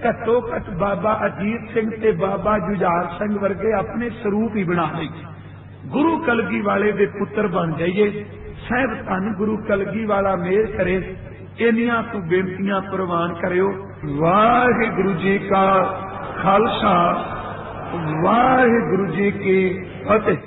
घट्टो घट बाबा अजीत सिंह ते बाबा जुझार सिंह वर्गे अपने स्वरूप ही बना ले, गुरु कलगी वाले दे पुत्र बन जाइए। साहब धन गुरु कलगी वाला मेहर करे। इन्नियां तू बेनतियां प्रवान करियो। वाहिगुरु जी का खालसा, वाहिगुरु जी की फतेह।